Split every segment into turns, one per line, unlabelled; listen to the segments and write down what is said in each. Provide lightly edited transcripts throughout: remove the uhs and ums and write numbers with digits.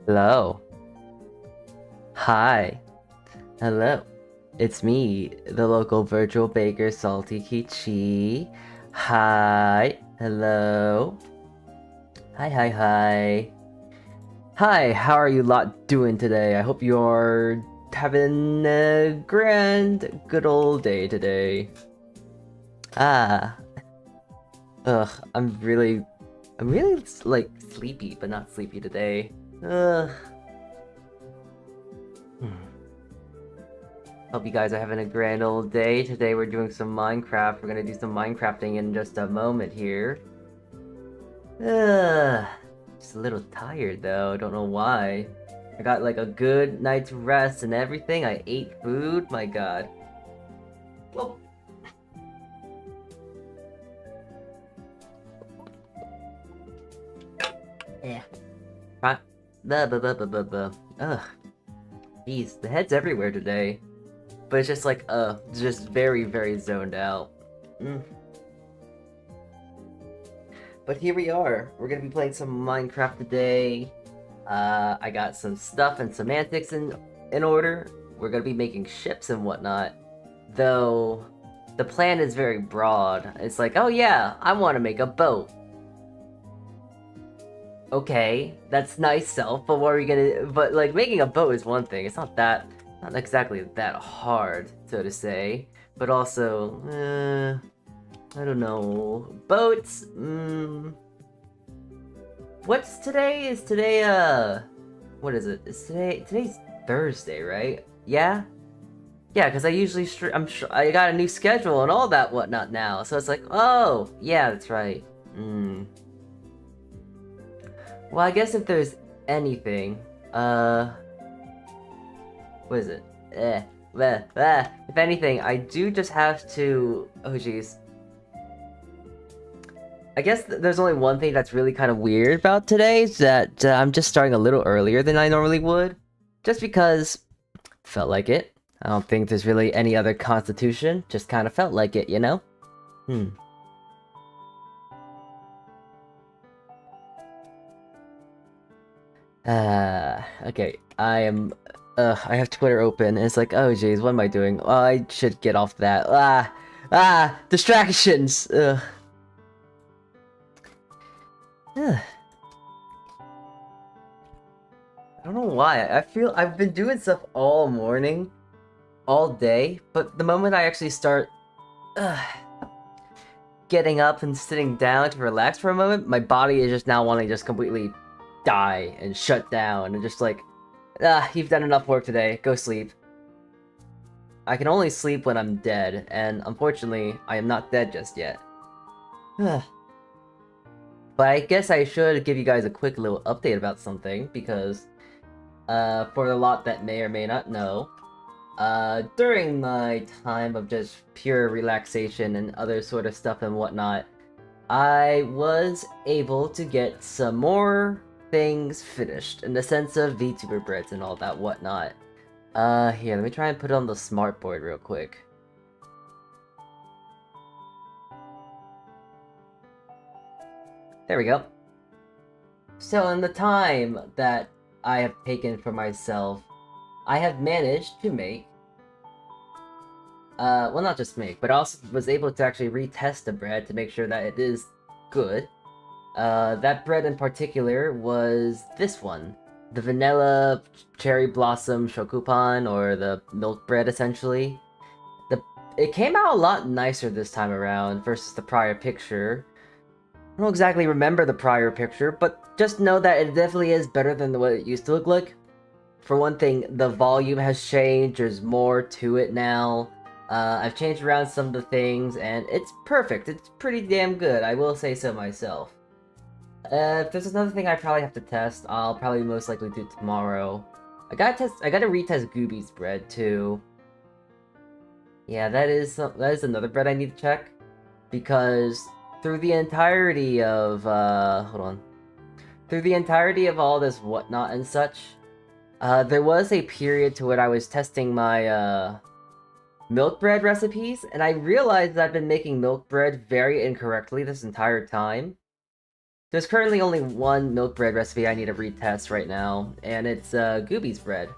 Hello. Hi. Hello. It's me, the local virtual baker, Saltea Kichee. Hi. Hello. Hi, hi, hi. Hi, how are you lot doing today? I hope you're having a good old day today. Ah. Ugh, I'm really, like, sleepy, but not sleepy today. Ugh. Hope you guys are having a grand old day. Today we're doing some Minecraft. We're gonna do some Minecrafting in just a moment here. Ugh. Just a little tired though, don't know why. I got like a good night's rest and everything. I ate food, my god. Well, yeah. Right. Blah, blah, blah, blah, blah, blah. Ugh. Jeez, the head's everywhere today. But it's just like, just very, very zoned out. Mm. But here we are. We're gonna be playing some Minecraft today. I got some stuff and semantics in order. We're gonna be making ships and whatnot. Though, the plan is very broad. It's like, oh yeah, I want to make a boat. Okay, that's nice self, but what are we gonna... But, like, making a boat is one thing. It's not exactly that hard, so to say. But also, I don't know. Boats, What's today? Is today, what is it? Today's Thursday, right? Yeah? Yeah, because I usually I got a new schedule and all that whatnot now, so it's like, oh, yeah, that's right. Well, I guess if there's anything, what is it? If anything, I do just have to, oh jeez. I guess there's only one thing that's really kind of weird about today, is that I'm just starting a little earlier than I normally would. Just because, felt like it. I don't think there's really any other constitution, just kind of felt like it, you know? Okay, I have Twitter open, and it's like, oh jeez, what am I doing? Oh, I should get off that. Distractions! Ugh. I don't know why. I feel I've been doing stuff all morning, all day, but the moment I actually start getting up and sitting down to relax for a moment, my body is just now wanting to just completely die and shut down and just like, you've done enough work today, go sleep. I can only sleep when I'm dead, and unfortunately, I am not dead just yet. But I guess I should give you guys a quick little update about something, because, for the lot that may or may not know, during my time of just pure relaxation and other sort of stuff and whatnot, I was able to get some more things finished, in the sense of VTuber breads and all that whatnot. Here, let me try and put it on the smart board real quick. There we go. So in the time that I have taken for myself, I have managed to make, well, not just make, but also was able to actually retest the bread to make sure that it is good. That bread in particular was this one. The vanilla cherry blossom shokupan, or the milk bread, essentially. It came out a lot nicer this time around versus the prior picture. I don't exactly remember the prior picture, but just know that it definitely is better than what it used to look like. For one thing, the volume has changed, there's more to it now. I've changed around some of the things, and it's perfect. It's pretty damn good, I will say so myself. If there's another thing I probably have to test, I'll probably most likely do tomorrow. I gotta retest Gooby's bread, too. Yeah, that is another bread I need to check. Because through the entirety of, hold on. Through the entirety of all this whatnot and such, there was a period to where I was testing my, milk bread recipes, and I realized that I've been making milk bread very incorrectly this entire time. There's currently only one milk bread recipe I need to retest right now, and it's Gooby's bread.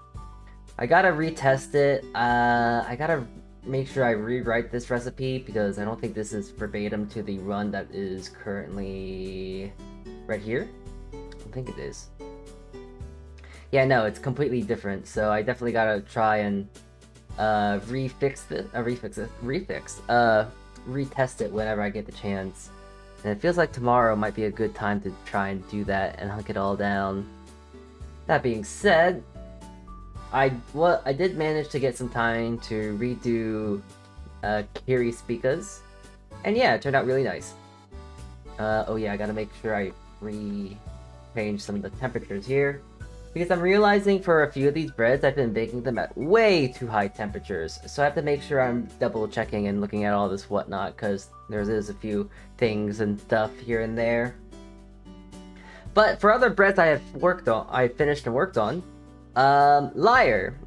I gotta retest it. I gotta make sure I rewrite this recipe because I don't think this is verbatim to the run that is currently right here. I think it is. Yeah, no, it's completely different. So I definitely gotta try and retest it whenever I get the chance. And it feels like tomorrow might be a good time to try and do that and hunt it all down. That being said, I did manage to get some time to redo Kiri Spikas, and yeah, it turned out really nice. Oh yeah, I gotta make sure I change some of the temperatures here, because I'm realizing for a few of these breads I've been baking them at way too high temperatures, so I have to make sure I'm double checking and looking at all this whatnot, because there is a few things and stuff here and there. But for other breads I finished and worked on, Liar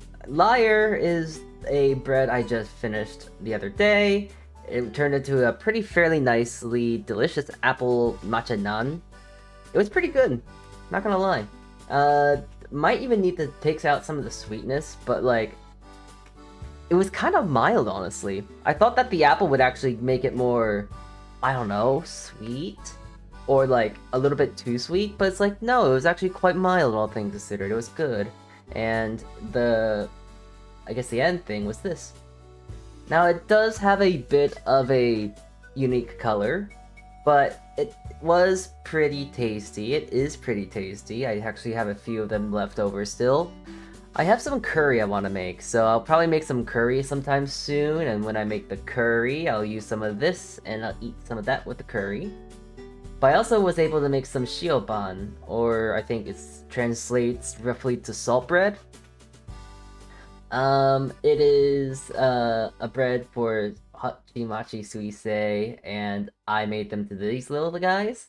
is a bread I just finished the other day. It turned into a fairly nicely delicious apple matcha naan. It was pretty good, not gonna lie. Might even need to take out some of the sweetness, but like, it was kind of mild, honestly. I thought that the apple would actually make it more, I don't know, sweet, or like a little bit too sweet, but it's like, no, it was actually quite mild, all things considered. It was good. And I guess the end thing was this. Now it does have a bit of a unique color, but it was pretty tasty. It is pretty tasty. I actually have a few of them left over still. I have some curry I want to make, so I'll probably make some curry sometime soon, and when I make the curry, I'll use some of this, and I'll eat some of that with the curry. But I also was able to make some shioban, or I think it translates roughly to salt bread. It is a bread for Hachimachi Suisei, and I made them to these little guys.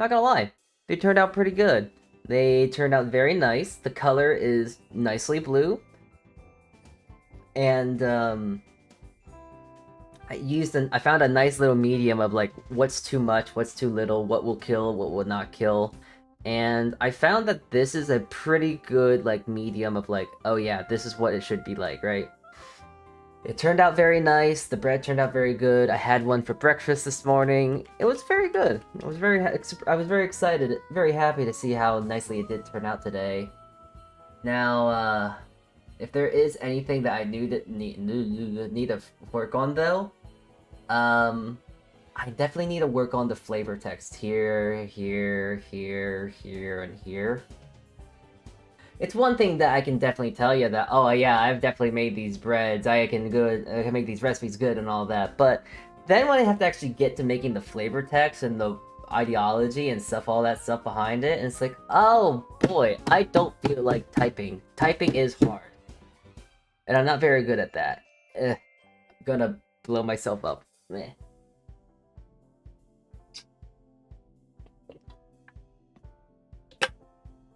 Not gonna lie, they turned out pretty good. They turned out very nice. The color is nicely blue, and I found a nice little medium of like what's too much, what's too little, what will kill, what will not kill. And I found that this is a pretty good like medium of like, oh yeah, this is what it should be like, right? It turned out very nice. The bread turned out very good. I had one for breakfast this morning. It was very good. I was very excited, very happy to see how nicely it did turn out today. Now, if there is anything that I need to work on though, I definitely need to work on the flavor text here, here, and here. It's one thing that I can definitely tell you that, oh yeah, I've definitely made these breads, I can make these recipes good and all that, but then when I have to actually get to making the flavor text and the ideology and stuff, all that stuff behind it, and it's like, oh boy, I don't feel like typing. Typing is hard. And I'm not very good at that. I'm gonna blow myself up. Meh.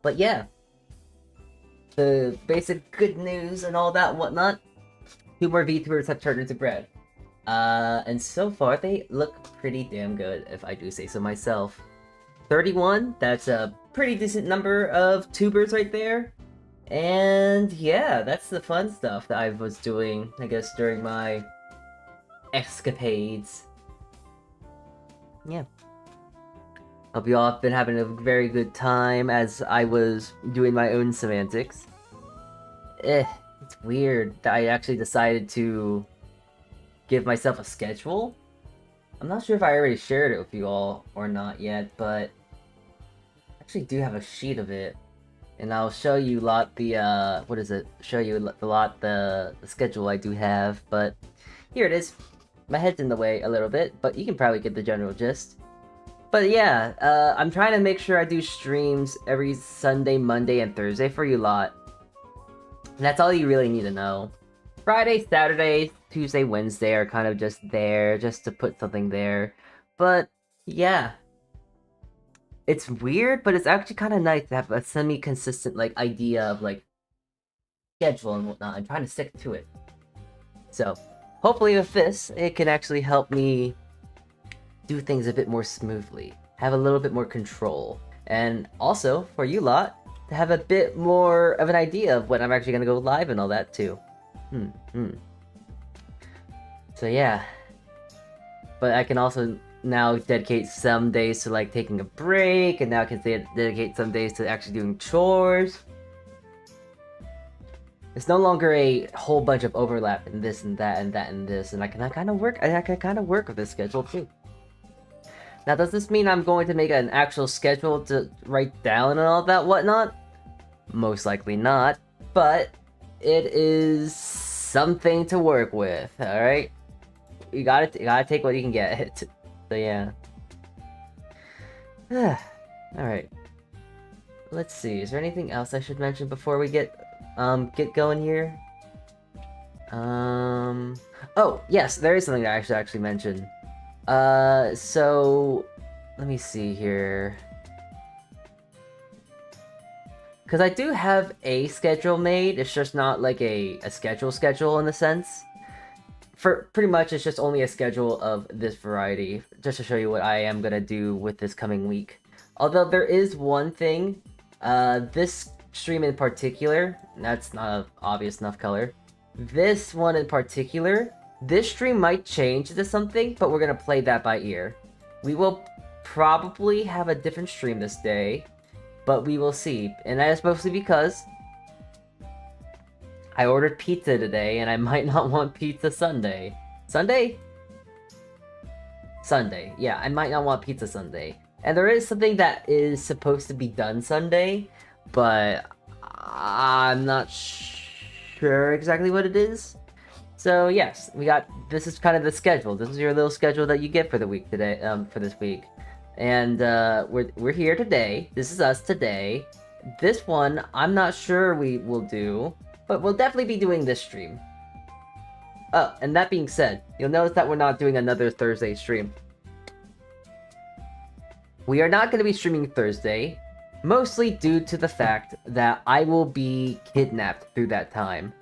But yeah, the basic good news and all that whatnot, 2 more VTubers have turned into bread. And so far they look pretty damn good, if I do say so myself. 31, that's a pretty decent number of tubers right there. And yeah, that's the fun stuff that I was doing, I guess, during my escapades. Yeah. Hope you all have been having a very good time as I was doing my own semantics. It's weird that I actually decided to give myself a schedule. I'm not sure if I already shared it with you all or not yet, but I actually do have a sheet of it. And I'll show you the schedule I do have, but here it is. My head's in the way a little bit, but you can probably get the general gist. But yeah, I'm trying to make sure I do streams every Sunday, Monday, and Thursday for you lot. And that's all you really need to know. Friday, Saturday, Tuesday, Wednesday are kind of just there, just to put something there. But yeah. It's weird, but it's actually kind of nice to have a semi-consistent like idea of like schedule and whatnot. I'm trying to stick to it. So hopefully with this, it can actually help me do things a bit more smoothly. have a little bit more control. And also, for you lot, to have a bit more of an idea of when I'm actually gonna go live and all that too. So yeah. But I can also now dedicate some days to like taking a break, and now I can dedicate some days to actually doing chores. It's no longer a whole bunch of overlap in this and that and that and this, and I can kind of work with this schedule too. Now, does this mean I'm going to make an actual schedule to write down and all that whatnot? Most likely not, but it is something to work with. All right, you gotta take what you can get. So yeah. All right. Let's see. Is there anything else I should mention before we get going here? Oh yes, there is something that I should actually mention. So let me see here. Because I do have a schedule made, it's just not like a schedule in the sense. For pretty much, it's just only a schedule of this variety, just to show you what I am gonna do with this coming week. Although there is one thing, this stream in particular, that's not an obvious enough color. This one in particular, this stream might change to something, but we're gonna play that by ear. We will probably have a different stream this day, but we will see. And that is mostly because I ordered pizza today, and I might not want pizza Sunday. Sunday? Sunday. Yeah, I might not want pizza Sunday. And there is something that is supposed to be done Sunday, but I'm not sure exactly what it is. So yes, this is kind of the schedule. This is your little schedule that you get for the week today, for this week. And we're here today. This is us today. This one, I'm not sure we will do, but we'll definitely be doing this stream. Oh, and that being said, you'll notice that we're not doing another Thursday stream. We are not going to be streaming Thursday, mostly due to the fact that I will be kidnapped through that time.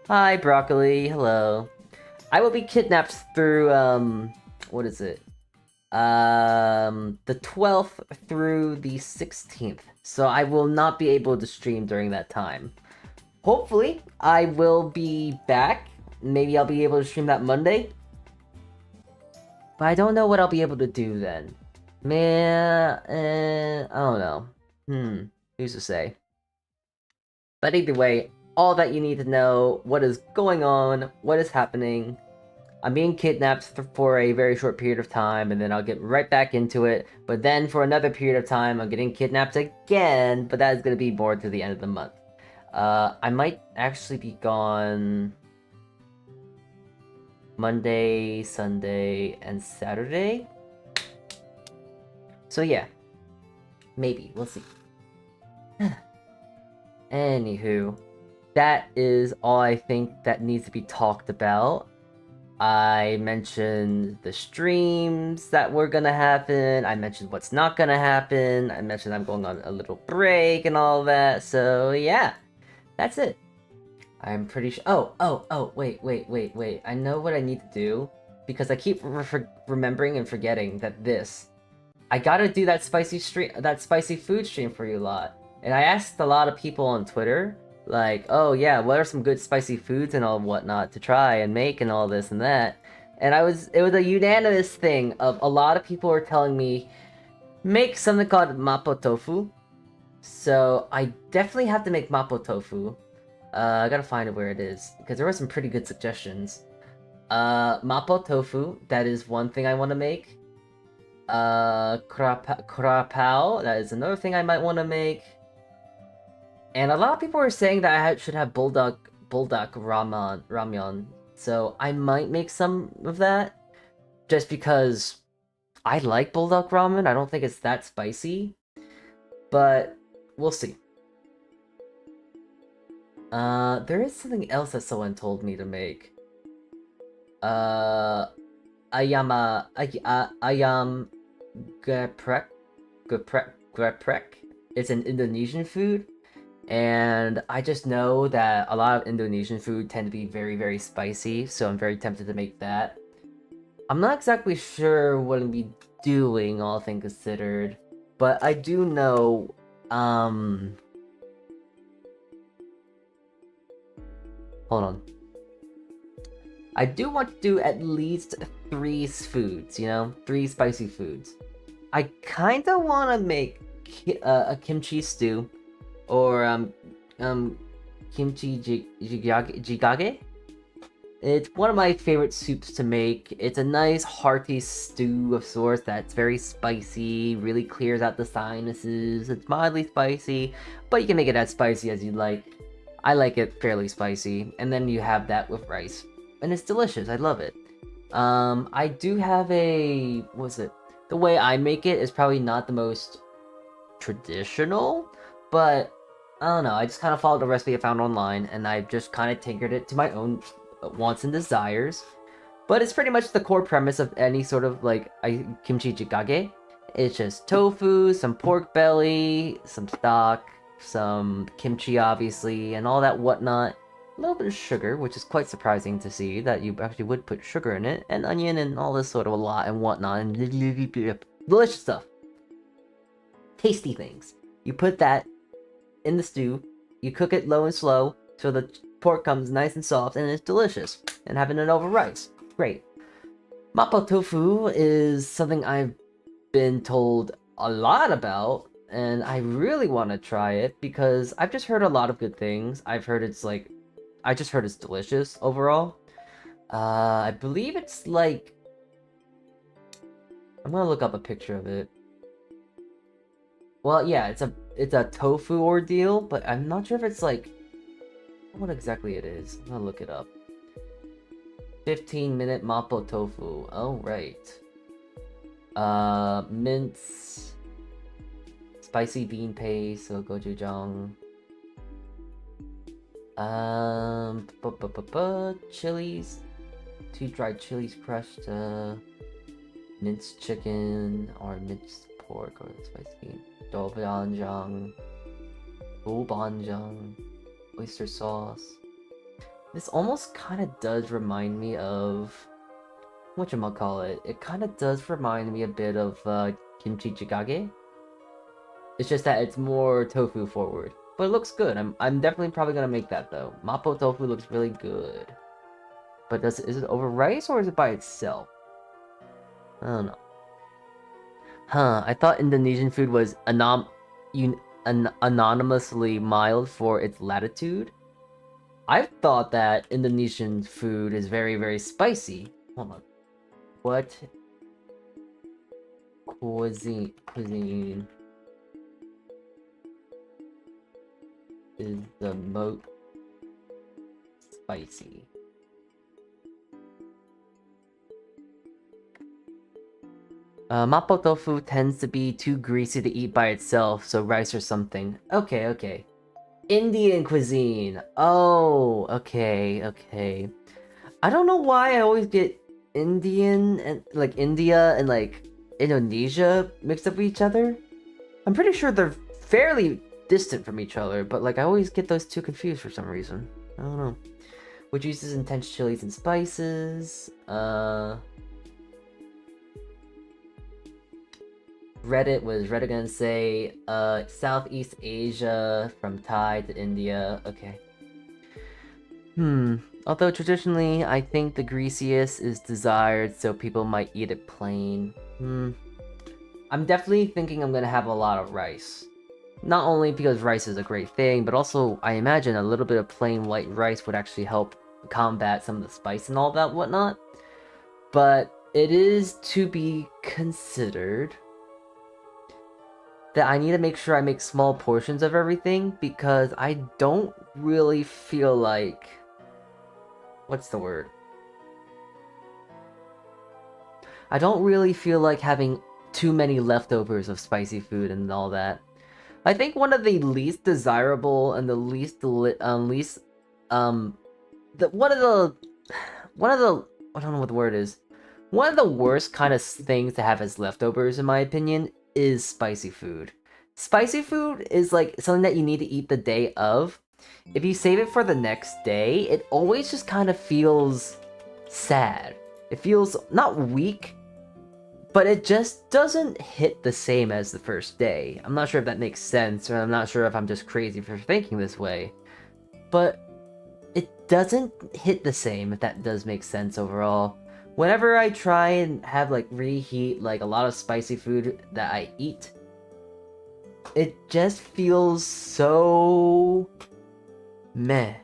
Hi, Broccoli. Hello. I will be kidnapped through, what is it? The 12th through the 16th. So I will not be able to stream during that time. Hopefully, I will be back. Maybe I'll be able to stream that Monday. But I don't know what I'll be able to do then. Man, I don't know. Who's to say? But either way, all that you need to know, what is going on, what is happening. I'm being kidnapped for a very short period of time, and then I'll get right back into it. But then for another period of time, I'm getting kidnapped again, but that is going to be more to the end of the month. I might actually be gone Monday, Sunday, and Saturday. So yeah, maybe, we'll see. Anywho, that is all I think that needs to be talked about. I mentioned the streams that were gonna happen. I mentioned what's not gonna happen. I mentioned I'm going on a little break and all that. So yeah, that's it. I'm pretty sure. Oh, wait. I know what I need to do because I keep remembering and forgetting that I gotta do that spicy food stream for you lot. And I asked a lot of people on Twitter, like, oh yeah, what are some good spicy foods and all whatnot to try and make and all this and that. And it was a unanimous thing of a lot of people were telling me, make something called mapo tofu. So I definitely have to make mapo tofu. I gotta find where it is, because there were some pretty good suggestions. Mapo tofu, that is one thing I want to make. Krapao, that is another thing I might want to make. And a lot of people were saying that I should have bulldog ramyeon. So I might make some of that, just because I like bulldog ramen. I don't think it's that spicy, but we'll see. There is something else that someone told me to make. Ayam geprek. It's an Indonesian food, and I just know that a lot of Indonesian food tend to be very, very spicy, so I'm very tempted to make that. I'm not exactly sure what doing, all things considered. But I do know, hold on. I do want to do at least 3 foods, you know? 3 spicy foods. I kinda wanna make a kimchi stew, or kimchi jigage? It's one of my favorite soups to make. It's a nice hearty stew of sorts that's very spicy, really clears out the sinuses. It's mildly spicy, but you can make it as spicy as you like. I like it fairly spicy, and then you have that with rice. And it's delicious, I love it. I do have a, the way I make it is probably not the most traditional, but I don't know, I just kind of followed the recipe I found online, and I just kind of tinkered it to my own wants and desires. But it's pretty much the core premise of any sort of like kimchi jjigae. It's just tofu, some pork belly, some stock, some kimchi obviously, and all that whatnot. A little bit of sugar, which is quite surprising to see that you actually would put sugar in it, and onion and all this sort of a lot and whatnot, and delicious stuff. Tasty things. You put that in the stew, you cook it low and slow so the pork comes nice and soft, and it's delicious. And having it over rice, great. Mapo tofu is something I've been told a lot about, and I really want to try it because I've just heard a lot of good things. I just heard it's delicious overall. I believe it's like, I'm gonna look up a picture of it. Well, yeah, it's a tofu ordeal, but I'm not sure if it's like, what exactly it is. I'm gonna look it up. 15-minute mapo tofu. Oh, right. Mince, spicy bean paste, so gochujang. Chilies, 2 dried chilies crushed, minced chicken, or minced pork, or spicy bean, doubanjiang, doubanjiang, oyster sauce. This almost kind of does remind me of, whatchamacallit, it kind of does remind me a bit of kimchi jjigae. It's just that it's more tofu forward. But it looks good. I'm definitely probably gonna make that though. Mapo tofu looks really good. But is it over rice or is it by itself? I don't know. Huh, I thought Indonesian food was anonymously mild for its latitude. I've thought that Indonesian food is very, very spicy. Hold on. What cuisine is the most spicy? Mapo tofu tends to be too greasy to eat by itself, so rice or something. Okay. Indian cuisine. Oh, okay. I don't know why I always get Indian and like India and like Indonesia mixed up with each other. I'm pretty sure they're fairly distant from each other, but like I always get those two confused for some reason. I don't know. Which uses intense chilies and spices. Reddit gonna say Southeast Asia from Thai to India. Okay. Although traditionally I think the greasiest is desired, so people might eat it plain. I'm definitely thinking I'm gonna have a lot of rice. Not only because rice is a great thing, but also I imagine a little bit of plain white rice would actually help combat some of the spice and all that whatnot. But it is to be considered that I need to make sure I make small portions of everything, because I don't really feel like... What's the word? I don't really feel like having too many leftovers of spicy food and all that. I think one of the least desirable and the least I don't know what the word is. One of the worst kind of things to have as leftovers, in my opinion, is spicy food. Spicy food is like something that you need to eat the day of. If you save it for the next day, it always just kind of feels sad. It feels not weak, but it just doesn't hit the same as the first day. I'm not sure if that makes sense, or I'm not sure if I'm just crazy for thinking this way, but it doesn't hit the same, if that does make sense overall. Whenever I try and have like reheat like a lot of spicy food that I eat, it just feels so meh.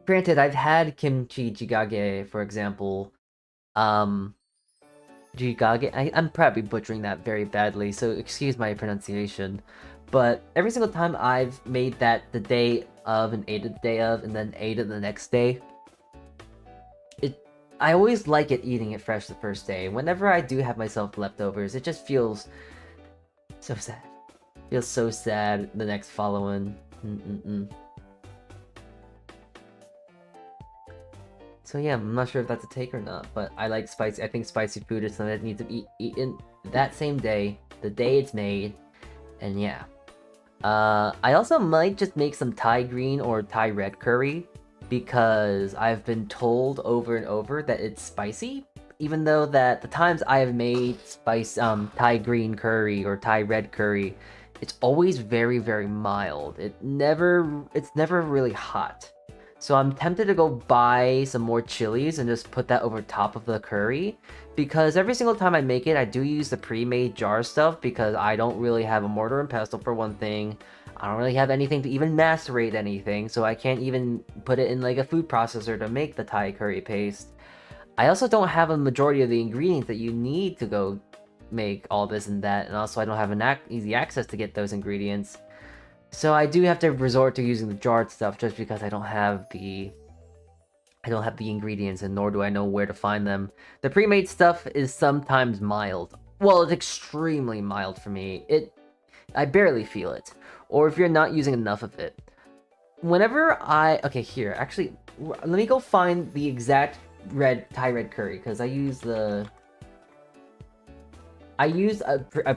Granted, I've had kimchi jjigae, for example. Jjigae, I'm probably butchering that very badly, so excuse my pronunciation. But every single time I've made that the day of and ate it the day of and then ate it the next day, I always like it eating it fresh the first day. Whenever I do have myself leftovers, it just feels so sad. Feels so sad the next following. So yeah, I'm not sure if that's a take or not, but I like spicy. I think spicy food is something that needs to be eaten that same day, the day it's made, and yeah. I also might just make some Thai green or Thai red curry, because I've been told over and over that it's spicy, even though that the times I have made Thai green curry or Thai red curry, it's always very, very mild. It's never really hot. So I'm tempted to go buy some more chilies and just put that over top of the curry, because every single time I make it, I do use the pre-made jar stuff, because I don't really have a mortar and pestle for one thing. I don't really have anything to even macerate anything, so I can't even put it in like a food processor to make the Thai curry paste. I also don't have a majority of the ingredients that you need to go make all this and that, and also I don't have an easy access to get those ingredients. So I do have to resort to using the jarred stuff just because I don't have the ingredients, and nor do I know where to find them. The pre-made stuff is sometimes mild. Well, it's extremely mild for me. I barely feel it. Or if you're not using enough of it. Okay, here, actually, let me go find the exact Thai red curry, because I used a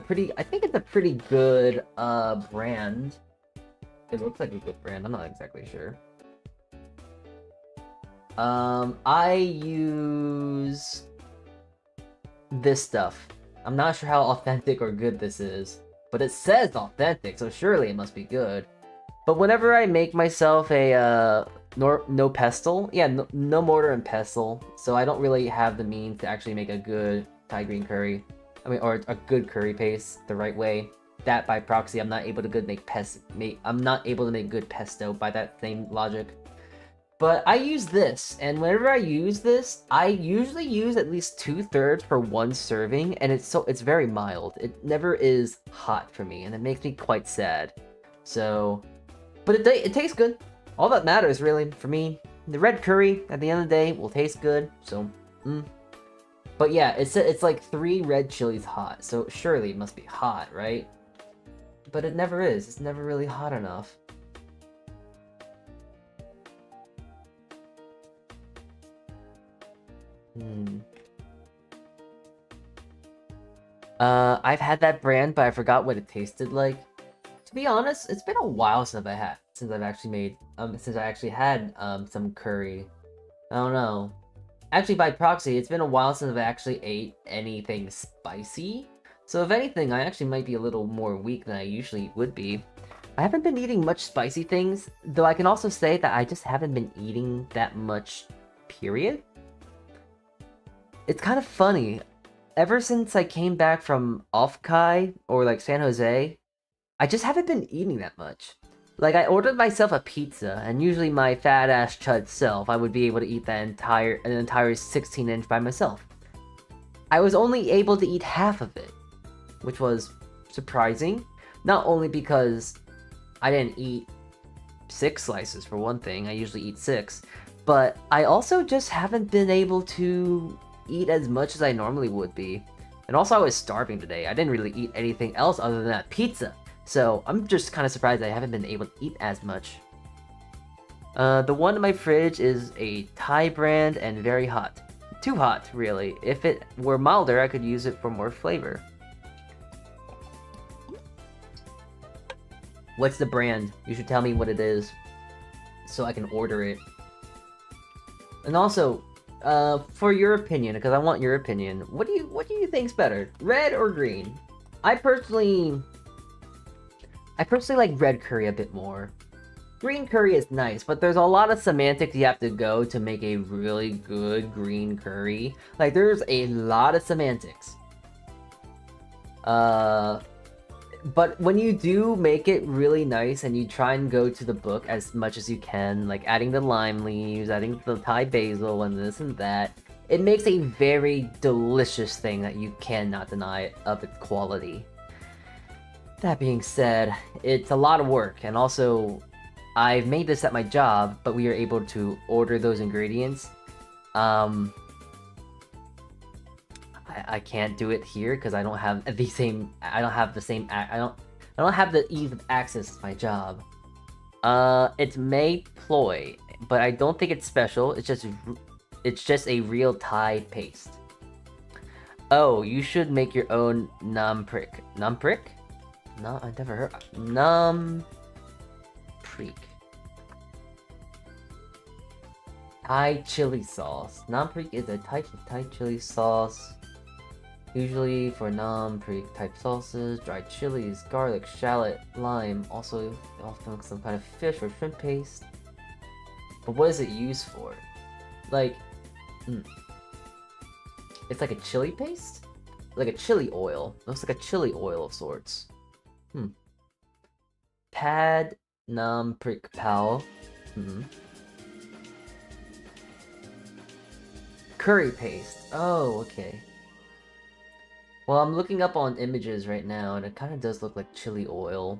pretty, I think it's a pretty good brand. It looks like a good brand, I'm not exactly sure. I use this stuff. I'm not sure how authentic or good this is, but it says authentic, so surely it must be good. But whenever I make myself a no pestle, yeah, no mortar and pestle, so I don't really have the means to actually make a good Thai green curry. I mean, or a good curry paste the right way. That by proxy, I'm not able to make good pesto by that same logic. But I use this, and whenever I use this, I usually use at least 2/3 for one serving, and it's very mild. It never is hot for me, and it makes me quite sad. So, but it tastes good. All that matters really for me. The red curry at the end of the day will taste good. So, But yeah, it's like 3 red chilies hot, so surely it must be hot, right? But it never is. It's never really hot enough. I've had that brand, but I forgot what it tasted like. To be honest, it's been a while since I've actually had some curry. I don't know. Actually, by proxy, it's been a while since I've actually ate anything spicy. So if anything, I actually might be a little more weak than I usually would be. I haven't been eating much spicy things, though I can also say that I just haven't been eating that much, period. It's kind of funny. Ever since I came back from Offkai, or like San Jose, I just haven't been eating that much. Like, I ordered myself a pizza, and usually my fat-ass chud self, I would be able to eat an entire 16-inch by myself. I was only able to eat half of it, which was surprising. Not only because I didn't eat 6 slices for one thing, I usually eat 6, but I also just haven't been able to eat as much as I normally would be. And also I was starving today. I didn't really eat anything else other than that pizza. So I'm just kind of surprised I haven't been able to eat as much. The one in my fridge is a Thai brand and very hot. Too hot, really. If it were milder, I could use it for more flavor. What's the brand? You should tell me what it is, so I can order it. And also, for your opinion, because I want your opinion, what do you think's better, red or green? I personally like red curry a bit more. Green curry is nice, but there's a lot of semantics you have to go to make a really good green curry. Like, there's a lot of semantics. But when you do make it really nice and you try and go to the book as much as you can, like adding the lime leaves, adding the Thai basil and this and that, it makes a very delicious thing that you cannot deny of its quality. That being said, it's a lot of work, and also I've made this at my job, but we are able to order those ingredients. I can't do it here because I don't have the same. I don't have the ease of access to my job. It's May ploy, but I don't think it's special. It's just a real Thai paste. Oh, you should make your own nam prick. Nam prick? No, I never heard. Nam prick. Thai chili sauce. Nam prick is a type of Thai chili sauce. Usually for non-prick type sauces, dried chilies, garlic, shallot, lime, also often some kind of fish or shrimp paste. But what is it used for? Like, it's like a chili paste? Like a chili oil. It looks like a chili oil of sorts. Pad non-prick pal. Curry paste. Oh, okay. Well, I'm looking up on images right now, and it kind of does look like chili oil.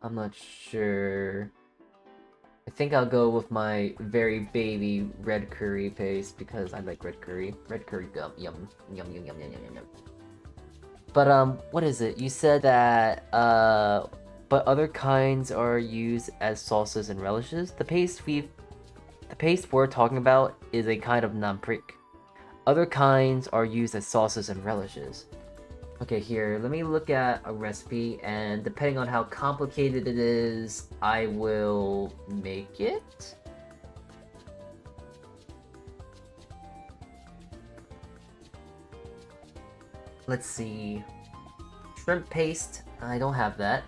I'm not sure. I think I'll go with my very baby red curry paste, because I like red curry. Red curry gum. Yum. Yum, yum, yum, yum, yum, yum. But, what is it? You said that, but other kinds are used as sauces and relishes? The paste we're talking about is a kind of non-prick. Other kinds are used as sauces and relishes. Okay, here, let me look at a recipe, and depending on how complicated it is, I will make it. Let's see. Shrimp paste, I don't have that.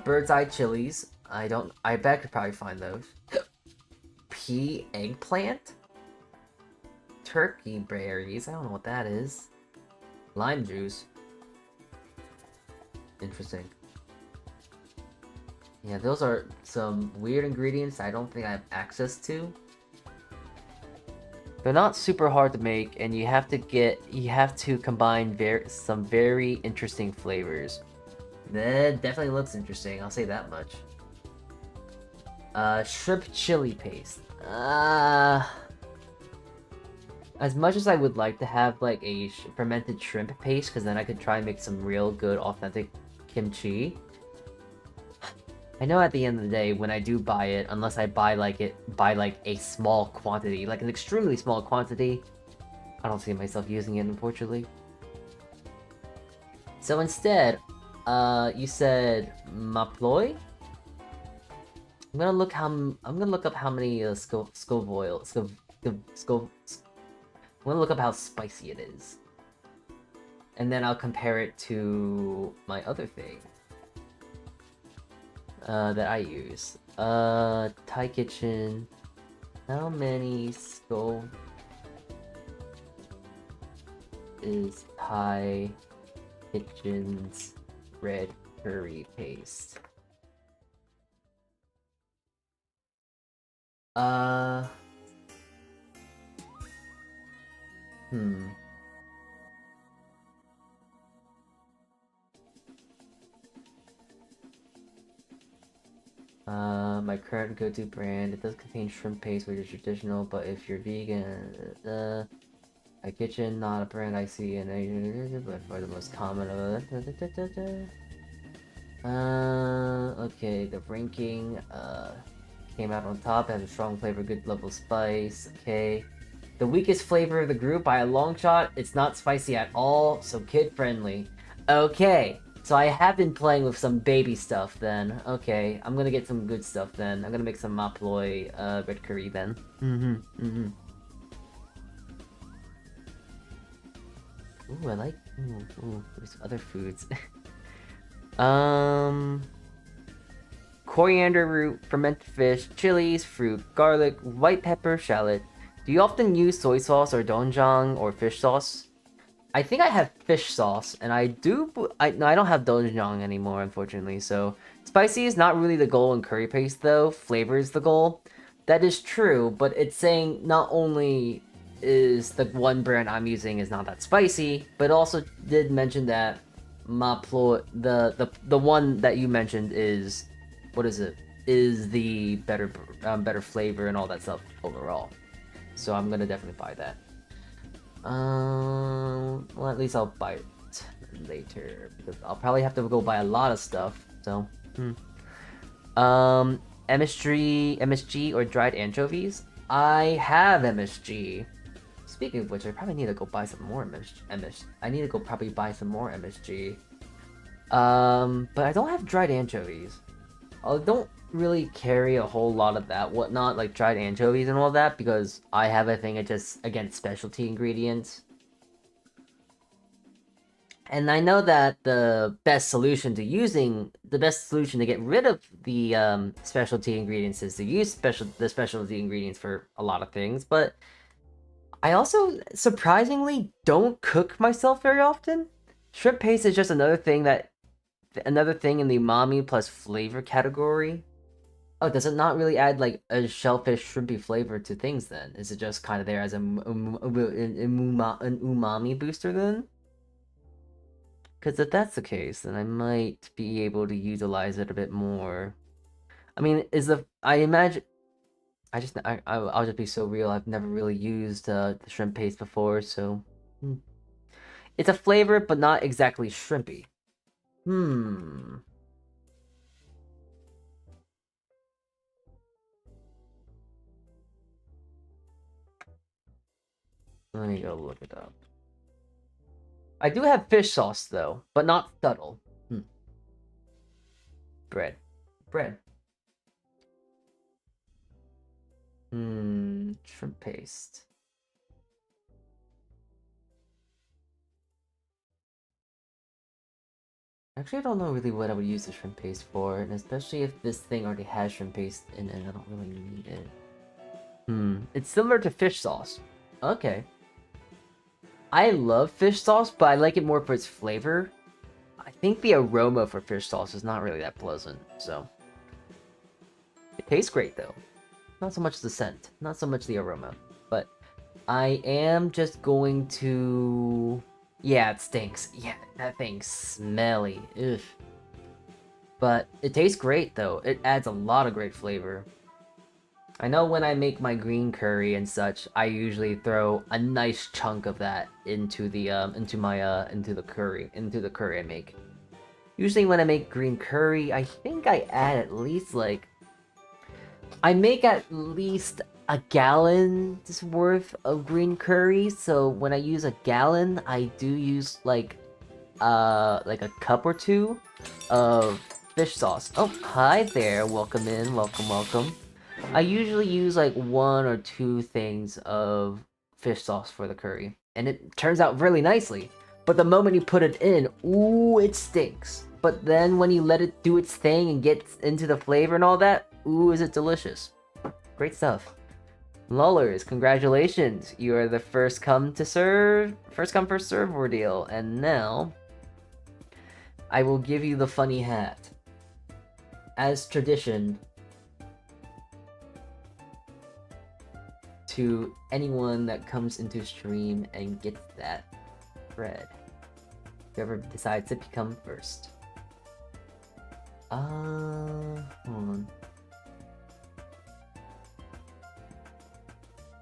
Bird's eye chilies, I bet I could probably find those. Pea eggplant? Turkey berries, I don't know what that is. Lime juice. Interesting. Yeah, those are some weird ingredients I don't think I have access to. They're not super hard to make, and you have to combine some very interesting flavors. That definitely looks interesting, I'll say that much. Shrimp chili paste. As much as I would like to have like a fermented shrimp paste, because then I could try and make some real good authentic kimchi. I know at the end of the day, when I do buy it, unless I buy like a small quantity, like an extremely small quantity, I don't see myself using it, unfortunately. So instead, you said maploy? I'm gonna look up how many I'm gonna look up how spicy it is. And then I'll compare it to my other thing that I use. Thai Kitchen. How many Scove is Thai Kitchen's red curry paste? My current go-to brand. It does contain shrimp paste, which is traditional, but if you're vegan, a kitchen, not a brand I see in Asia, but for the most common of okay, the ranking, came out on top, has a strong flavor, good level of spice, okay. The weakest flavor of the group by a long shot, it's not spicy at all, so kid-friendly. Okay, so I have been playing with some baby stuff then. Okay, I'm gonna get some good stuff then. I'm gonna make some maploy red curry then. Ooh, I like. Ooh, there's other foods. Coriander root, fermented fish, chilies, fruit, garlic, white pepper, shallot. Do you often use soy sauce or doenjang or fish sauce? I think I have fish sauce, and I do. No, I don't have doenjang anymore, unfortunately. So spicy is not really the goal in curry paste, though. Flavor is the goal. That is true, but it's saying not only is the one brand I'm using is not that spicy, but also did mention that the one that you mentioned is, what is it? Is the better flavor and all that stuff overall. So I'm gonna definitely buy that. Well, at least I'll buy it later because I'll probably have to go buy a lot of stuff. So, MSG or dried anchovies. I have MSG. Speaking of which, I probably need to go buy some more I need to go probably buy some more MSG. But I don't have dried anchovies. I don't really carry a whole lot of that whatnot, like dried anchovies and all that, because I have a thing against specialty ingredients. And I know that the best solution to get rid of the specialty ingredients is to use the specialty ingredients for a lot of things, but I also surprisingly don't cook myself very often. Shrimp paste is just another thing in the umami plus flavor category. Oh, does it not really add like a shellfish shrimpy flavor to things then? Is it just kind of there as an umami booster then? Because if that's the case, then I might be able to utilize it a bit more. I mean, I imagine I'll just be so real. I've never really used the shrimp paste before, so it's a flavor, but not exactly shrimpy. Let me go look it up. I do have fish sauce though, but not subtle. Bread. Shrimp paste. Actually, I don't know really what I would use the shrimp paste for, and especially if this thing already has shrimp paste in it, I don't really need it. It's similar to fish sauce. Okay. I love fish sauce, but I like it more for its flavor. I think the aroma for fish sauce is not really that pleasant, so. It tastes great though. Not so much the scent, not so much the aroma, but I am just going to... Yeah, it stinks. Yeah, that thing's smelly. Ugh. But it tastes great though. It adds a lot of great flavor. I know when I make my green curry and such, I usually throw a nice chunk of that into the curry I make. Usually when I make green curry, I think I add at least like... I make at least a gallon's worth of green curry, so when I use a gallon, I do use like a cup or two of fish sauce. Oh, hi there, welcome in, welcome. I usually use like 1 or 2 things of fish sauce for the curry, and it turns out really nicely. But the moment you put it in, ooh, it stinks. But then when you let it do its thing and get into the flavor and all that, ooh, is it delicious. Great stuff. Lullers, congratulations. You are the first come, first serve ordeal. And now, I will give you the funny hat. As tradition, to anyone that comes into stream and gets that bread. Whoever decides to become first. Hold on.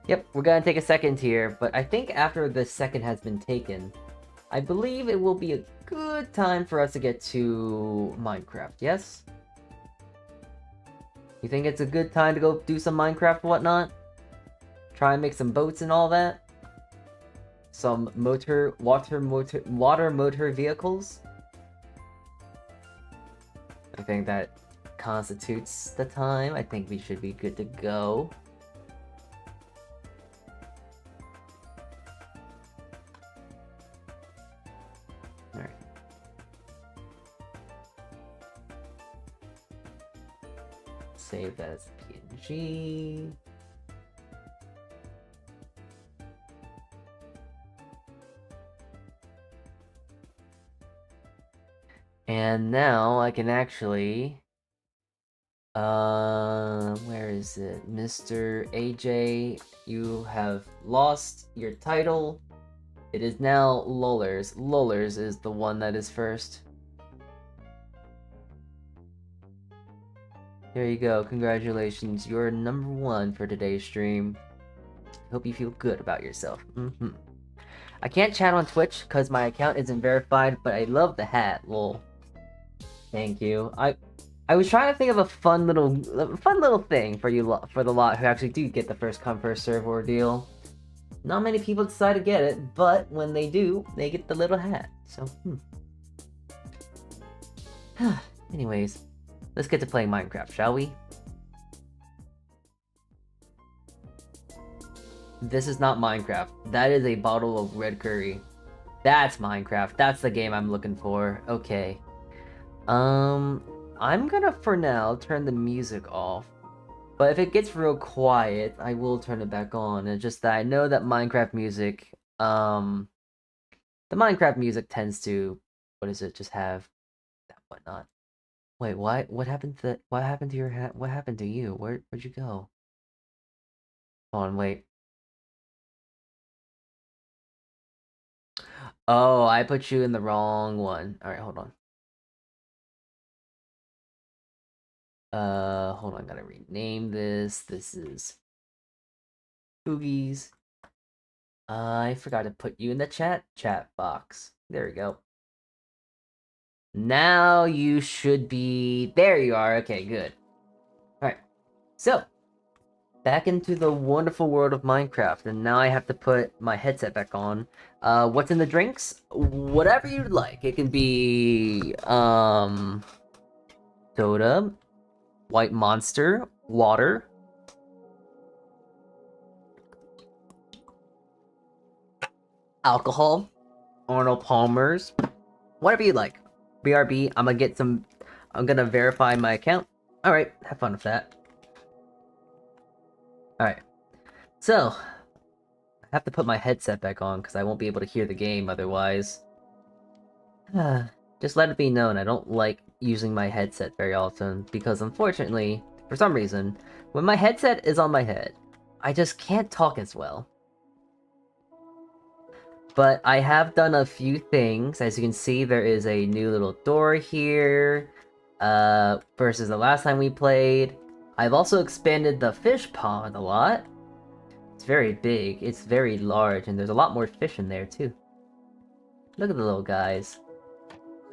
Yep, we're gonna take a second here, but I think after the second has been taken, I believe it will be a good time for us to get to Minecraft, yes? You think it's a good time to go do some Minecraft whatnot? Try and make some boats and all that? Some water motor vehicles? I think that constitutes the time. I think we should be good to go. save that as PNG. And now I can actually, where is it? Mr. AJ, you have lost your title. It is now Lullers. Lullers is the one that is first. There you go. Congratulations. You're number 1 for today's stream. Hope you feel good about yourself. I can't chat on Twitch because my account isn't verified, but I love the hat. Lol. Thank you. I was trying to think of a fun little thing for you for the lot who actually do get the first come first serve ordeal. Not many people decide to get it, but when they do, they get the little hat. So, anyways, let's get to playing Minecraft, shall we? This is not Minecraft. That is a bottle of red curry. That's Minecraft. That's the game I'm looking for. Okay. I'm gonna, for now, turn the music off. But if it gets real quiet, I will turn it back on. It's just that I know that Minecraft music, the Minecraft music tends to, just have that whatnot. Wait, what happened to what happened to your hat? What happened to you? Where'd you go? Hold on, wait. Oh, I put you in the wrong one. Alright, hold on. Hold on, gotta rename this. This is Boogies. I forgot to put you in the chat box. There we go. Now you should be... There you are. Okay, good. Alright. So, back into the wonderful world of Minecraft, and now I have to put my headset back on. What's in the drinks? Whatever you'd like. It can be, soda, White Monster, water, alcohol, Arnold Palmer's, whatever you like. BRB, I'm gonna verify my account. Alright, have fun with that. Alright, so, I have to put my headset back on because I won't be able to hear the game otherwise. Just let it be known, I don't like using my headset very often because unfortunately, for some reason, when my headset is on my head, I just can't talk as well. But I have done a few things. As you can see, there is a new little door here, versus the last time we played. I've also expanded the fish pond a lot. It's very big, it's very large, and there's a lot more fish in there too. Look at the little guys.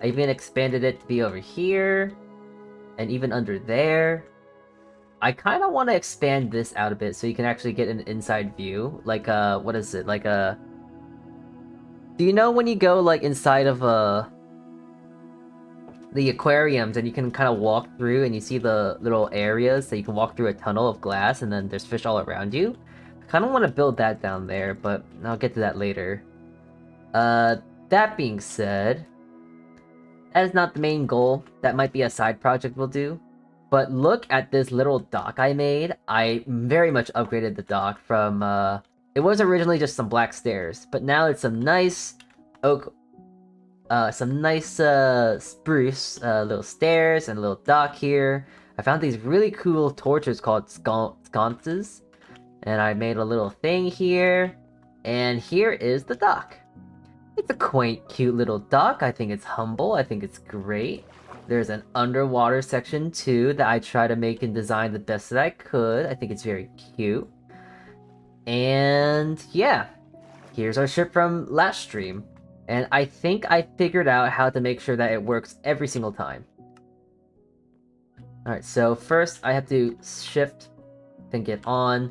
I even expanded it to be over here, and even under there. I kind of want to expand this out a bit so you can actually get an inside view. Like, what is it? Like, do you know when you go, like, inside of, the aquariums and you can kind of walk through and you see the little areas so you can walk through a tunnel of glass and then there's fish all around you? I kind of want to build that down there, but I'll get to that later. That being said, that is not the main goal. That might be a side project we'll do. But look at this little dock I made. I very much upgraded the dock from, it was originally just some black stairs, but now it's some nice oak, spruce, little stairs and a little dock here. I found these really cool torches called sconces, and I made a little thing here, and here is the dock. It's a quaint, cute little dock. I think it's humble. I think it's great. There's an underwater section too that I try to make and design the best that I could. I think it's very cute. And yeah, here's our ship from last stream. And I think I figured out how to make sure that it works every single time. Alright, so first I have to shift, then get on.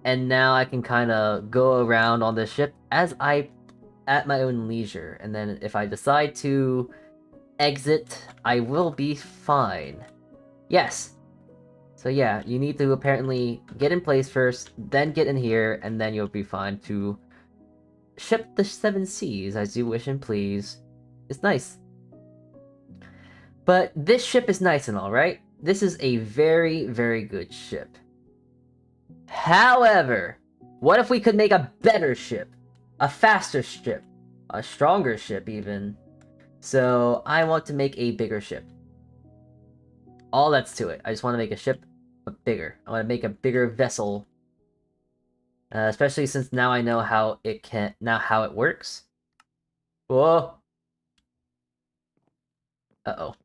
And now I can kind of go around on the ship at my own leisure. And then if I decide to exit, I will be fine. Yes. So yeah, you need to apparently get in place first, then get in here, and then you'll be fine to ship the 7 seas as you wish and please. It's nice. But this ship is nice and all, right? this is a very, very good ship. However, what if we could make a better ship? A faster ship? A stronger ship, even? So, I want to make a bigger ship. All that's to it. I just want to make a ship bigger. I want to make a bigger vessel. Especially since now I know how it works. Whoa! Uh-oh.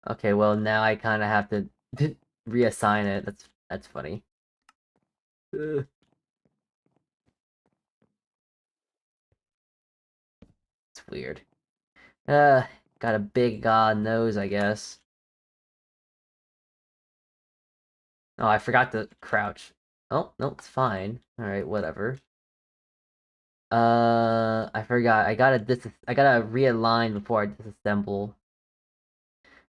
Okay, well now I kind of have to reassign it. That's funny. Ugh. It's weird. Got a big nose, I guess. Oh, I forgot to crouch. Oh, no, it's fine. Alright, whatever. I forgot. I gotta realign before I disassemble.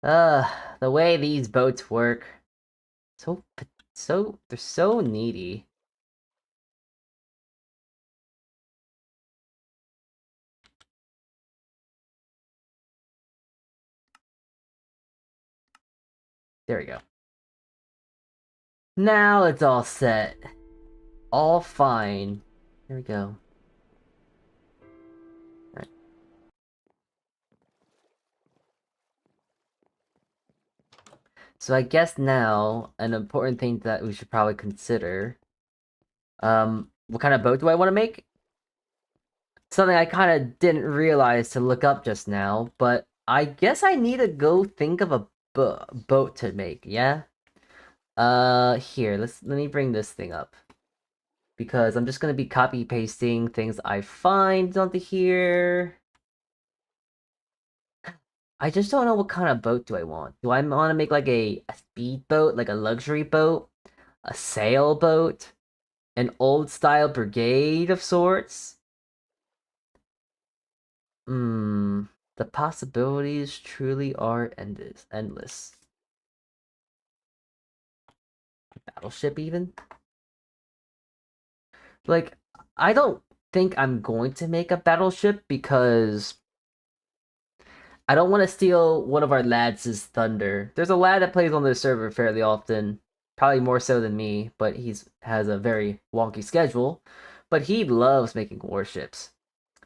The way these boats work. They're so needy. There we go. Now it's all set. All fine. Here we go. Right. So I guess now an important thing that we should probably consider. What kind of boat do I want to make? Something I kind of didn't realize to look up just now, but I guess I need to go think of a boat to make, yeah? Here, let me bring this thing up. Because I'm just gonna be copy pasting things I find onto here. I just don't know what kind of boat do I want. Do I want to make like a speedboat, like a luxury boat, a sailboat, an old style brigade of sorts? Hmm, the possibilities truly are endless. Battleship even? Like, I don't think I'm going to make a battleship because I don't want to steal one of our lads' thunder. There's a lad that plays on this server fairly often, probably more so than me, but has a very wonky schedule. But he loves making warships.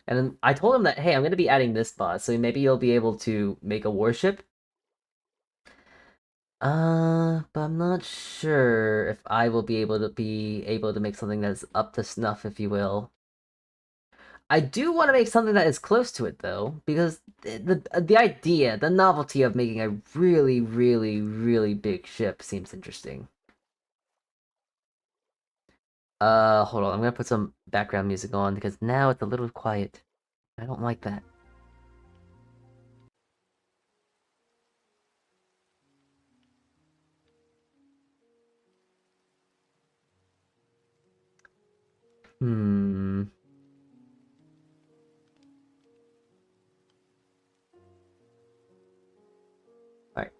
And I told him that, hey, I'm going to be adding this bot, so maybe you'll be able to make a warship. But I'm not sure if I will be able to make something that's up to snuff, if you will. I do want to make something that is close to it though, because the idea, the novelty of making a really, really, really big ship seems interesting. Hold on, I'm gonna put some background music on because now it's a little quiet. I don't like that. Hmm. Alright.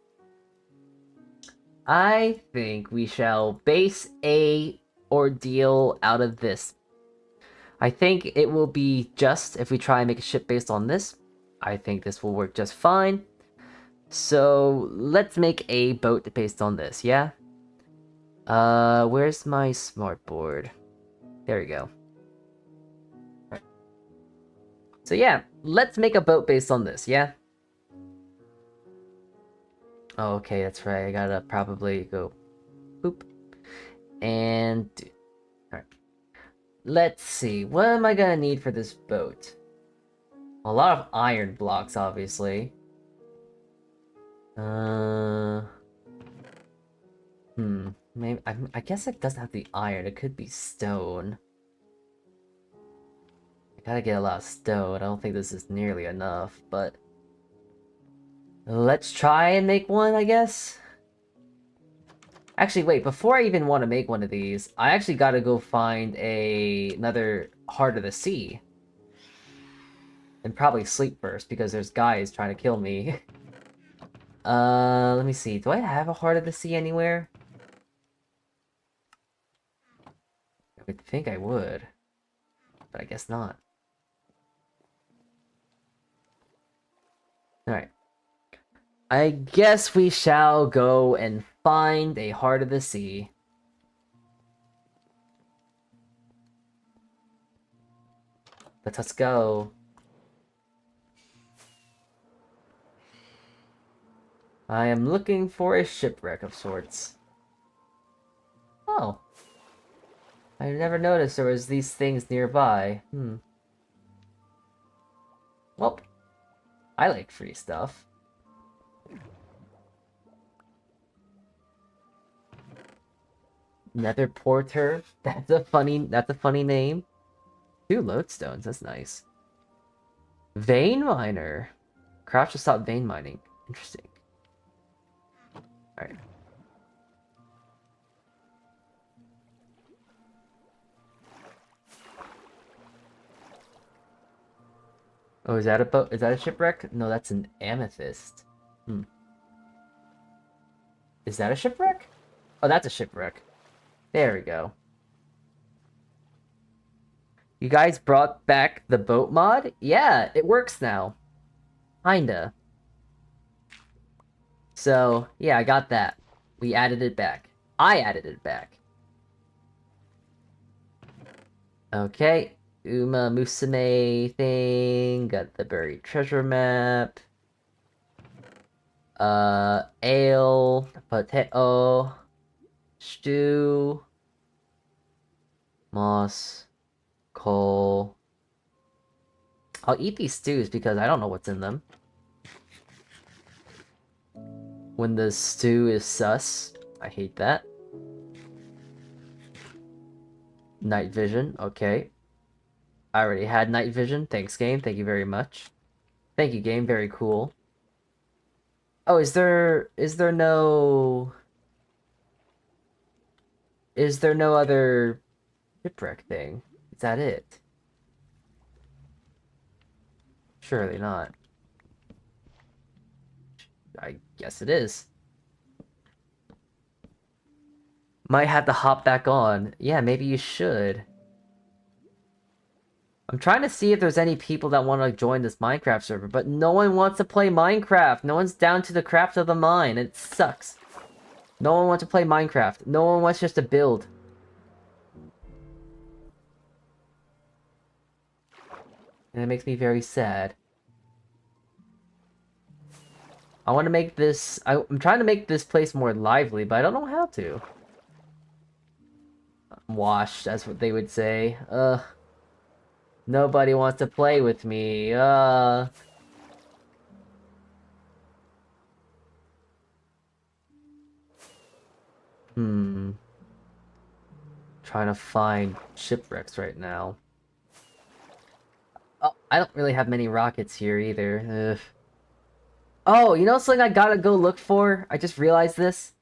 I think we shall base a ordeal out of this. I think it will be just if we try and make a ship based on this. I think this will work just fine. So let's make a boat based on this, yeah? Where's my smartboard? There we go. Right. So yeah, let's make a boat based on this, yeah? Oh, okay, that's right. I gotta probably go boop. And alright. Let's see. What am I gonna need for this boat? A lot of iron blocks, obviously. Uh Maybe I guess it doesn't have to be iron. It could be stone. I gotta get a lot of stone. I don't think this is nearly enough, but let's try and make one, I guess. Actually, wait, before I even want to make one of these, I actually gotta go find another Heart of the Sea. And probably sleep first, because there's guys trying to kill me. Let me see. Do I have a Heart of the Sea anywhere? I would think I would. But I guess not. Alright. I guess we shall go and find a Heart of the Sea. Let us go. I am looking for a shipwreck of sorts. Oh. I never noticed there was these things nearby. Well, I like free stuff. Nether Porter. That's a funny name. 2 lodestones, that's nice. Vein miner. Crouch to stop vein mining. Interesting. Alright. Oh, is that a boat? Is that a shipwreck? No, that's an amethyst. Is that a shipwreck? Oh, that's a shipwreck. There we go. You guys brought back the boat mod? Yeah, it works now. Kinda. So, yeah, I got that. We added it back. I added it back. Okay. Uma Musume thing. Got the buried treasure map. Ale. Potato. Stew. Moss. Coal. I'll eat these stews because I don't know what's in them. When the stew is sus. I hate that. Night vision, okay. I already had night vision. Thanks, game. Thank you very much. Thank you, game. Very cool. Oh, is there no other shipwreck thing? Is that it? Surely not. I guess it is. Might have to hop back on. Yeah, maybe you should. I'm trying to see if there's any people that want to join this Minecraft server, but no one wants to play Minecraft. No one's down to the craft of the mine. It sucks. No one wants to play Minecraft. No one wants just to build. And it makes me very sad. I want to make this... I'm trying to make this place more lively, but I don't know how to. I'm washed, that's what they would say. Nobody wants to play with me. Trying to find shipwrecks right now. Oh, I don't really have many rockets here either. Ugh. Oh, you know something I gotta go look for? I just realized this.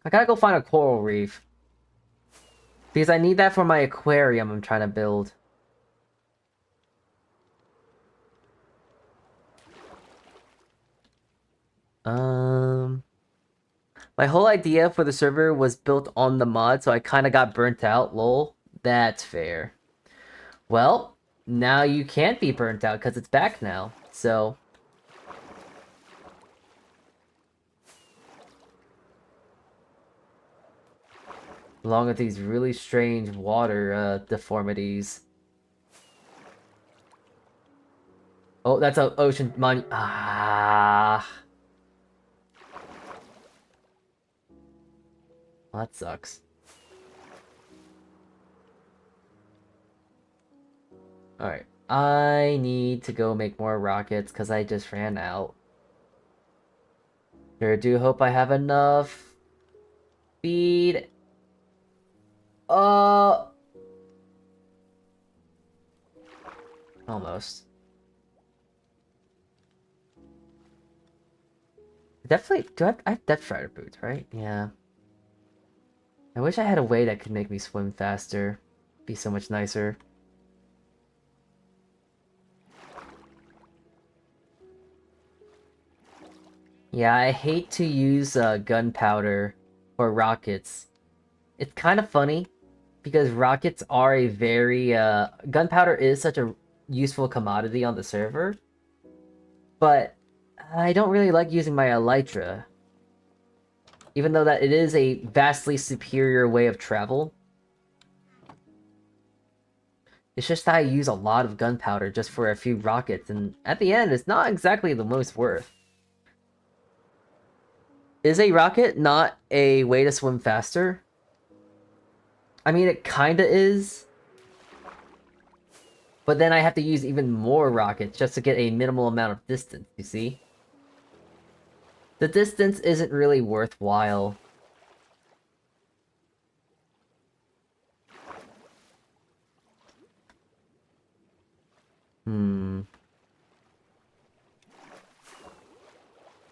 I gotta go find a coral reef. Because I need that for my aquarium I'm trying to build. My whole idea for the server was built on the mod, so I kind of got burnt out, lol. That's fair. Well, now you can't be burnt out because it's back now, so... Along with these really strange water deformities. Oh, that's an ocean mon- Ah. Well, that sucks. Alright. I need to go make more rockets because I just ran out. Sure do hope I have enough feed. Almost. Definitely, I have Depth Strider boots, right? Yeah. I wish I had a way that could make me swim faster. Be so much nicer. Yeah, I hate to use gunpowder for rockets. It's kind of funny because rockets are a very gunpowder is such a useful commodity on the server. But I don't really like using my elytra. Even though that it is a vastly superior way of travel. It's just that I use a lot of gunpowder just for a few rockets, and at the end, it's not exactly the most worth. Is a rocket not a way to swim faster? I mean, it kinda is. But then I have to use even more rockets just to get a minimal amount of distance, you see? The distance isn't really worthwhile.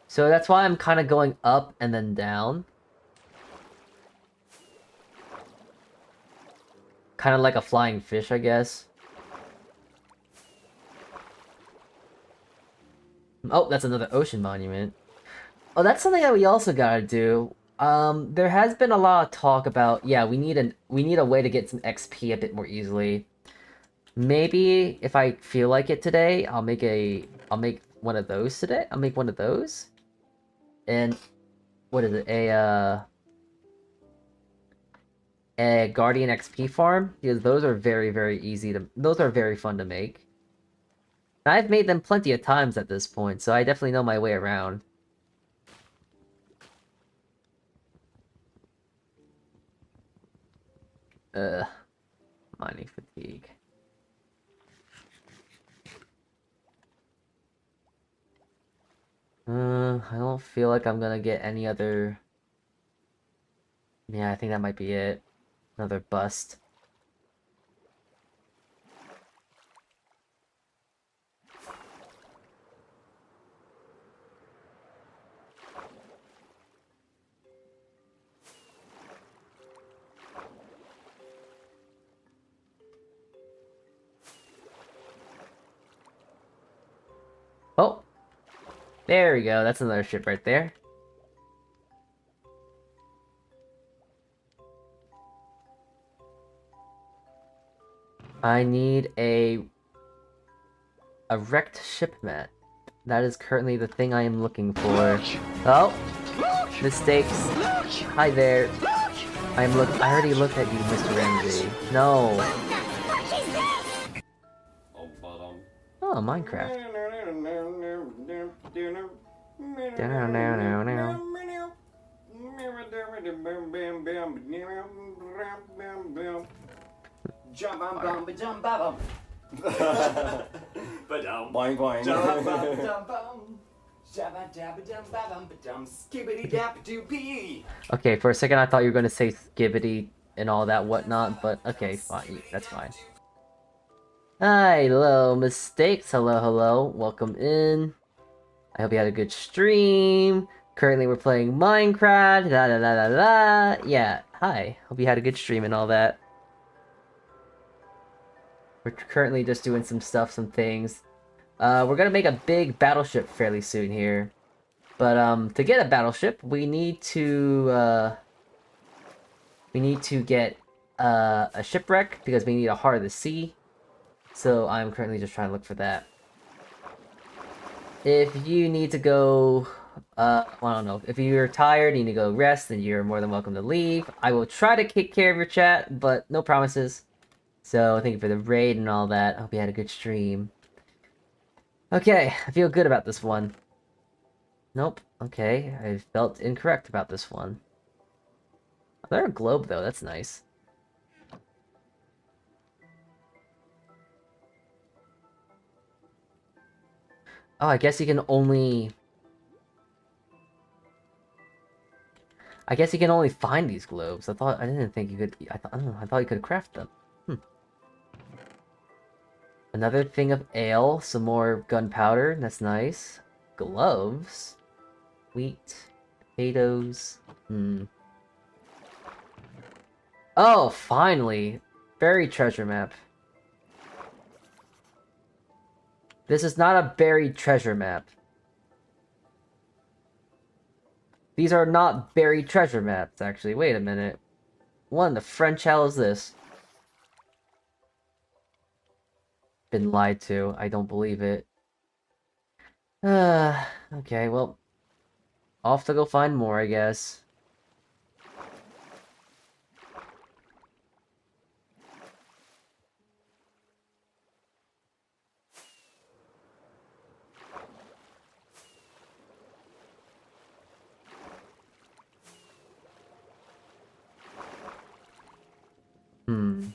So that's why I'm kind of going up and then down. Kind of like a flying fish, I guess. Oh, that's another ocean monument. Oh, that's something that we also gotta do. There has been a lot of talk about, yeah, we need a way to get some XP a bit more easily. Maybe if I feel like it today, I'll make one of those today. I'll make one of those. And what is it? A Guardian XP farm, because those are those are very fun to make. And I've made them plenty of times at this point, so I definitely know my way around. Mining fatigue. I don't feel like I'm gonna get any other... Yeah, I think that might be it. Another bust. Oh! There we go, that's another ship right there. I need a wrecked ship mat. That is currently the thing I am looking for. Oh! Mistakes. Hi there. I already looked at you, Mr. Ramsey. No. Oh, Minecraft.
Boing boing.
Okay, for a second I thought you were going to say skibbity and all that whatnot, but okay, fine. That's fine. Hi, hello, mistakes. Hello, hello. Welcome in. I hope you had a good stream. Currently we're playing Minecraft. Da da da da da. Yeah, hi. Hope you had a good stream and all that. We're currently just doing some things. We're gonna make a big battleship fairly soon here. But, to get a battleship, we need to get, a shipwreck, because we need a Heart of the Sea. So I'm currently just trying to look for that. If you need to go, I don't know, if you're tired and you need to go rest, then you're more than welcome to leave. I will try to take care of your chat, but no promises. So, thank you for the raid and all that. Hope you had a good stream. Okay, I feel good about this one. Nope. Okay, I felt incorrect about this one. Oh, they're a globe, though. That's nice. Oh, I guess you can only... I guess you can only find these globes. I didn't think you could... I thought you could craft them. Another thing of ale, some more gunpowder, that's nice. Gloves? Wheat, potatoes, Oh, finally! Buried treasure map. This is not a buried treasure map. These are not buried treasure maps, actually. Wait a minute. What in the French hell is this? Been lied to. I don't believe it. Okay, well, off to go find more, I guess. Hmm.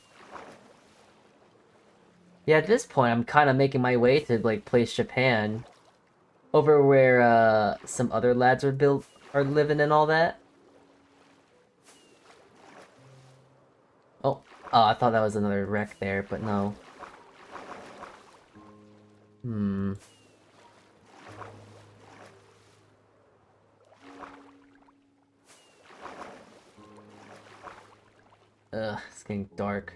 Yeah, at this point, I'm kind of making my way to, like, place Japan. Over where, some other lads are living and all that. Oh, I thought that was another wreck there, but no. Hmm. Ugh, it's getting dark.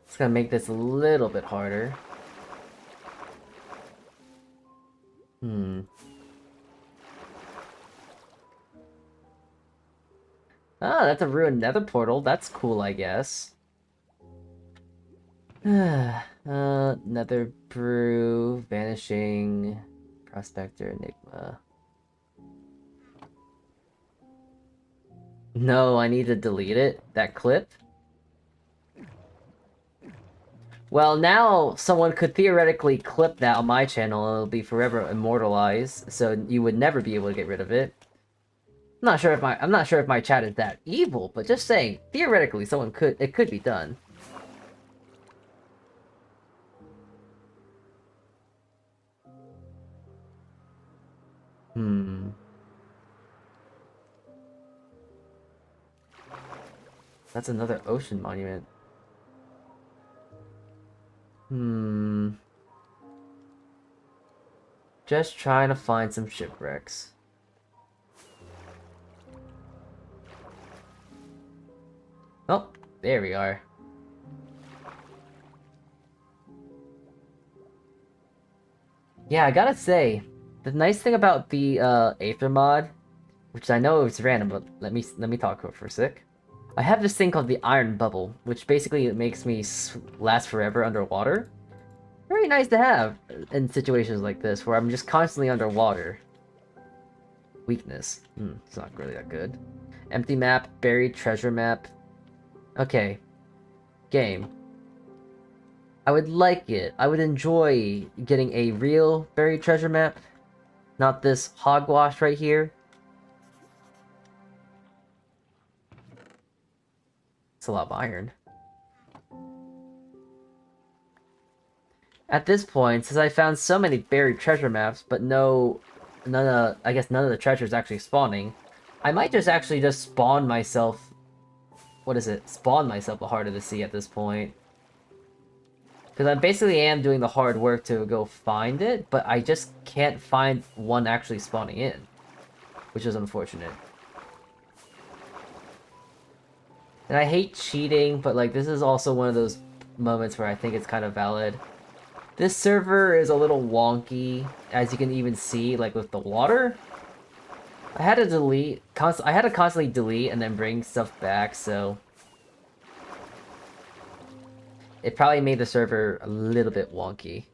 It's gonna make this a little bit harder. Hmm. Ah, that's a ruined nether portal. That's cool, I guess. Nether brew, vanishing, prospector, enigma. No, I need to delete it. That clip. Well, now someone could theoretically clip that on my channel and it'll be forever immortalized, so you would never be able to get rid of it. I'm not sure if my chat is that evil, but just saying, theoretically it could be done. Hmm. That's another ocean monument. Hmm. Just trying to find some shipwrecks. Oh, there we are. Yeah, I gotta say, the nice thing about the Aether mod, which I know is random, but let me talk for a sec. I have this thing called the Iron Bubble, which basically makes me last forever underwater. Very nice to have in situations like this, where I'm just constantly underwater. Weakness. It's not really that good. Empty map, buried treasure map. Okay, game. I would like it. I would enjoy getting a real buried treasure map, not this hogwash right here. It's a lot of iron. At this point, since I found so many buried treasure maps, but I guess none of the treasures actually spawning, I might just actually just spawn myself, what is it? Spawn myself a Heart of the Sea at this point. Because I basically am doing the hard work to go find it, but I just can't find one actually spawning in, which is unfortunate. And I hate cheating, but like this is also one of those moments where I think it's kind of valid. This server is a little wonky, as you can even see, like with the water. I had to I had to constantly delete and then bring stuff back, so it probably made the server a little bit wonky.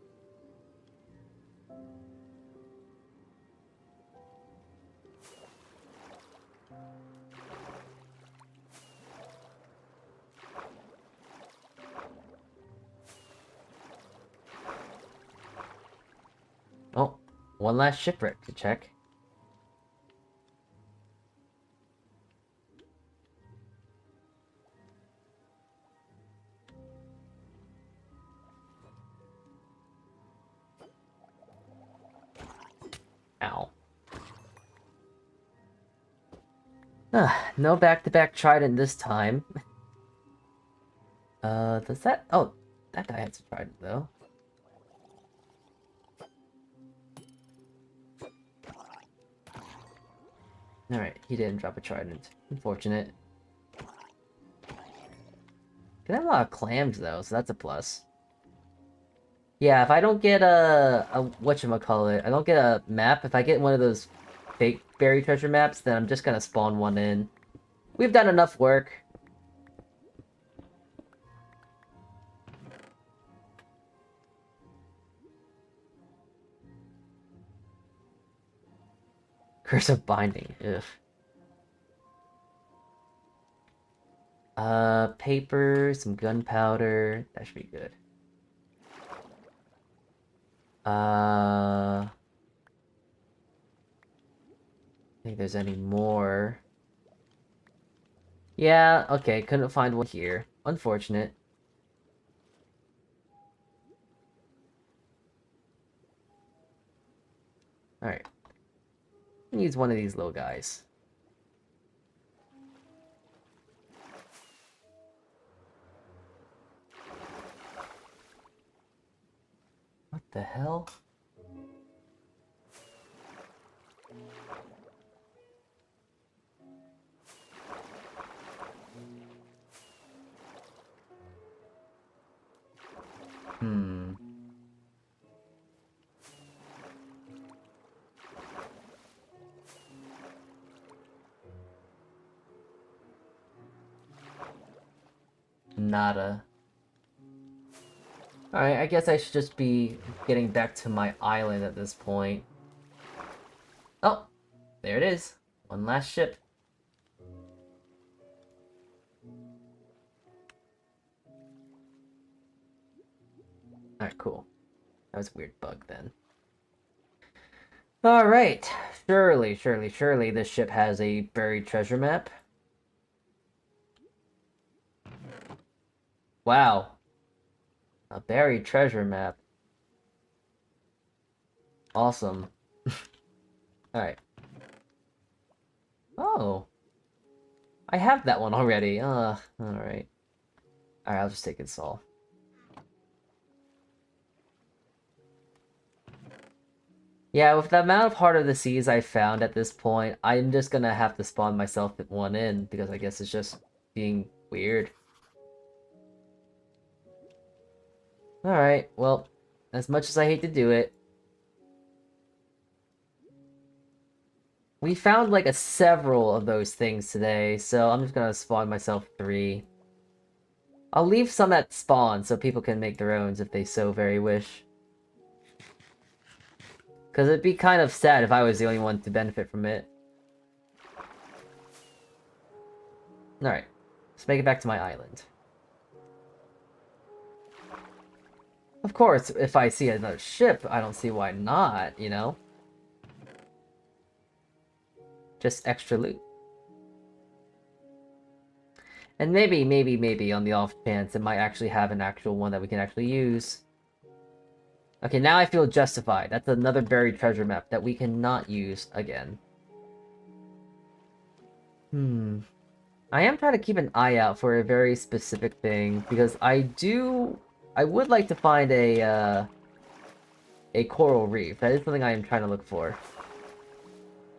Oh, one last shipwreck to check. Ow. No back-to-back trident this time. Does that... Oh, that guy had some trident, though. Alright, he didn't drop a trident. Unfortunate. Get a lot of clams, though, so that's a plus. Yeah, if I don't get a whatchamacallit, I don't get a map, if I get one of those fake buried treasure maps, then I'm just gonna spawn one in. We've done enough work. Curse of binding. Ugh. Paper, some gunpowder. That should be good. I think there's any more. Yeah, okay, couldn't find one here. Unfortunate. Alright. Use one of these little guys. What the hell? Nada. Alright, I guess I should just be getting back to my island at this point. Oh, there it is. One last ship. Alright, cool. That was a weird bug then. Alright. Surely this ship has a buried treasure map. Wow. A buried treasure map. Awesome. Alright. Oh. I have that one already. Alright. Alright, I'll just take it all. Yeah, with the amount of Heart of the Seas I found at this point, I'm just gonna have to spawn myself one in, because I guess it's just being weird. Alright, well, as much as I hate to do it, we found like several of those things today, so I'm just gonna spawn myself 3. I'll leave some at spawn so people can make their own if they so very wish. Because it'd be kind of sad if I was the only one to benefit from it. Alright, let's make it back to my island. Of course, if I see another ship, I don't see why not, you know? Just extra loot. And maybe on the off chance it might actually have an actual one that we can actually use. Okay, now I feel justified. That's another buried treasure map that we cannot use again. I am trying to keep an eye out for a very specific thing, because I would like to find a coral reef. That is something I am trying to look for.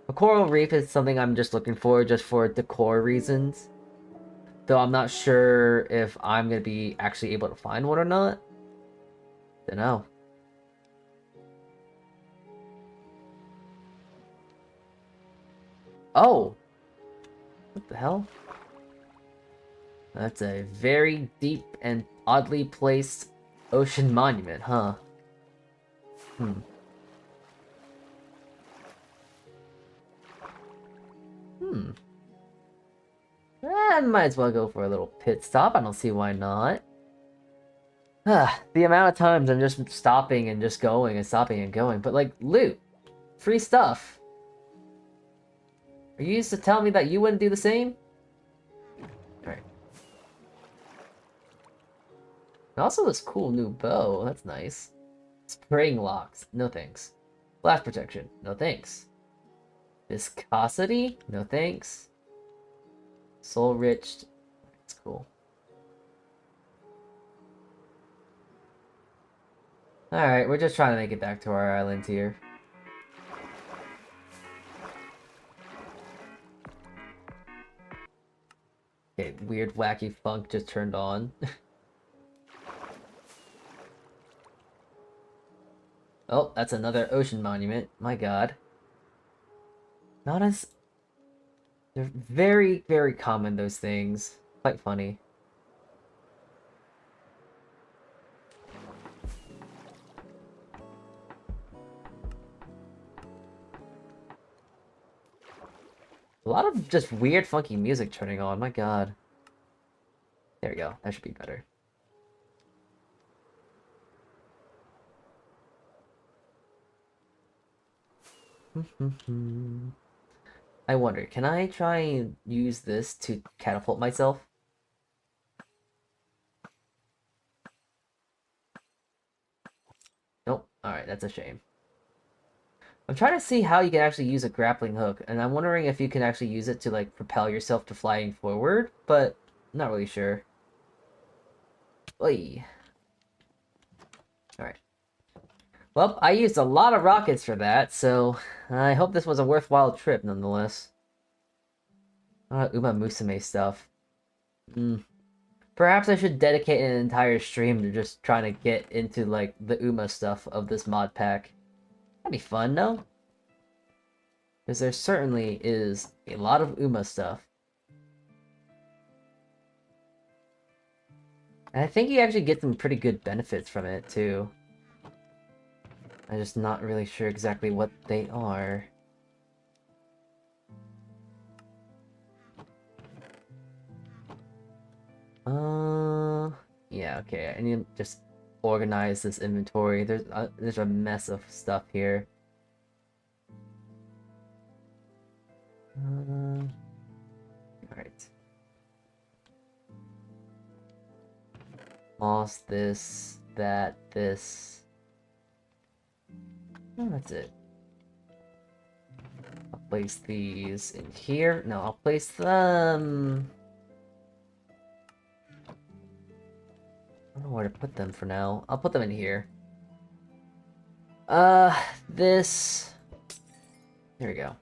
A coral reef is something I'm just looking for, just for decor reasons. Though I'm not sure if I'm going to be actually able to find one or not. Don't know. Oh! What the hell? That's a very deep and oddly placed ocean monument, huh? I might as well go for a little pit stop. I don't see why not. The amount of times I'm just stopping and just going and stopping and going. But, like, loot. Free stuff. Are you used to tell me that you wouldn't do the same? Alright. And also this cool new bow. That's nice. Spraying locks. No thanks. Blast protection. No thanks. Viscosity? No thanks. Soul rich. That's cool. Alright, we're just trying to make it back to our island here. Okay, weird wacky funk just turned on. Oh, that's another ocean monument. My god. Not as... They're very, very common, those things. Quite funny. A lot of just weird, funky music turning on. My god. There we go. That should be better. I wonder, can I try and use this to catapult myself? Nope. Alright, that's a shame. I'm trying to see how you can actually use a grappling hook, and I'm wondering if you can actually use it to, like, propel yourself to flying forward, but I'm not really sure. Oy. Alright. Well, I used a lot of rockets for that, so I hope this was a worthwhile trip, nonetheless. Uma Musume stuff. Perhaps I should dedicate an entire stream to just trying to get into, like, the Uma stuff of this mod pack. That'd be fun, no? Because there certainly is a lot of Uma stuff. And I think you actually get some pretty good benefits from it, too. I'm just not really sure exactly what they are. Yeah, okay, I need to just organize this inventory. There's a mess of stuff here. Alright. Moss, this, that, this. Oh, that's it. I'll place these in here. No, I'll place them... I don't know where to put them for now. I'll put them in here. This... There we go.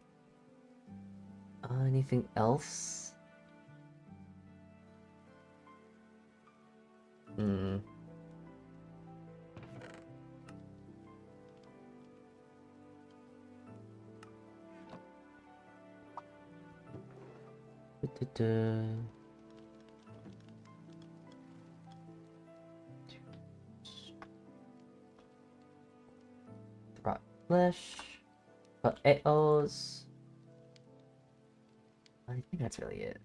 Anything else? Hmm. Rot flesh. Potatoes. I think that's really it.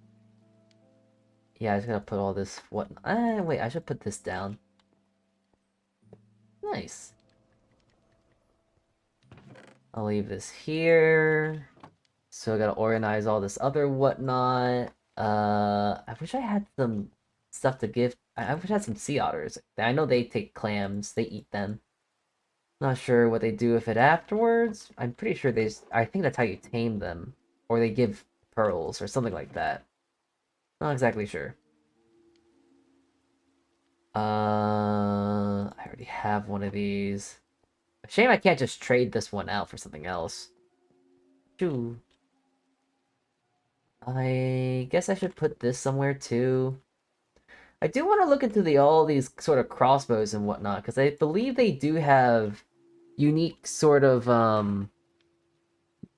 Yeah, I just gotta put all this what wait, I should put this down. Nice. I'll leave this here. So I gotta organize all this other whatnot. I wish I had some stuff to give. I wish I had some sea otters. I know they take clams, they eat them. Not sure what they do with it afterwards. I'm pretty sure I think that's how you tame them. Or they give pearls or something like that. Not exactly sure. I already have one of these. Shame I can't just trade this one out for something else. Shoo. I guess I should put this somewhere too. I do want to look into all these sort of crossbows and whatnot, because I believe they do have unique sort of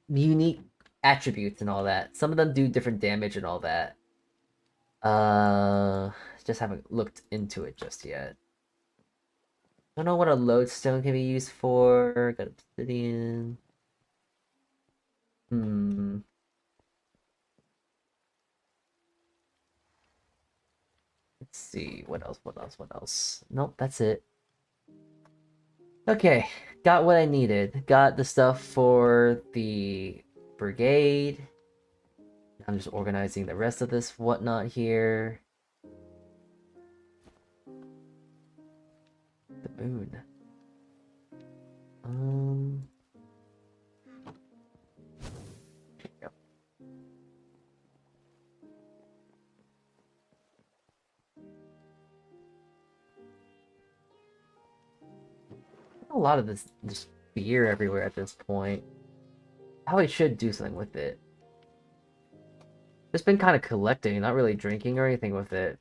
unique attributes and all that. Some of them do different damage and all that. Just haven't looked into it just yet. Don't know what a lodestone can be used for. Got obsidian. Let's see. What else? What else? What else? Nope, that's it. Okay, got what I needed. Got the stuff for the brigade. I'm just organizing the rest of this whatnot here. The moon. Yep. A lot of this just beer everywhere at this point. Probably should do something with it. Just been kind of collecting, not really drinking or anything with it.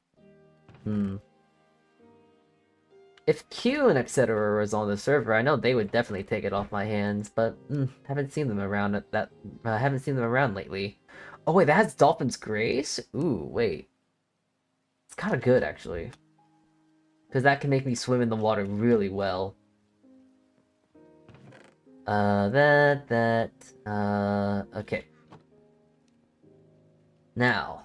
If Q and etc. was on the server, I know they would definitely take it off my hands, but haven't seen them around at that. Haven't seen them around lately. Oh wait, that has Dolphin's Grace. Ooh, wait, it's kind of good actually, because that can make me swim in the water really well. Okay. Now,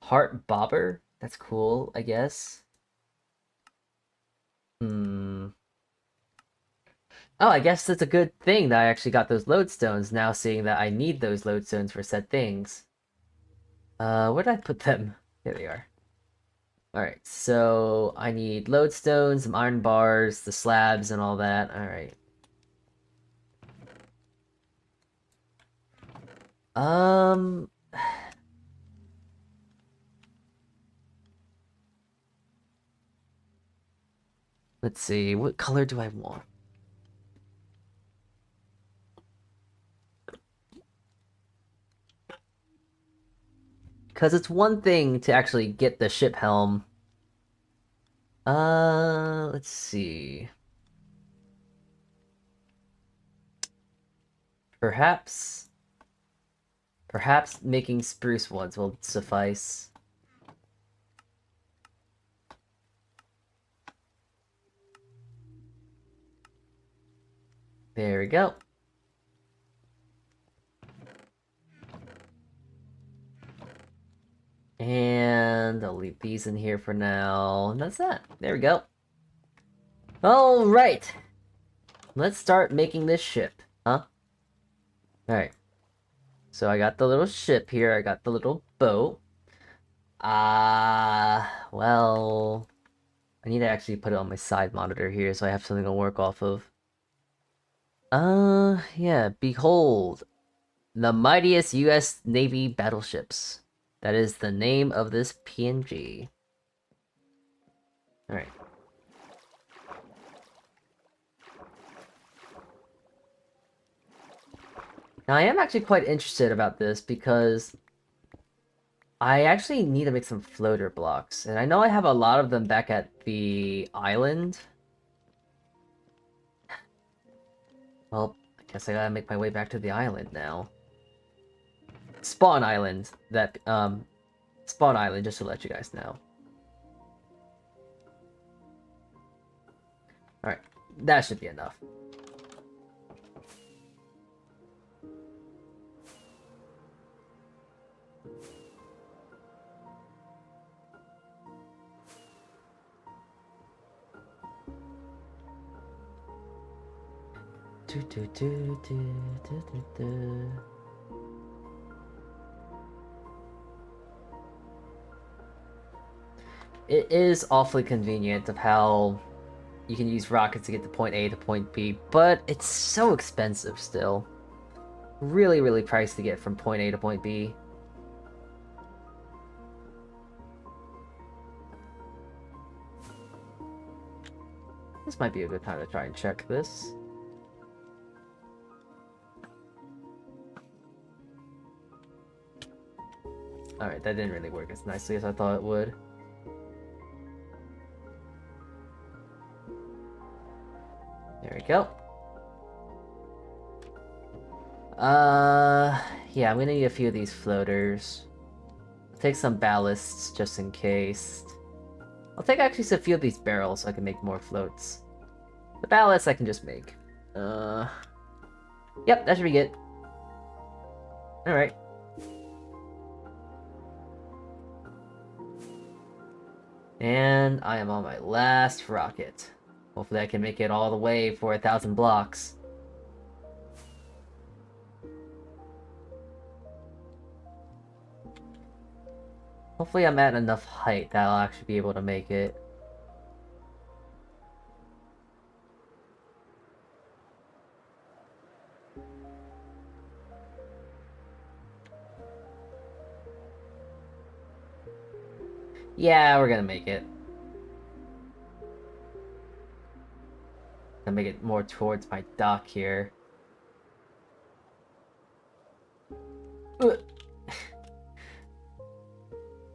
heart bobber. That's cool, I guess. Hmm. Oh, I guess that's a good thing that I actually got those lodestones now, seeing that I need those lodestones for said things. Where did I put them? There they are. Alright, so I need lodestones, some iron bars, the slabs, and all that. Alright. Um... Let's see, what color do I want? Because it's one thing to actually get the ship helm. Let's see. Perhaps... Perhaps making spruce ones will suffice. There we go. And I'll leave these in here for now. And that's that. There we go. Alright. Let's start making this ship. Huh? Alright. So I got the little ship here. I got the little boat. Well... I need to actually put it on my side monitor here so I have something to work off of. Yeah. Behold. The mightiest U.S. Navy battleships. That is the name of this PNG. Alright. Now, I am actually quite interested about this because I actually need to make some floater blocks. And I know I have a lot of them back at the island. Well, I guess I gotta make my way back to the island now. Spawn Island. Spawn Island, just to let you guys know. Alright, that should be enough. It is awfully convenient of how you can use rockets to get to point A to point B, but it's so expensive still. Really, really pricey to get from point A to point B. This might be a good time to try and check this. Alright, that didn't really work as nicely as I thought it would. There we go. Yeah, I'm gonna need a few of these floaters. I'll take some ballasts just in case. I'll take actually a few of these barrels so I can make more floats. The ballasts I can just make. Yep, that should be good. Alright. And I am on my last rocket. Hopefully I can make it all the way for 1,000 blocks. Hopefully I'm at enough height that I'll actually be able to make it. Yeah, we're gonna make it. Gonna make it more towards my dock here.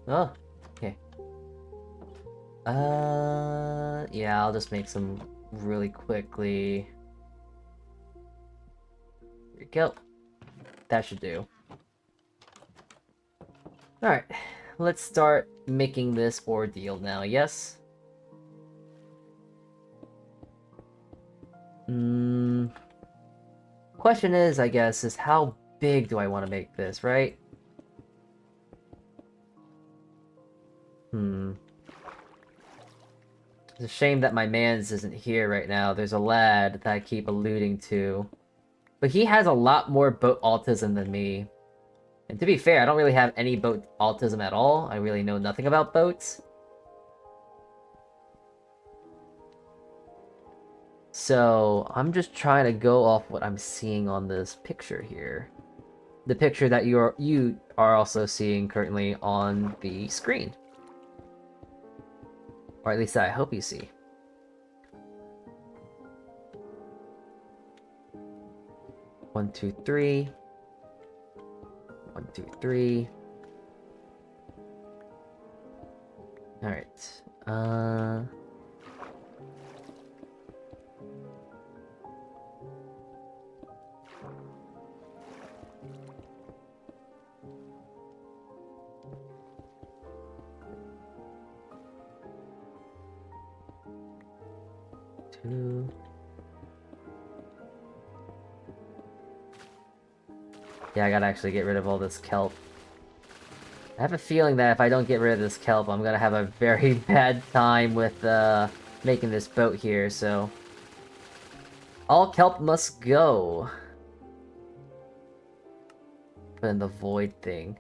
Oh, okay. Yeah, I'll just make some really quickly. Here we go. That should do. Alright, let's start making this ordeal now, yes? Question is, I guess, is how big do I want to make this, right? It's a shame that my mans isn't here right now. There's a lad that I keep alluding to. But he has a lot more boat autism than me. And to be fair, I don't really have any boat autism at all. I really know nothing about boats. So, I'm just trying to go off what I'm seeing on this picture here. The picture that you are also seeing currently on the screen. Or at least I hope you see. One, two, three. 1, 2, 3. Alright. 2. Yeah, I gotta actually get rid of all this kelp. I have a feeling that if I don't get rid of this kelp, I'm gonna have a very bad time with making this boat here, so... All kelp must go! Put in the void thing.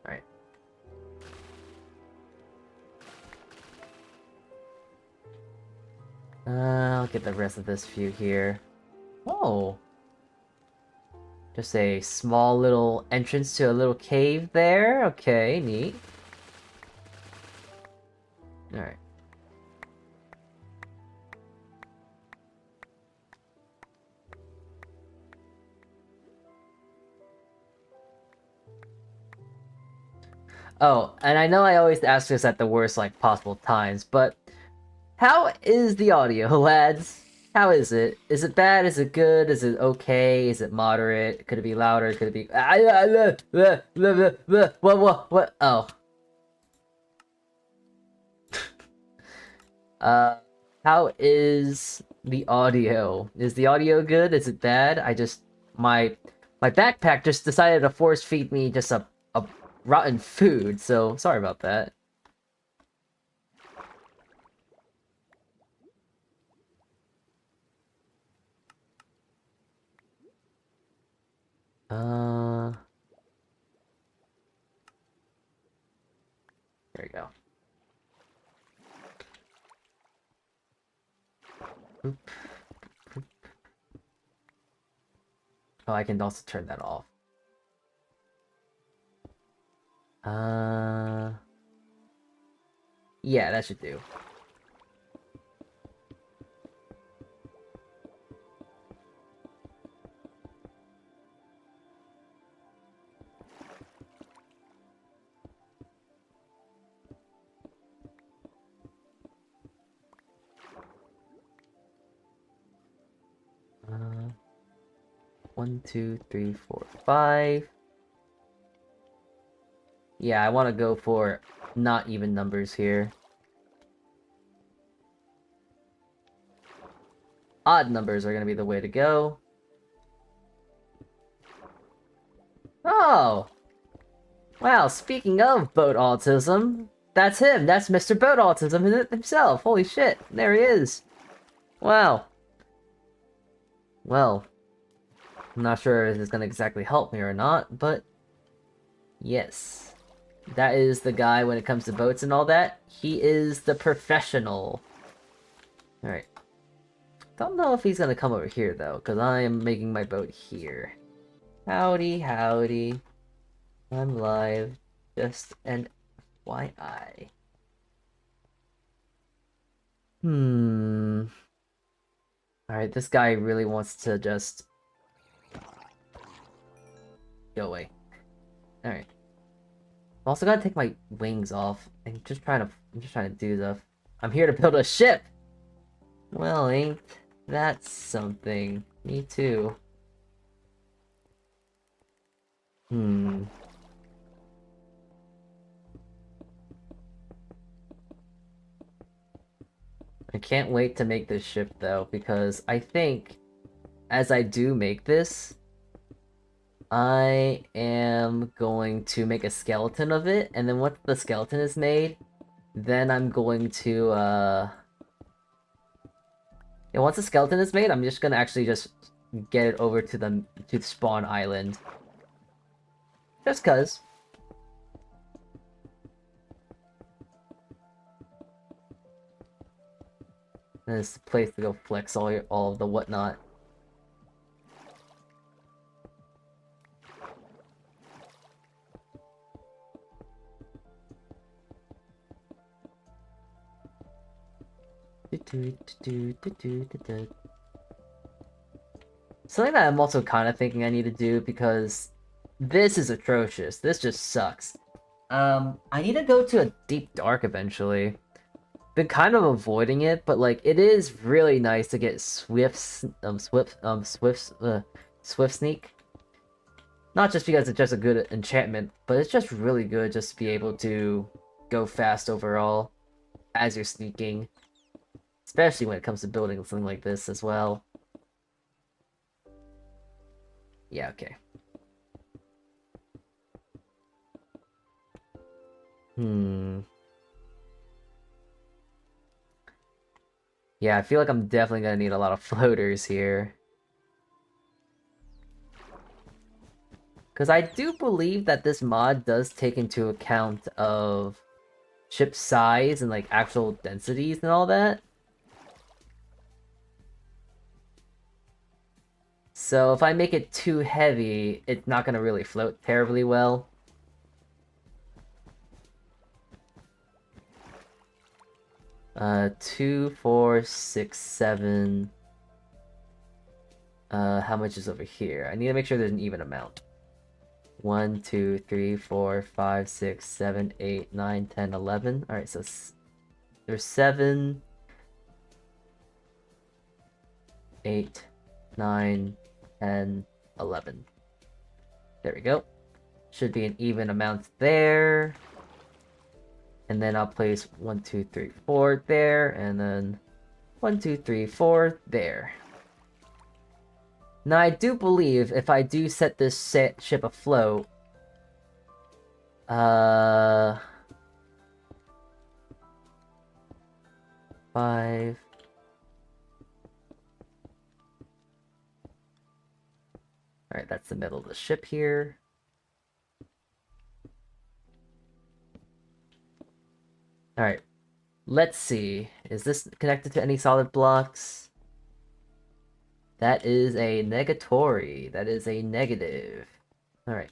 Alright. I'll get the rest of this few here. Oh! Just a small little entrance to a little cave there? Okay, neat. Alright. Oh, and I know I always ask this at the worst, like, possible times, but... How is the audio, lads? How is it? Is it bad? Is it good? Is it okay? Is it moderate? Could it be louder? Could it be... What? Oh. How is the audio? Is the audio good? Is it bad? My backpack just decided to force feed me just a rotten food, so sorry about that. There we go. Oop. Oh, I can also turn that off. Yeah, that should do. Uh, 1, 2, 3, 4, 5. Yeah, I want to go for not even numbers here. Odd numbers are going to be the way to go. Oh! Wow, speaking of boat autism, that's him. That's Mr. Boat Autism himself. Holy shit, there he is. Wow. Well, I'm not sure if it's going to exactly help me or not, but yes. That is the guy when it comes to boats and all that. He is the professional. Alright. Don't know if he's gonna come over here, though, because I am making my boat here. Howdy, howdy. I'm live. Just an FYI. Alright, this guy really wants to just... go away. Alright. I'm also gotta take my wings off. I'm just trying to do stuff. I'm here to build a ship! Well, ain't that something? Me too. I can't wait to make this ship though, because I think as I do make this, I am going to make a skeleton of it, and then once the skeleton is made, then I'm going to yeah, once the skeleton is made, I'm just gonna actually just get it over to the spawn island. Just cause. And it's the place to go flex all of the whatnot. Something that I'm also kind of thinking I need to do, because this is atrocious. This just sucks. I need to go to a deep dark eventually. Been kind of avoiding it, but like it is really nice to get swift sneak. Not just because it's just a good enchantment, but it's just really good just to be able to go fast overall as you're sneaking. Especially when it comes to building something like this as well. Yeah, okay. Yeah, I feel like I'm definitely gonna need a lot of floaters here. Because I do believe that this mod does take into account of ship size and like actual densities and all that. So if I make it too heavy, it's not gonna really float terribly well. Two, four, six, seven. How much is over here? I need to make sure there's an even amount. 1, 2, 3, 4, 5, 6, 7, 8, 9, 10, 11. Alright, so there's 7, 8, 9, 10, 11. There we go. Should be an even amount there. And then I'll place 1, 2, 3, 4 there, and then 1, 2, 3, 4 there. Now I do believe if I do set this ship afloat, 5. Alright, that's the middle of the ship here. Alright, let's see. Is this connected to any solid blocks? That is a negatory. That is a negative. Alright.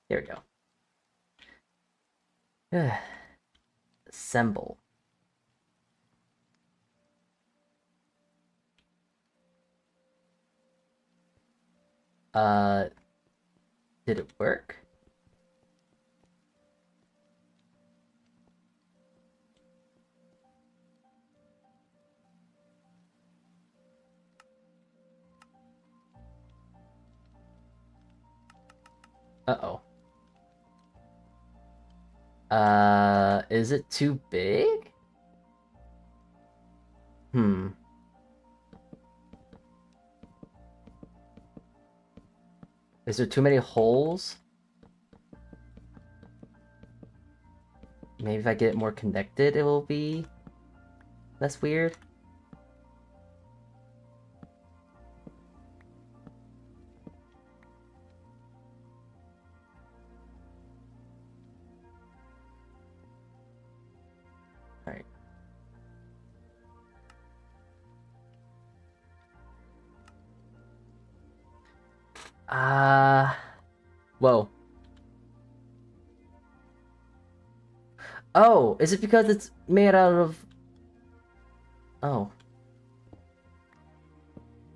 There we go. Assemble. Did it work? Uh-oh. Is it too big? Is there too many holes? Maybe if I get it more connected, it will be less weird. Alright. Whoa. Oh, is it because it's made out of Oh.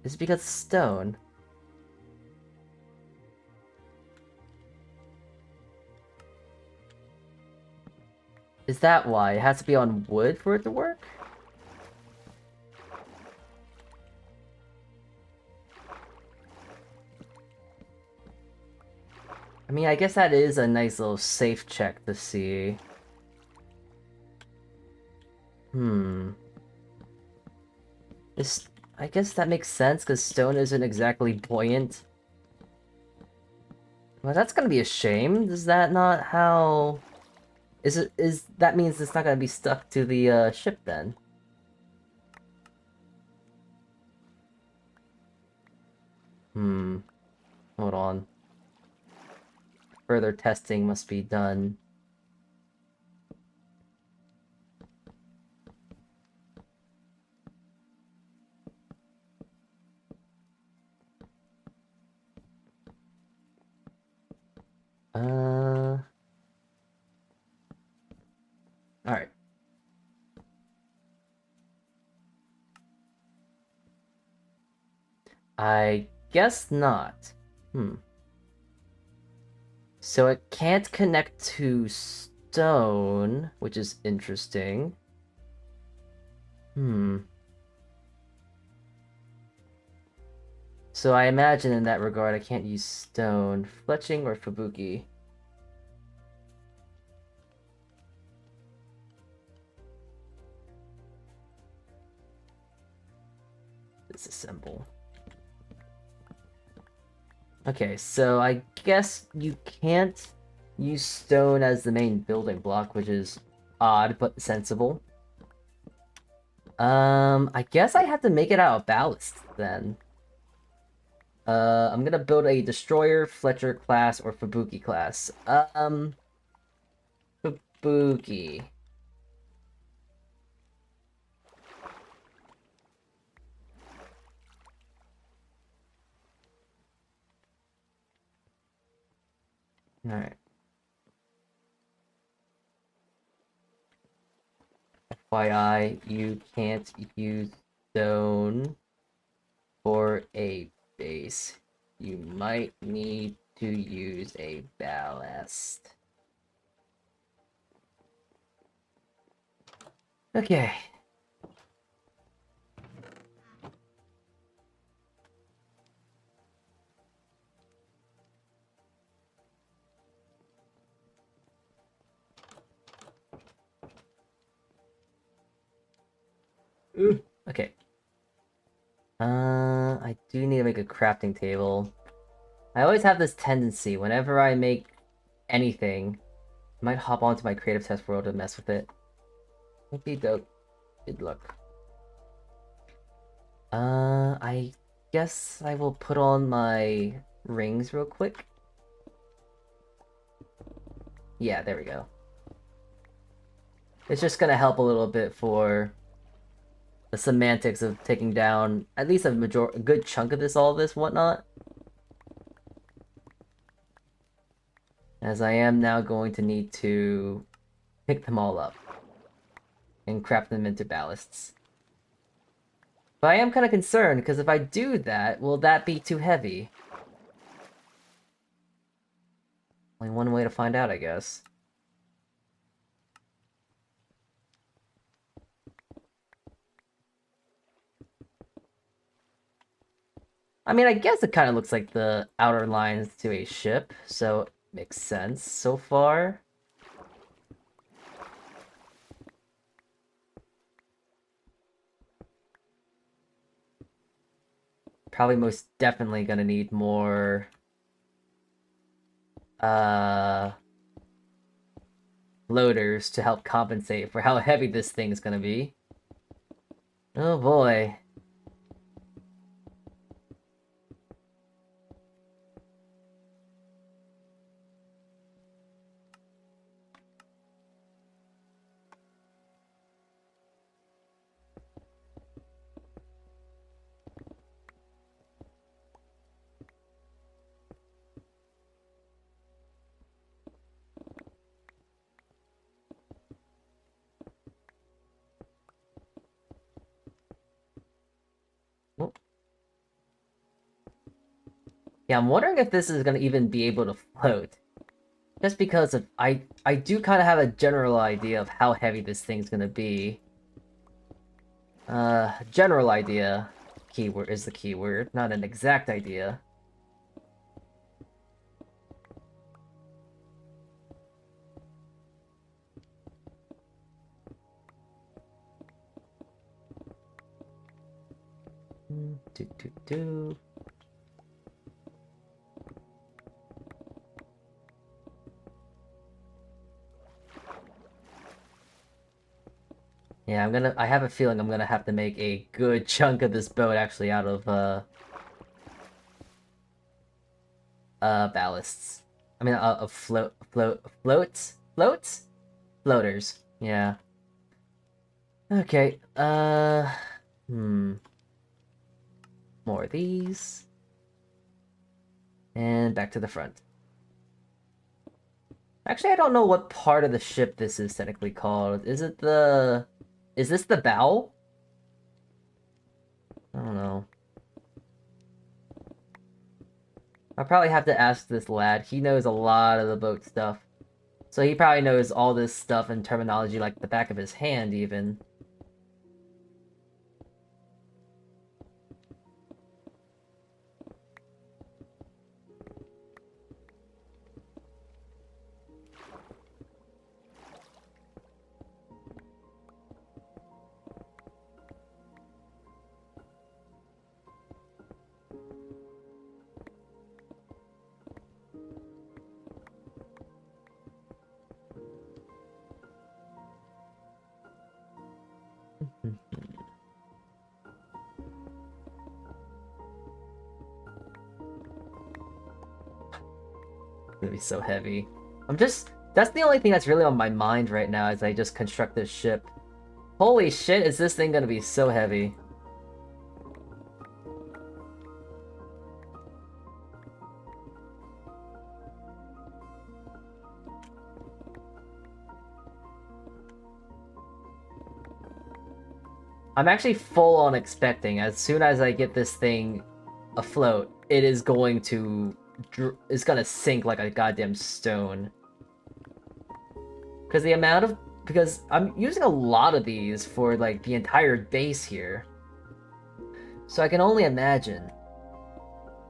Is it because stone? Is that why? It has to be on wood for it to work? I mean, I guess that is a nice little safe check to see. Hmm. I guess that makes sense, because stone isn't exactly buoyant. Well, that's gonna be a shame. Is that not how... that means it's not gonna be stuck to the, ship, then? Hmm. Hold on. Further testing must be done. Alright. I guess not. Hmm. So it can't connect to stone, which is interesting. Hmm. So I imagine in that regard I can't use stone. Fletching or Fubuki? Disassemble. Okay, so I guess you can't use stone as the main building block, which is odd but sensible. I guess I have to make it out of ballast then. I'm gonna build a Destroyer, Fletcher class, or Fubuki class. Fubuki. Alright. FYI, you can't use stone for a base. You might need to use a ballast. Okay. Ooh. Okay. I do need to make a crafting table. I always have this tendency, whenever I make anything, I might hop onto my creative test world and mess with it. Okie doke. Good luck. I guess I will put on my rings real quick. Yeah, there we go. It's just gonna help a little bit for the semantics of taking down at least a good chunk of all this, whatnot. As I am now going to need to pick them all up and craft them into ballasts. But I am kind of concerned, because if I do that, will that be too heavy? Only one way to find out, I guess. I mean, I guess it kind of looks like the outer lines to a ship, so it makes sense so far. Probably most definitely gonna need more uh loaders to help compensate for how heavy this thing is gonna be. Oh boy. Yeah, I'm wondering if this is gonna even be able to float. Just because of I do kind of have a general idea of how heavy this thing's gonna be. General idea keyword is the keyword, not an exact idea. Do do do. Yeah, I have a feeling I'm gonna have to make a good chunk of this boat actually out of, ballasts. I mean, of floats? Floats? Floaters, yeah. Okay, more of these. And back to the front. Actually, I don't know what part of the ship this is technically called. Is this the bow? I don't know. I'll probably have to ask this lad. He knows a lot of the boat stuff. So he probably knows all this stuff and terminology like the back of his hand, even. Gonna be so heavy. That's the only thing that's really on my mind right now as I just construct this ship. Holy shit, is this thing gonna be so heavy. I'm actually full on expecting as soon as I get this thing afloat, it is going to it's gonna sink like a goddamn stone. Because I'm using a lot of these for like the entire base here. So I can only imagine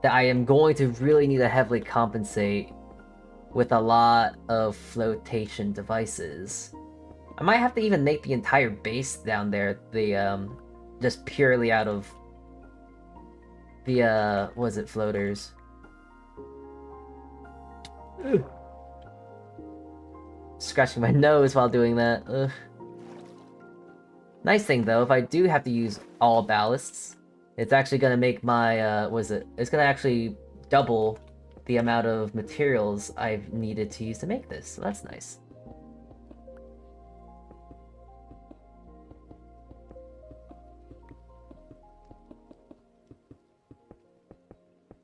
that I am going to really need to heavily compensate with a lot of flotation devices. I might have to even make the entire base down there just purely out of the was it floaters? Ugh. Scratching my nose while doing that. Ugh. Nice thing though, if I do have to use all ballasts, it's actually gonna make my it's gonna actually double the amount of materials I've needed to use to make this, so that's nice.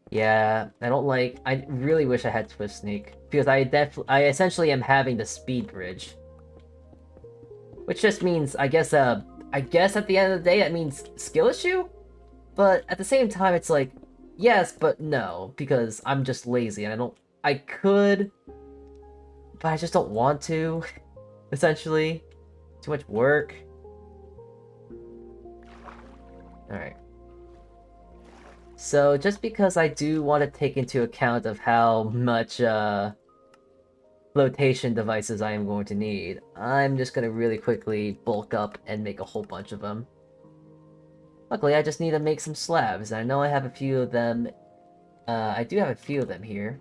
Yeah, I really wish I had Swift Sneak, because I essentially am having the speed bridge. Which just means, I guess at the end of the day, that means skill issue? But at the same time, it's like, yes, but no, because I'm just lazy, and I could, but I just don't want to, essentially. Too much work. Alright. So, just because I do want to take into account of how much, flotation devices I am going to need, I'm just gonna really quickly bulk up and make a whole bunch of them. Luckily, I just need to make some slabs, and I know I have a few of them. I do have a few of them here.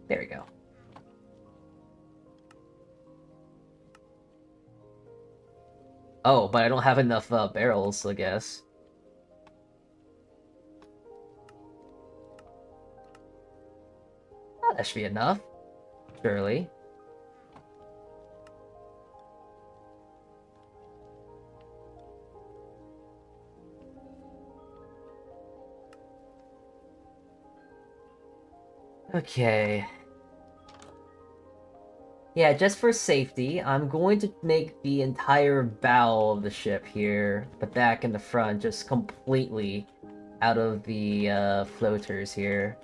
There we go. Oh, but I don't have enough barrels, I guess. Oh, that should be enough. Surely. Okay. Yeah, just for safety, I'm going to make the entire bow of the ship here, the back and the front, just completely out of the floaters here.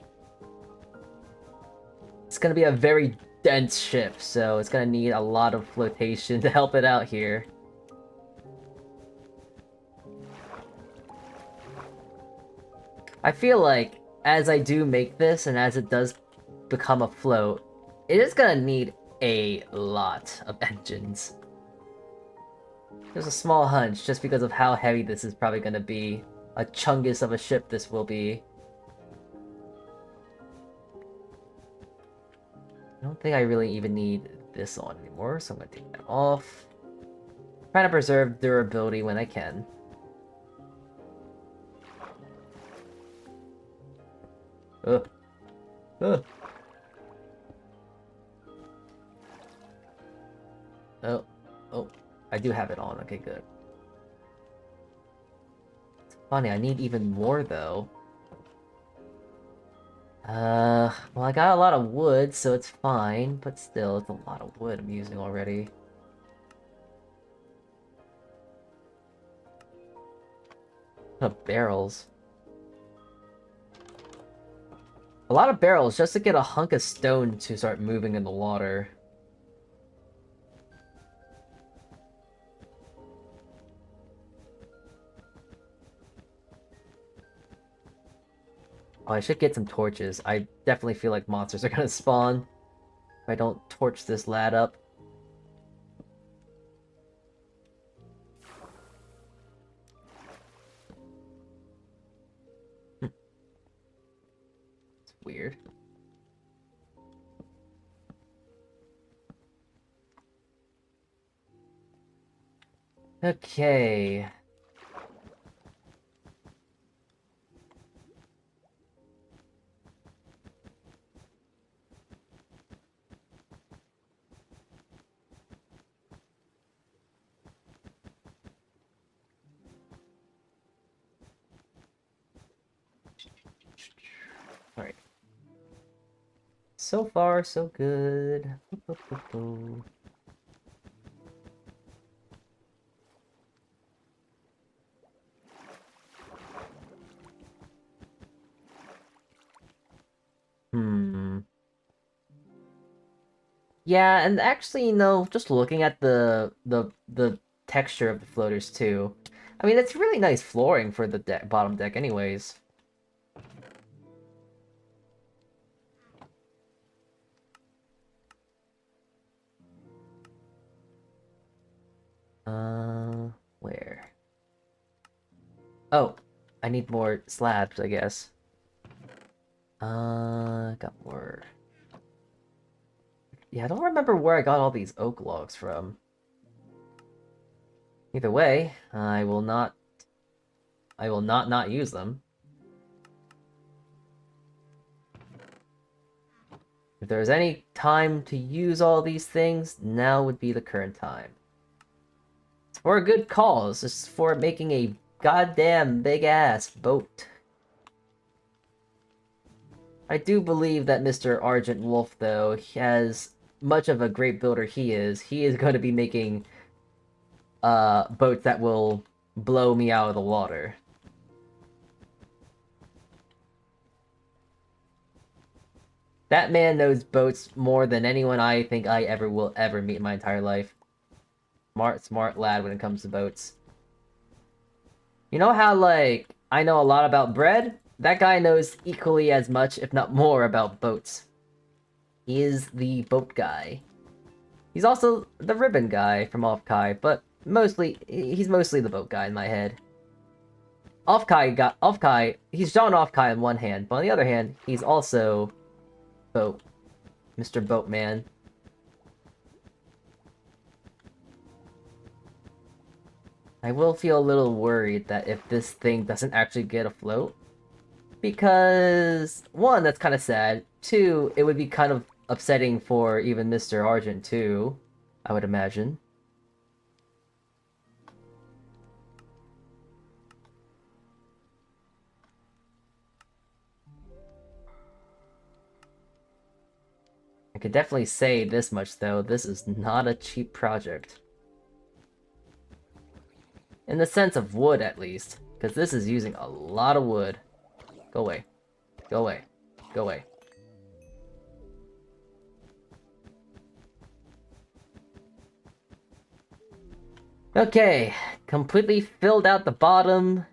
It's gonna be a very dense ship, so it's gonna need a lot of flotation to help it out here. I feel like as I do make this and as it does become afloat, it is gonna need a lot of engines. There's a small hunch just because of how heavy this is probably gonna be. A chungus of a ship this will be. I don't think I really even need this on anymore, so I'm gonna take that off. Trying to preserve durability when I can. Ugh. Ugh. Oh. Oh. I do have it on. Okay, good. It's funny, I need even more, though. Well, I got a lot of wood, so it's fine, but still, it's a lot of wood I'm using already. Barrels. A lot of barrels just to get a hunk of stone to start moving in the water. Oh, I should get some torches. I definitely feel like monsters are gonna spawn if I don't torch this lad up. It's weird. Okay. Alright. So far, so good. Yeah, and actually, you know, just looking at the texture of the floaters too. I mean, it's really nice flooring for the bottom deck anyways. Where? Oh, I need more slabs, I guess. Got more. Yeah, I don't remember where I got all these oak logs from. Either way, I will not use them. If there's any time to use all these things, now would be the current time. It's for a good cause. It's for making a goddamn big-ass boat. I do believe that Mr. Argent Wolf, though, as much of a great builder he is going to be making boats that will blow me out of the water. That man knows boats more than anyone I think I will ever meet in my entire life. Smart lad when it comes to boats. You know how, like, I know a lot about bread? That guy knows equally as much, if not more, about boats. He is the boat guy. He's also the ribbon guy from Offkai, but he's mostly the boat guy in my head. Offkai, he's John Offkai on one hand, but on the other hand, he's also boat. Mr. Boatman. I will feel a little worried that if this thing doesn't actually get afloat, because, one, that's kind of sad. Two, it would be kind of upsetting for even Mr. Argent, too, I would imagine. I could definitely say this much, though. This is not a cheap project. In the sense of wood, at least. Because this is using a lot of wood. Go away. Go away. Go away. Okay, completely filled out the bottom.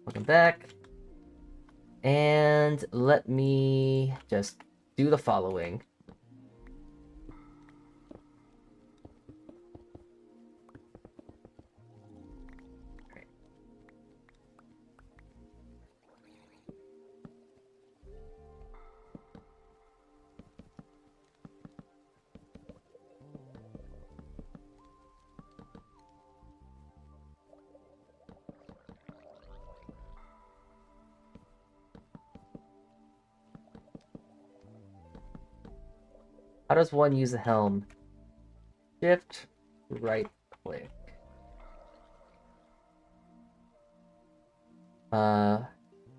Welcome back. And let me just do the following. How does one use a helm? Shift, right click.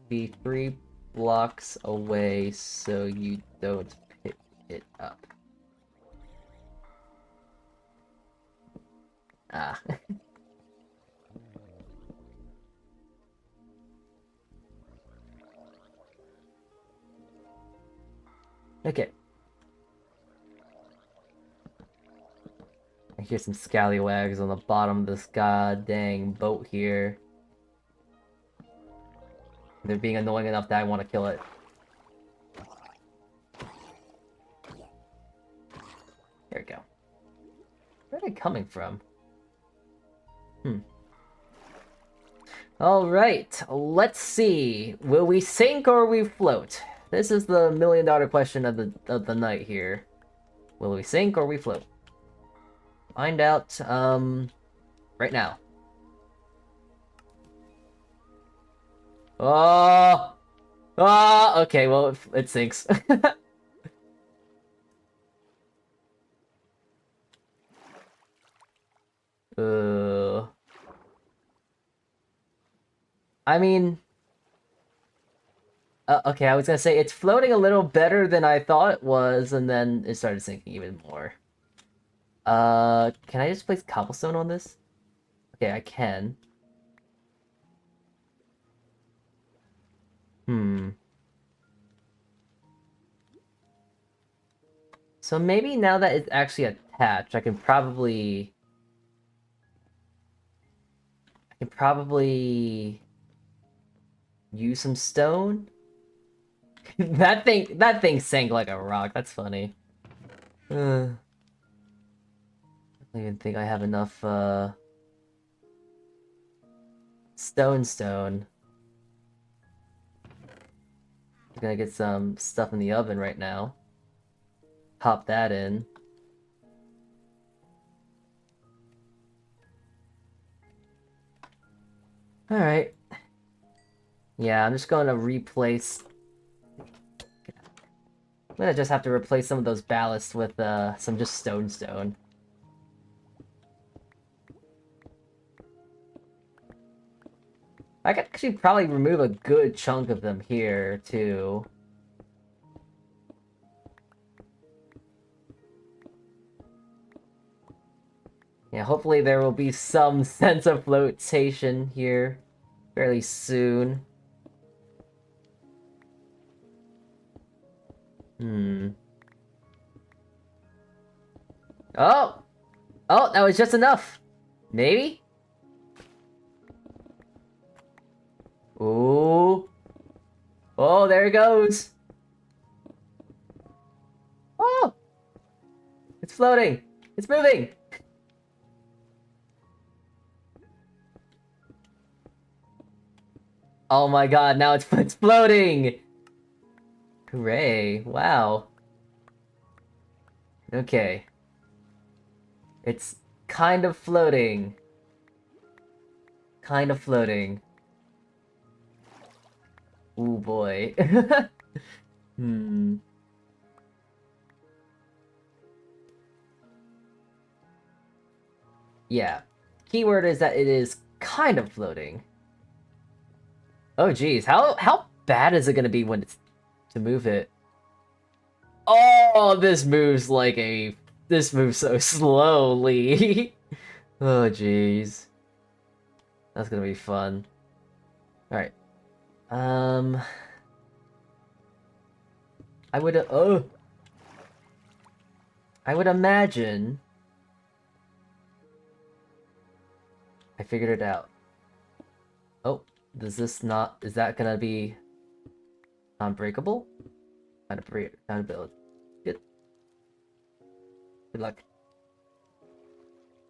Be 3 blocks away so you don't pick it up. Ah. Okay. I hear some scallywags on the bottom of this god dang boat here. They're being annoying enough that I want to kill it. There we go. Where are they coming from? Alright, let's see. Will we sink or will we float? This is the million-dollar question of the night here. Will we sink or we float? Find out, right now. Oh! Oh! Okay, well, it sinks. I mean... okay, I was gonna say, it's floating a little better than I thought it was, and then it started sinking even more. Can I just place cobblestone on this? Okay, I can. So maybe now that it's actually attached, I can probably use some stone. that thing sank like a rock. That's funny. I don't even think I have enough stone. I'm gonna get some stuff in the oven right now. Pop that in. Alright. Yeah, I'm just gonna replace... I'm gonna just have to replace some of those ballasts with some just stone. I could actually probably remove a good chunk of them here, too. Yeah, hopefully there will be some sense of flotation here fairly soon. Oh! Oh, that was just enough! Maybe? Ooh. Oh, there it goes! Oh! It's floating! It's moving! Oh my god, now it's floating! Hooray, wow. Okay. It's kind of floating. Ooh boy. Yeah. Keyword is that it is kind of floating. Oh geez, how bad is it gonna be when it's to move it? Oh, this moves so slowly. Oh jeez. That's gonna be fun. Alright. Um, I would I would imagine I figured it out. Oh, does this not, is that gonna be unbreakable? Not a break, not a build. Good. Good luck.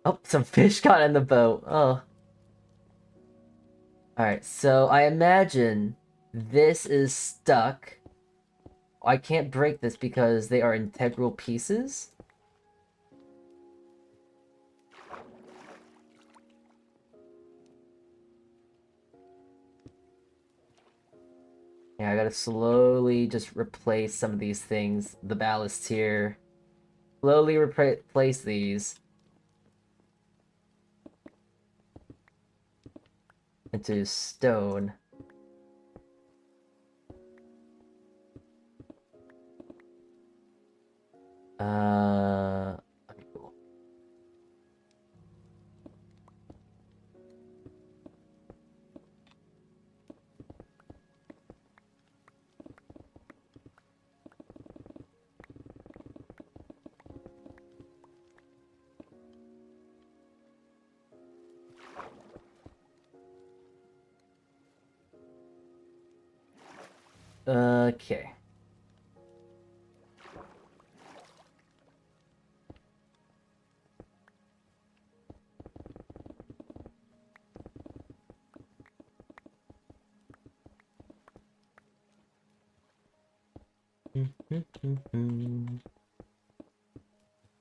Oh, some fish got in the boat. Oh. Alright, so I imagine this is stuck. I can't break this because they are integral pieces. Yeah, I gotta slowly just replace some of these things. The ballast here. Slowly replace these into stone. Okay, cool. Okay.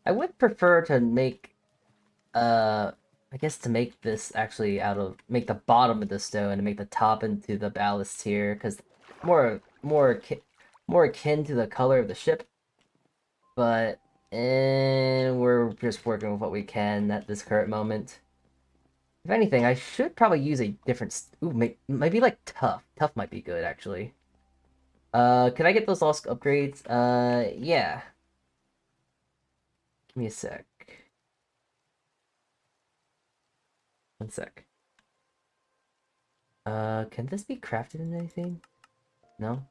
I would prefer to make, I guess to make this actually out of, make the bottom of the stone and make the top into the ballast here, because more akin to the color of the ship. But, we're just working with what we can at this current moment. If anything, I should probably use a different, ooh, maybe like tough. Tough might be good, actually. Can I get those lost upgrades? Yeah. Give me a sec. One sec. Can this be crafted in anything? No?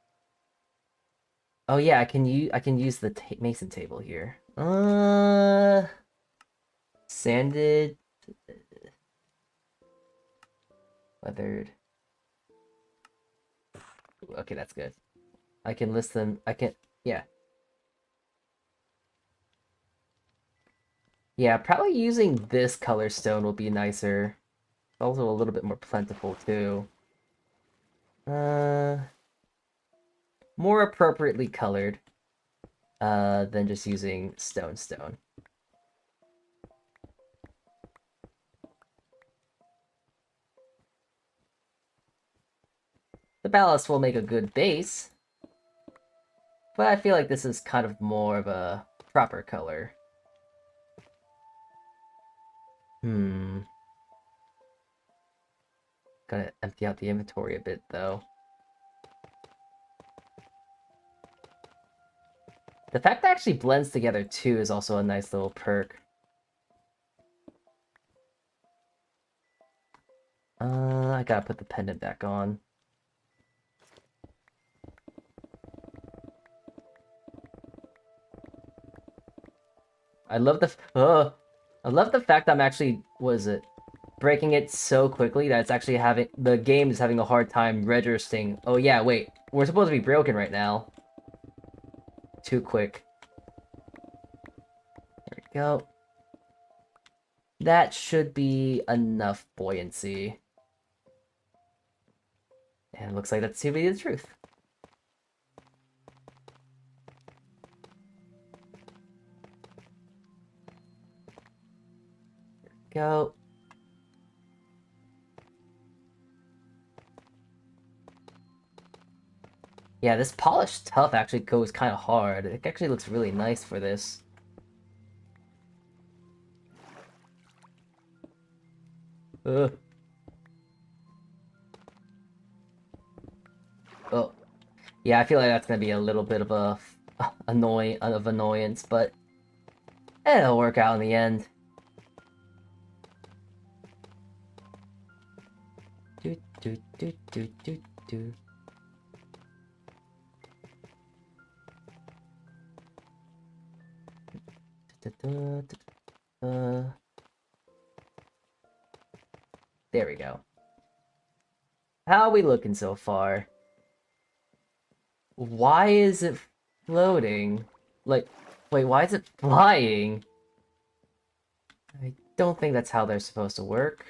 Oh yeah, I can use the mason table here. Sanded, weathered. Ooh, okay, that's good. I can list them. Yeah. Yeah, probably using this color stone will be nicer. Also a little bit more plentiful too. Uh, more appropriately colored, than just using stone. The ballast will make a good base, but I feel like this is kind of more of a proper color. Gotta empty out the inventory a bit, though. The fact that it actually blends together, too, is also a nice little perk. I gotta put the pendant back on. I love I love the fact that I'm actually, breaking it so quickly that it's actually the game is having a hard time registering. Oh yeah, wait, we're supposed to be broken right now. Too quick. There we go. That should be enough buoyancy. And it looks like that's to be the truth. There we go. Yeah, this polished tough actually goes kind of hard. It actually looks really nice for this. Ugh. Oh, yeah, I feel like that's gonna be a little bit of a annoyance, but it'll work out in the end. Do do do do do do. There we go. How are we looking so far? Why is it floating? Like, wait, why is it flying? I don't think that's how they're supposed to work.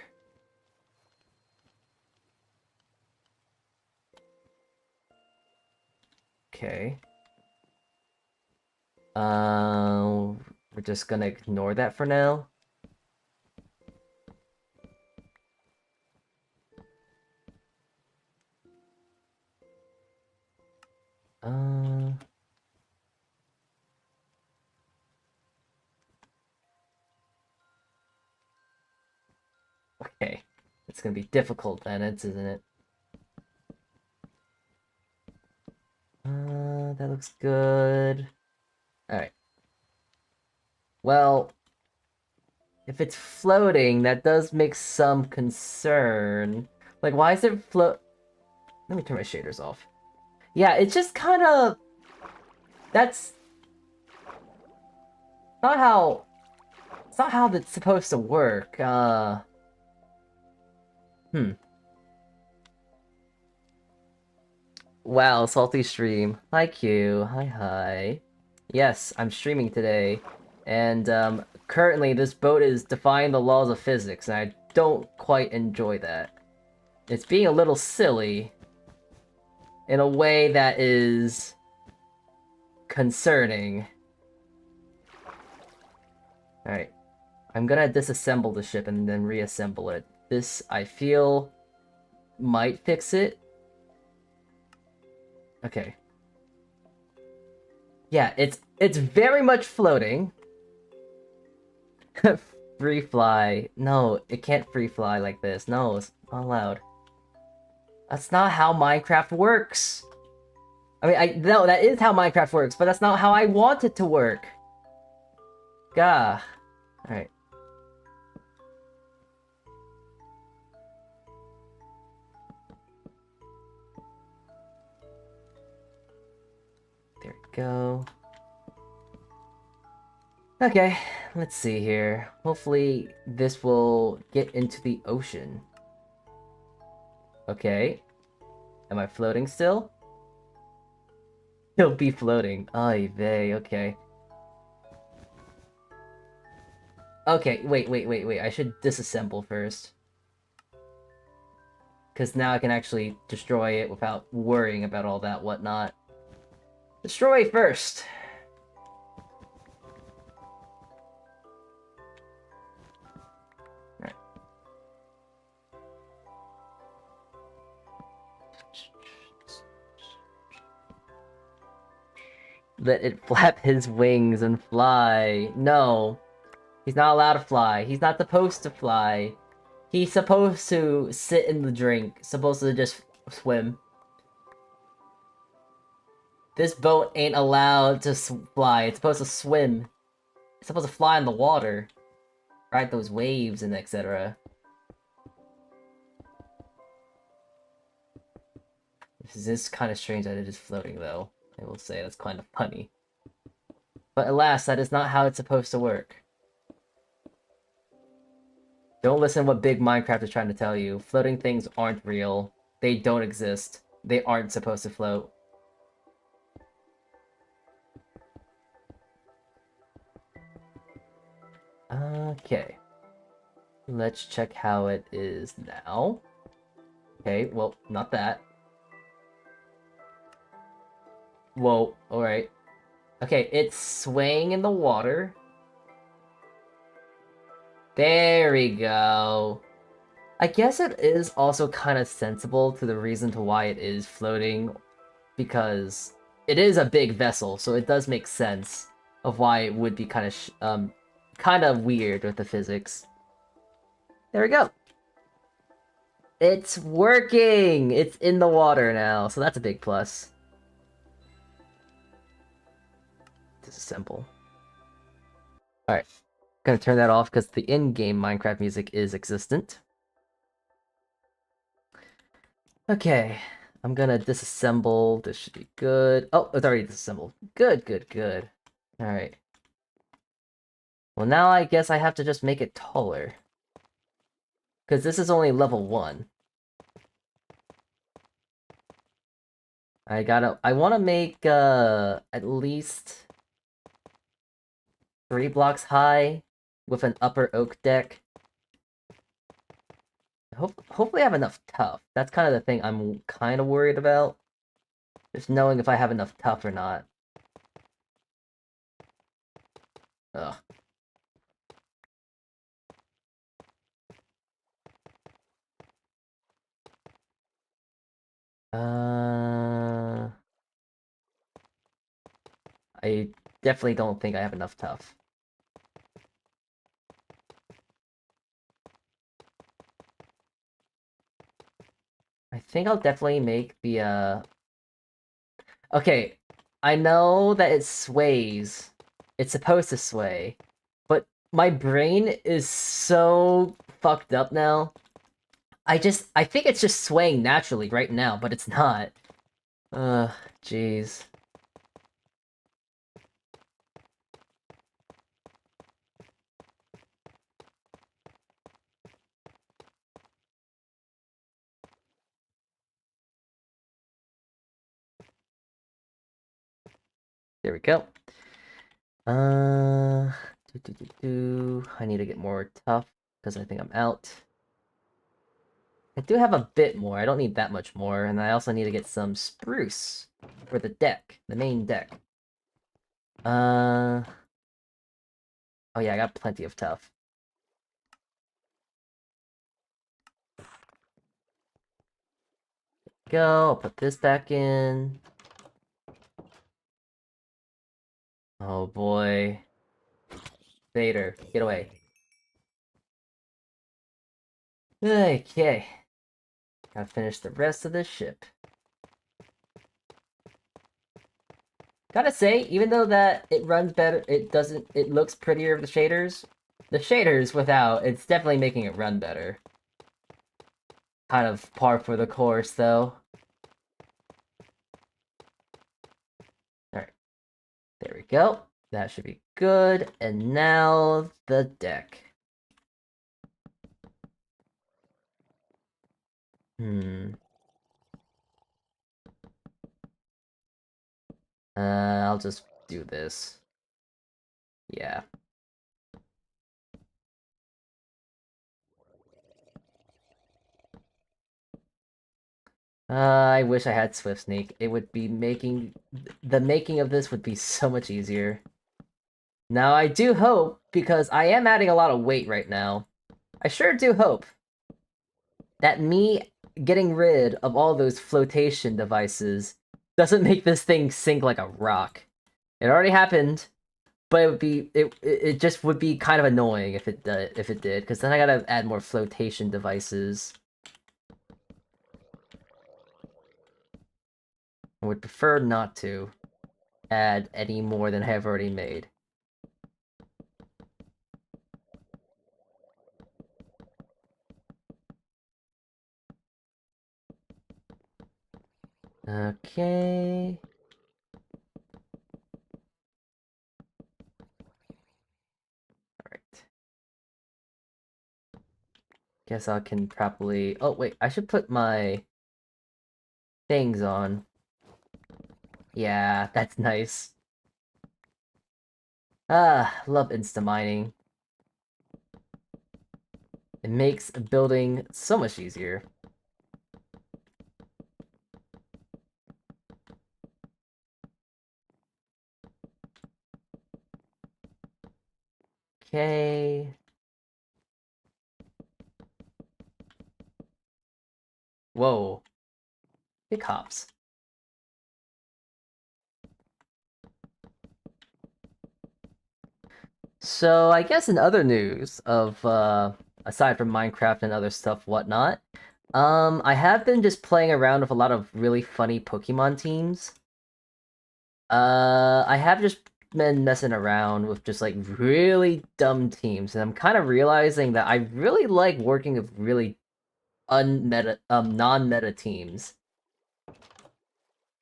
Okay. We're just gonna ignore that for now. Okay. It's gonna be difficult then, isn't it? That looks good. Alright. Well, if it's floating, that does make some concern. Like, why is it float? Let me turn my shaders off. Yeah, it's just kind of... That's... not how... It's not how that's supposed to work. Wow, salty stream. Hi Q. Hi. Yes, I'm streaming today. And, currently this boat is defying the laws of physics, and I don't quite enjoy that. It's being a little silly. In a way that is... concerning. Alright. I'm gonna disassemble the ship and then reassemble it. This, I feel, might fix it. Okay. Yeah, it's very much floating. Free fly. No, it can't free fly like this. No, it's not allowed. That's not how Minecraft works. I mean, no, that is how Minecraft works, but that's not how I want it to work. Gah. Alright. There we go. Okay, let's see here. Hopefully this will get into the ocean. Okay. Am I floating still? He'll be floating. Ay vey, okay. Okay, wait. I should disassemble first. Because now I can actually destroy it without worrying about all that whatnot. Destroy first! Right. Let it flap his wings and fly. No. He's not allowed to fly. He's not supposed to fly. He's supposed to sit in the drink. Supposed to just swim. This boat ain't allowed to fly. It's supposed to swim. It's supposed to fly in the water. Ride those waves and etc. This is kind of strange that it is floating, though. I will say that's kind of funny. But alas, that is not how it's supposed to work. Don't listen to what Big Minecraft is trying to tell you. Floating things aren't real. They don't exist. They aren't supposed to float. Okay. Let's check how it is now. Okay, well, not that. Whoa, alright. Okay, it's swaying in the water. There we go. I guess it is also kind of sensible to the reason to why it is floating, because it is a big vessel, so it does make sense of why it would be kind of weird with the physics. There we go. It's working! It's in the water now, so that's a big plus. Disassemble. Alright. Gonna turn that off because the in-game Minecraft music is existent. Okay. I'm gonna disassemble. This should be good. Oh, it's already disassembled. Good. Alright. Well, now I guess I have to just make it taller. Because this is only level 1. I want to make, at least 3 blocks high with an upper oak deck. Hopefully I have enough tough. That's kind of the thing I'm kind of worried about. Just knowing if I have enough tough or not. Ugh. I definitely don't think I have enough tough. I think I'll definitely make the, Okay, I know that it sways. It's supposed to sway. But my brain is so fucked up now. I think it's just swaying naturally right now, but it's not. Jeez. There we go. I need to get more tough because I think I'm out. I do have a bit more. I don't need that much more, and I also need to get some spruce for the deck, the main deck. Oh yeah, I got plenty of tough. Go, I'll put this back in. Oh boy. Vader, get away. Okay. Gotta finish the rest of this ship. Gotta say, even though that it runs better, it looks prettier with the shaders without, it's definitely making it run better. Kind of par for the course, though. Alright. There we go. That should be good. And now, the deck. I'll just do this. Yeah. I wish I had Swift Sneak. It would be the making of this would be so much easier. Now, I do hope, because I am adding a lot of weight right now, I sure do hope that me getting rid of all those flotation devices doesn't make this thing sink like a rock. It already happened, but it just would be kind of annoying if it did, because then I gotta add more flotation devices. I would prefer not to add any more than I have already made. Okay. Alright. Guess I can probably... Oh, wait, I should put my things on. Yeah, that's nice. Ah, love insta-mining. It makes building so much easier. Okay. Whoa. Big hops. So, I guess in other news of, aside from Minecraft and other stuff, whatnot, I have been just playing around with a lot of really funny Pokemon teams. I have just been messing around with just like really dumb teams, and I'm kind of realizing that I really like working with really non-meta teams.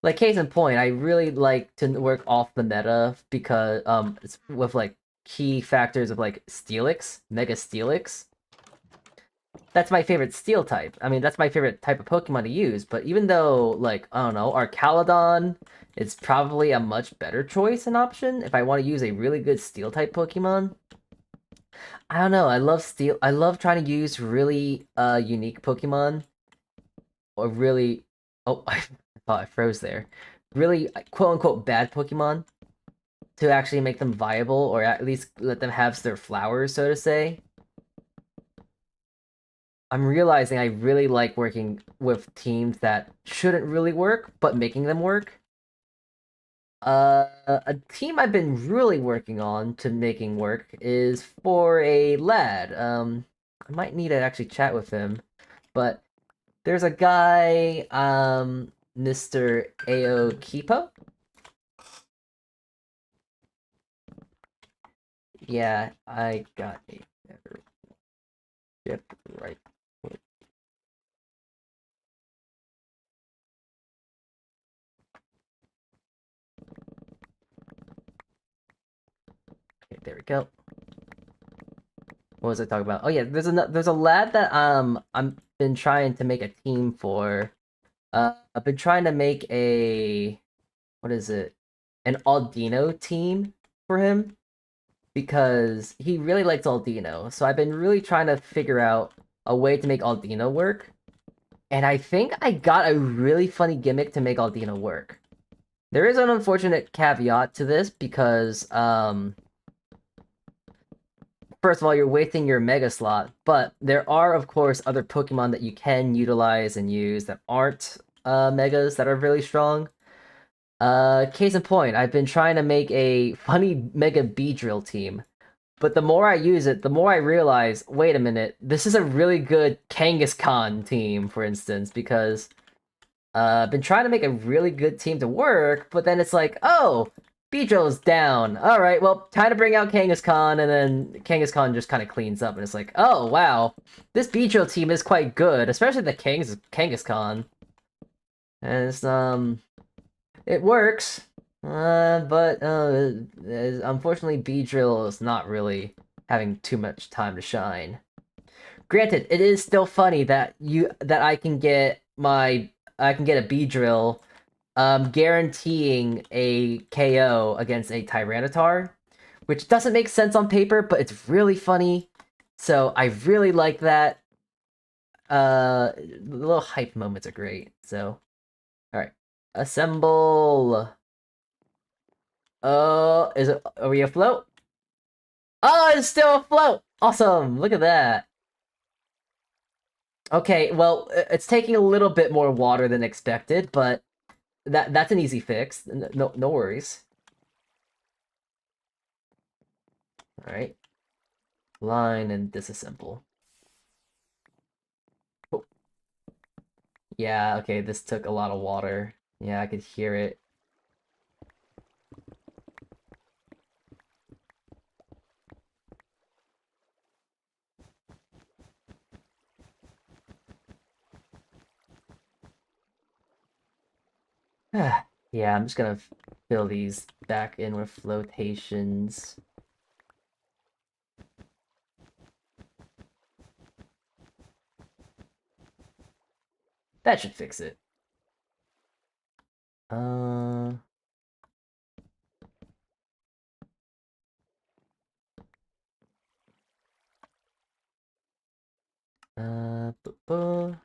Like case in point, I really like to work off the meta because it's with like key factors of like Steelix, Mega Steelix. That's my favorite steel type. I mean, that's my favorite type of Pokemon to use, but even though, like, I don't know, Archaludon is probably a much better choice and option if I want to use a really good steel type Pokemon. I don't know, I love steel. I love trying to use really unique Pokemon or really oh, I thought I froze there. Really quote unquote bad Pokemon to actually make them viable or at least let them have their flowers, so to say. I'm realizing I really like working with teams that shouldn't really work, but making them work. A team I've been really working on to making work is for a lad. I might need to actually chat with him, but there's a guy, Mr. Aokipo. Yeah, I got a better ship right. Okay, there we go. What was I talking about? Oh yeah, there's a lad that I'm been trying to make a team for. I've been trying to make a what is it? An Aldino team for him because he really likes Aldino. So I've been really trying to figure out a way to make Aldino work. And I think I got a really funny gimmick to make Aldino work. There is an unfortunate caveat to this because first of all, you're wasting your Mega slot, but there are, of course, other Pokemon that you can utilize and use that aren't Megas that are really strong. Case in point, I've been trying to make a funny Mega Beedrill team, but the more I use it, the more I realize, wait a minute, this is a really good Kangaskhan team, for instance, because I've been trying to make a really good team to work, but then it's like, oh, Beedrill's down. All right, well, time to bring out Kangaskhan, and then Kangaskhan just kind of cleans up, and it's like, oh wow, this Beedrill team is quite good, especially the Kangaskhan. And it's it works, but unfortunately, Beedrill is not really having too much time to shine. Granted, it is still funny that I can get a Beedrill guaranteeing a KO against a Tyranitar, which doesn't make sense on paper, but it's really funny. So I really like that. The little hype moments are great. So, all right, assemble. Are we afloat? Oh, it's still afloat. Awesome! Look at that. Okay, well, it's taking a little bit more water than expected, but that's an easy fix. No worries. All right, line and disassemble. Oh. Yeah, okay, this took a lot of water. Yeah, I could hear it. Yeah, I'm just gonna fill these back in with flotations. That should fix it. Uh, uh, All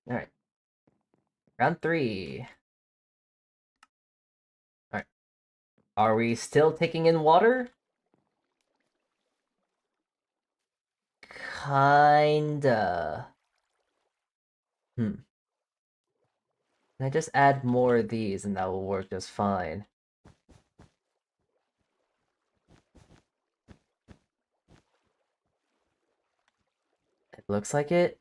right. Round 3. All right. Are we still taking in water? Kinda. Can I just add more of these and that will work just fine? It looks like it.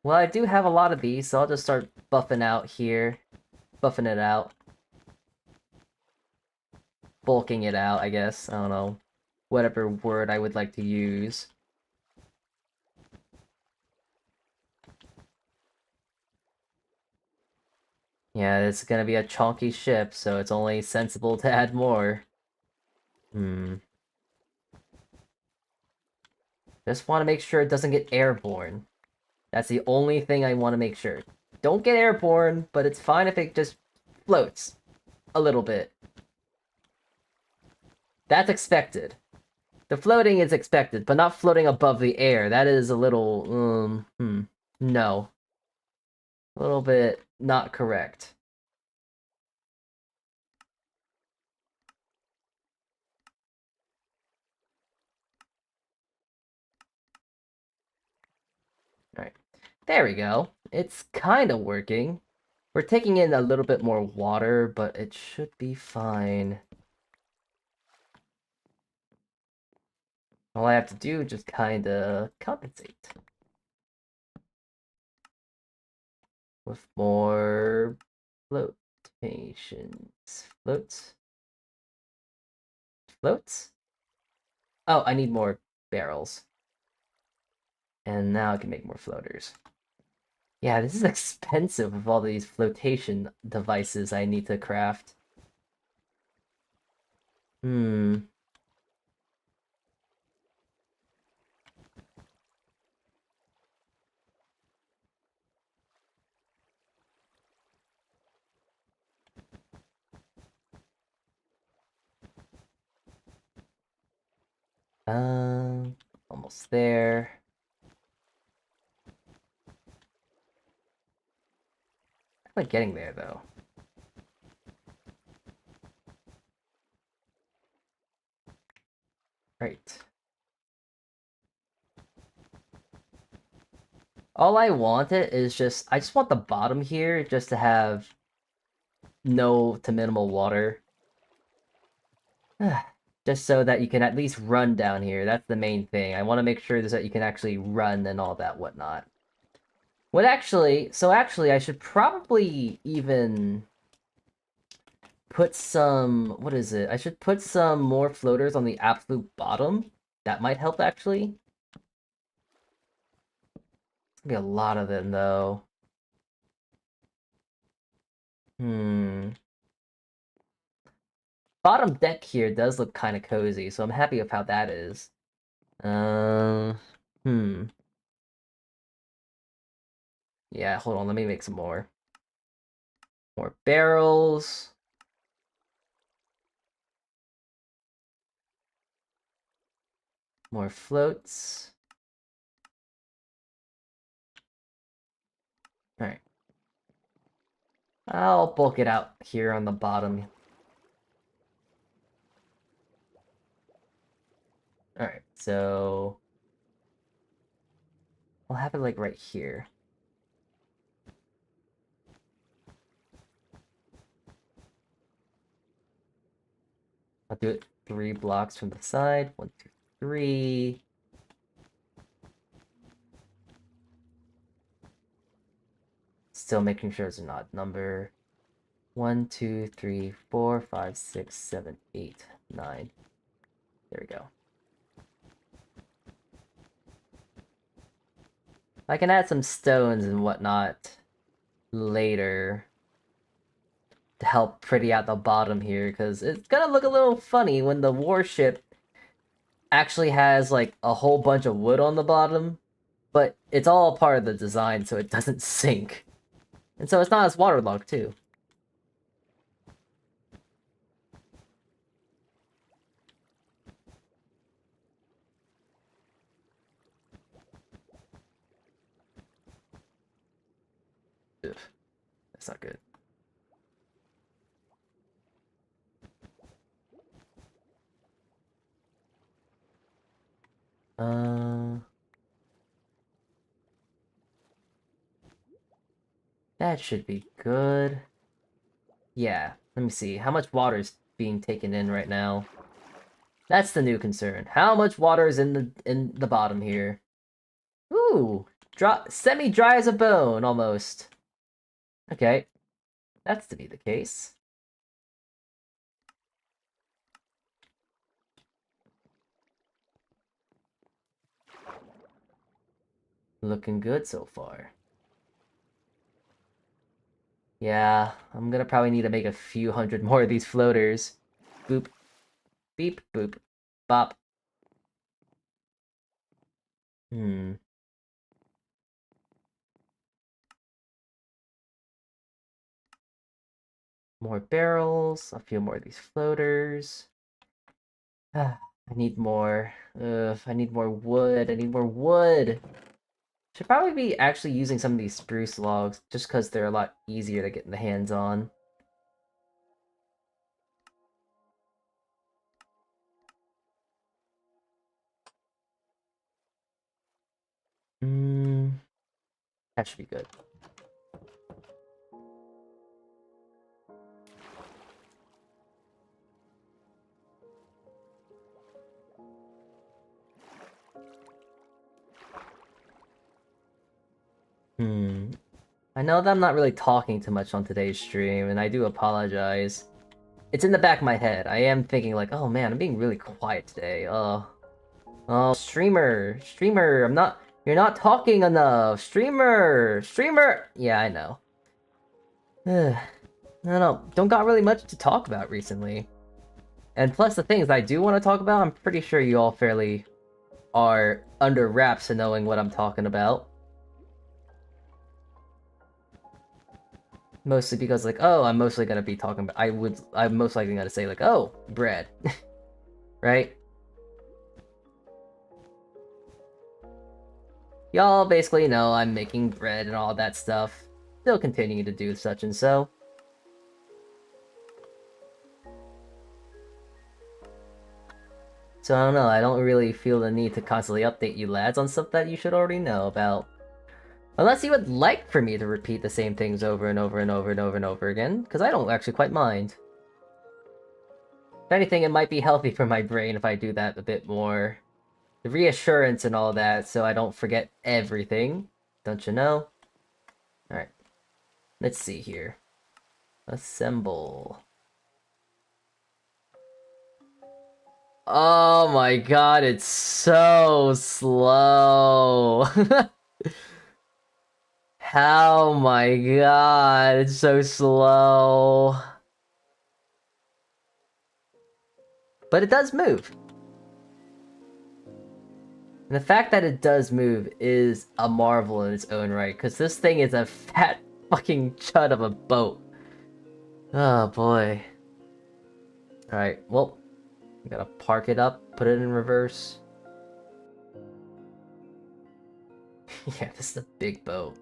Well, I do have a lot of these, so I'll just start buffing out here. Buffing it out. Bulking it out, I guess. I don't know. Whatever word I would like to use. Yeah, it's gonna be a chunky ship, so it's only sensible to add more. Just want to make sure it doesn't get airborne. That's the only thing I want to make sure. Don't get airborne, but it's fine if it just floats a little bit. That's expected. The floating is expected, but not floating above the air. That is a little, no. A little bit not correct. Alright. There we go. It's kind of working. We're taking in a little bit more water, but it should be fine. All I have to do is just kind of compensate. With more flotations. Floats? Floats? Oh, I need more barrels. And now I can make more floaters. Yeah, this is expensive with all these flotation devices I need to craft. Hmm. Almost there. I'm like getting there though. Right. All I wanted is I just want the bottom here just to have no to minimal water. Just so that you can at least run down here. That's the main thing. I want to make sure that you can actually run and all that whatnot. So actually, I should probably even put some, what is it? I should put some more floaters on the absolute bottom. That might help, actually. It's gonna be a lot of them, though. Bottom deck here does look kind of cozy, so I'm happy with how that is. Uh, hmm. Yeah, hold on, let me make some more. More barrels. More floats. Alright. I'll bulk it out here on the bottom. Alright, so I'll have it like right here. I'll do it 3 blocks from the side. 1, 2, 3. Still making sure it's an odd number. 1, 2, 3, 4, 5, 6, 7, 8, 9. There we go. I can add some stones and whatnot later to help pretty out the bottom here, because it's gonna look a little funny when the warship actually has like a whole bunch of wood on the bottom, but it's all part of the design so it doesn't sink. And so it's not as waterlogged too. Ugh, that's not good. Uh, that should be good. Yeah, let me see. How much water is being taken in right now? That's the new concern. How much water is in the bottom here? Ooh, semi-dry as a bone, almost. Okay, that's to be the case. Looking good so far. Yeah, I'm gonna probably need to make a few hundred more of these floaters. Boop, beep, boop, bop. Hmm. More barrels, a few more of these floaters. Ah, I need more. I need more wood. I need more wood. Should probably be actually using some of these spruce logs just because they're a lot easier to get the hands on. Hmm, that should be good. Hmm. I know that I'm not really talking too much on today's stream, and I do apologize. It's in the back of my head. I am thinking like, oh man, I'm being really quiet today. Oh, streamer, you're not talking enough. Streamer. Yeah, I know. I don't know, don't got really much to talk about recently. And plus the things I do want to talk about, I'm pretty sure you all fairly are under wraps to knowing what I'm talking about. Mostly because like, oh, I'm mostly gonna be talking about I'm most likely gonna say like, oh, bread. Right? Y'all basically know I'm making bread and all that stuff. Still continuing to do such and so. So I don't know, I don't really feel the need to constantly update you lads on stuff that you should already know about. Unless you would like for me to repeat the same things over and over and over and over and over again, because I don't actually quite mind. If anything, it might be healthy for my brain if I do that a bit more. The reassurance and all that, so I don't forget everything. Don't you know? Alright. Let's see here. Assemble. Oh my god, it's so slow. How my god, it's so slow. But it does move. And the fact that it does move is a marvel in its own right, because this thing is a fat fucking chud of a boat. Oh boy. Alright, well, we gotta park it up, put it in reverse. Yeah, this is a big boat.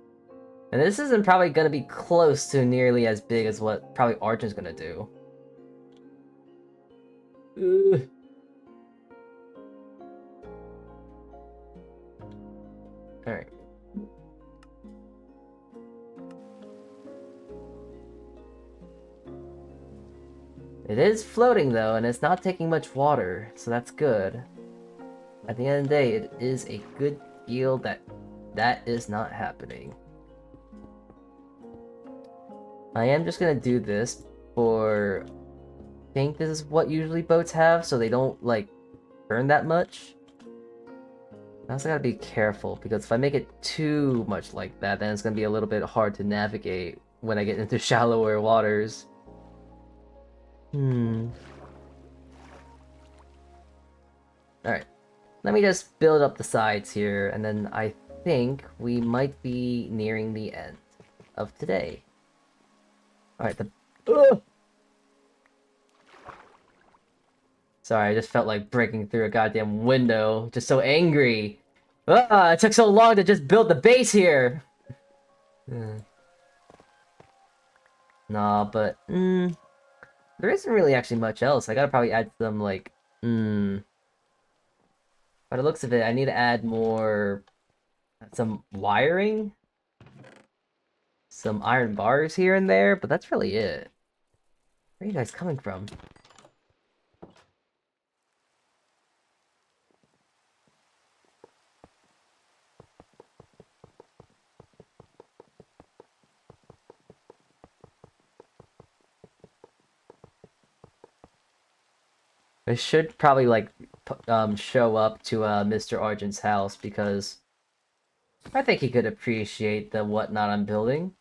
And this isn't probably gonna be close to nearly as big as what probably Arjun's gonna do. Ugh. Alright. It is floating though, and it's not taking much water, so that's good. At the end of the day, it is a good deal that that is not happening. I am just gonna do this for... I think this is what usually boats have, so they don't, like, burn that much. I also gotta be careful, because if I make it too much like that, then it's gonna be a little bit hard to navigate when I get into shallower waters. Alright. Let me just build up the sides here, and then I think we might be nearing the end of today. Alright, Ugh! Sorry, I just felt like breaking through a goddamn window. Just so angry. Ah, it took so long to just build the base here! Nah, but, there isn't really actually much else. I gotta probably add some, like, by the looks of it, I need to add more, some wiring? Some iron bars here and there, but that's really it. Where are you guys coming from? I should probably, like, show up to Mr. Argent's house because I think he could appreciate the whatnot I'm building.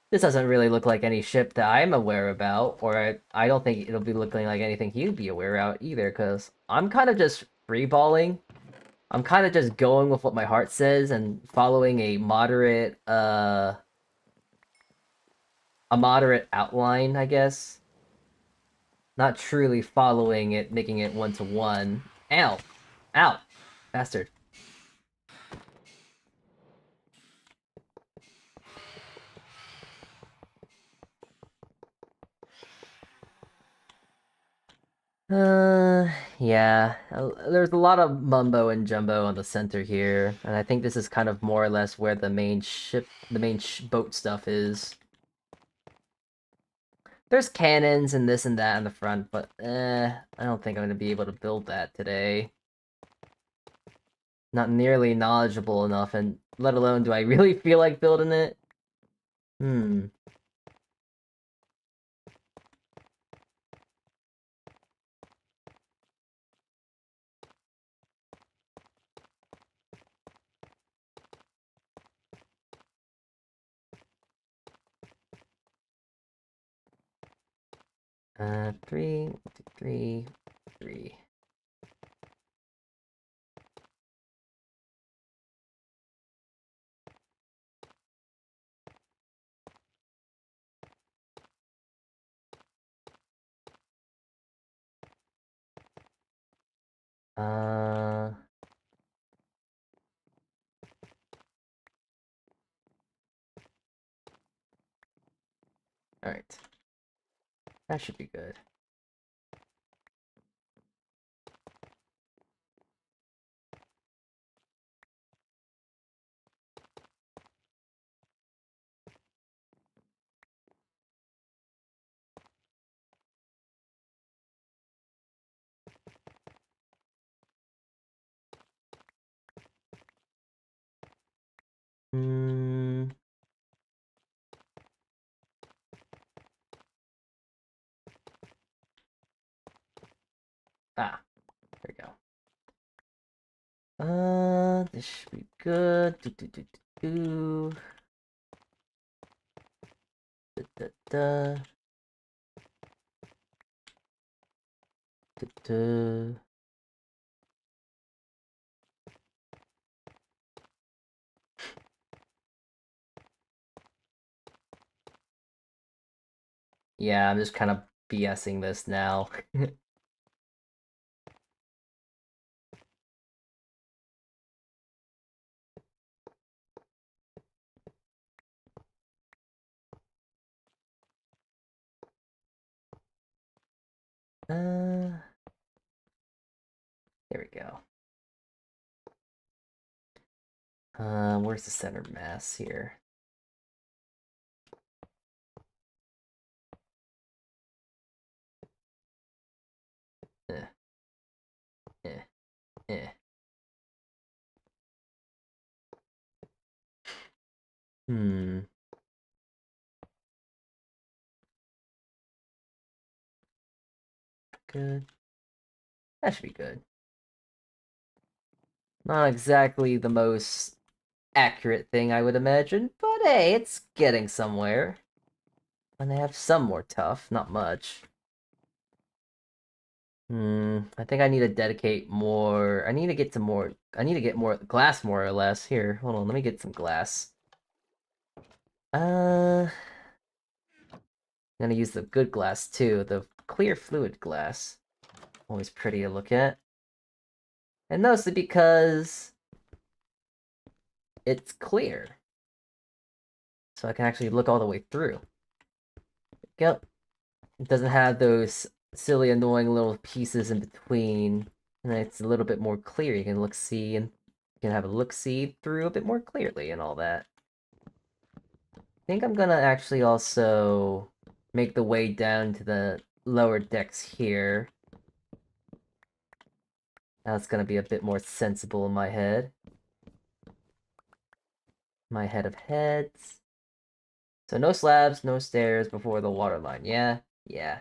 This doesn't really look like any ship that I'm aware about, or I don't think it'll be looking like anything he'd be aware about either, because I'm kind of just freeballing. I'm kind of just going with what my heart says and following a moderate outline, I guess. Not truly following it, making it one to one. Ow! Ow! Bastard. Yeah. There's a lot of mumbo and jumbo on the center here, and I think this is kind of more or less where the main boat stuff is. There's cannons and this and that in the front, but I don't think I'm gonna be able to build that today. Not nearly knowledgeable enough, and let alone do I really feel like building it? Hmm. 3, 3, 3. Uh, Alright. That should be good. Hmm. Ah, there we go. This should be good. Do. Da, da, da. Da, da. Yeah, I'm just kind of BSing this now. There we go. Where's the center mass here? Eh, eh, eh. Hmm. Good. That should be good. Not exactly the most accurate thing I would imagine, but hey, it's getting somewhere. And they have some more tough, not much. I think I need to dedicate more. I need to get some more. I need to get more glass, more or less. Here, hold on. Let me get some glass. I'm gonna use the good glass too. The clear fluid glass. Always pretty to look at. And mostly because it's clear. So I can actually look all the way through. Yep. It doesn't have those silly, annoying little pieces in between. And it's a little bit more clear. You can see and you can have a look-see through a bit more clearly and all that. I think I'm gonna actually also make the way down to the lower decks here. That's gonna be a bit more sensible in my head. My head of heads. So no slabs, no stairs before the waterline. Yeah, yeah.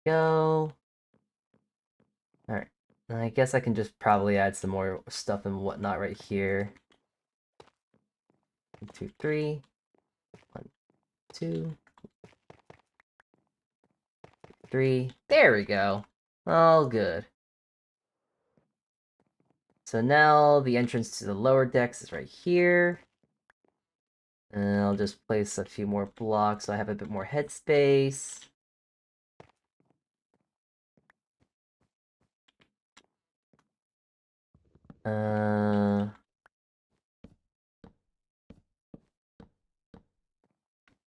go. Alright. I guess I can just probably add some more stuff and whatnot right here. 1, 2, 3. 1, 2, 3. There we go. All good. So now the entrance to the lower decks is right here. And I'll just place a few more blocks so I have a bit more headspace.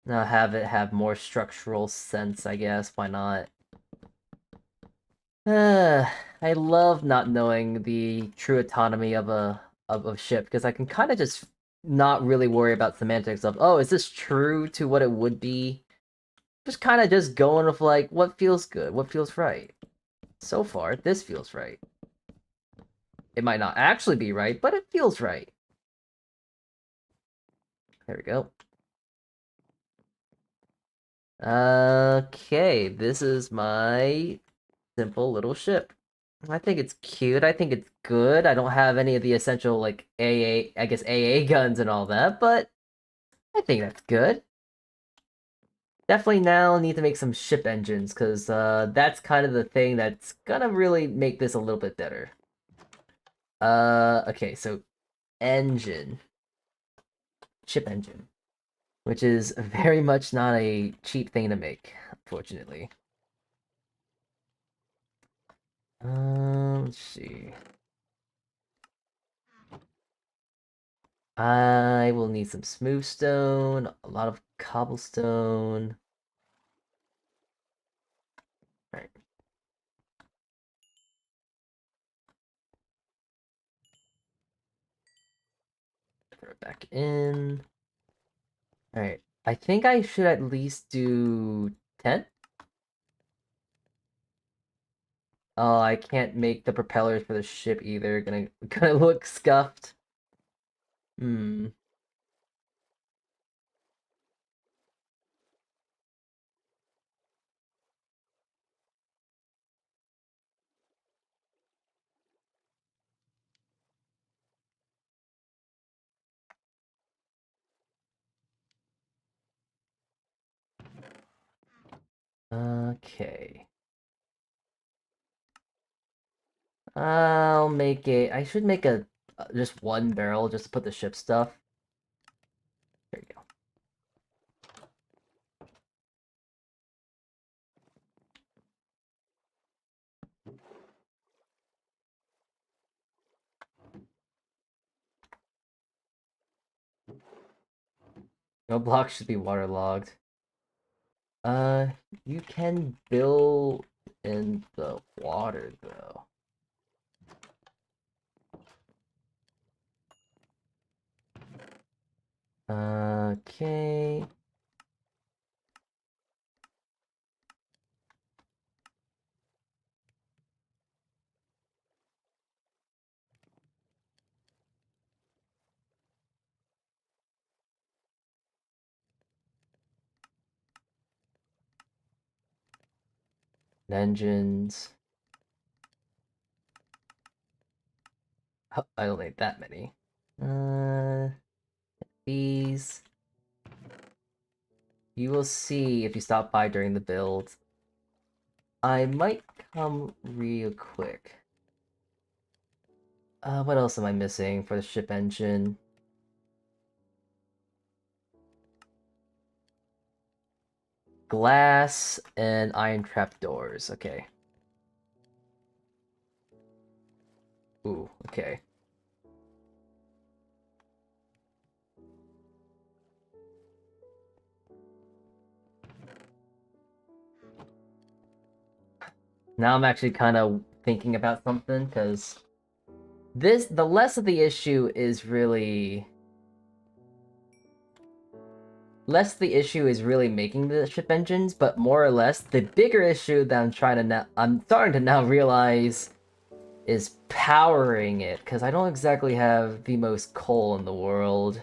Now have it have more structural sense, I guess. Why not? I love not knowing the true autonomy of a ship because I can kind of just not really worry about semantics of, oh, is this true to what it would be? Just kind of just going with like what feels good, what feels right. So far, this feels right. It might not actually be right, but it feels right. There we go. Okay, this is my simple little ship. I think it's cute. I think it's good. I don't have any of the essential like AA, I guess AA guns and all that, but I think that's good. Definitely now need to make some ship engines because that's kind of the thing that's gonna really make this a little bit better. Okay, so engine, ship engine, which is very much not a cheap thing to make, unfortunately. Let's see. I will need some smooth stone, a lot of cobblestone. Right. Throw it back in. Alright. I think I should at least do 10. Oh, I can't make the propellers for the ship either. Gonna look scuffed. Hmm. Okay. I'll make it. I should make a just one barrel just to put the ship stuff. There you go. No blocks should be waterlogged. Uh, you can build in the water though. Okay. Engines. Oh, I don't need that many. Uh, these. You will see if you stop by during the build. I might come real quick. What else am I missing for the ship engine? Glass and iron trap doors. Okay. Ooh, okay. Now I'm actually kind of thinking about something, because the less of the issue is really... Less the issue is really making the ship engines, but more or less, the bigger issue that I'm starting to now realize is powering it, because I don't exactly have the most coal in the world.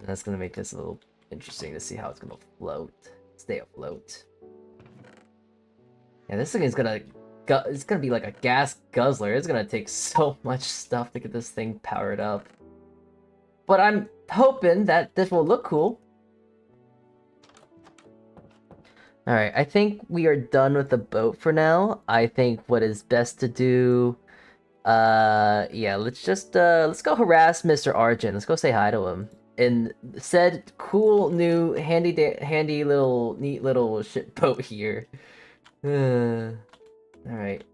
That's gonna make this a little interesting to see how it's gonna float. Stay afloat. And this thing is gonna it's gonna be like a gas guzzler. It's gonna take so much stuff to get this thing powered up. But I'm hoping that this will look cool. Alright, I think we are done with the boat for now. I think what is best to do... yeah, let's go harass Mr. Argent. Let's go say hi to him. In said cool new handy little neat little ship boat here. Alright.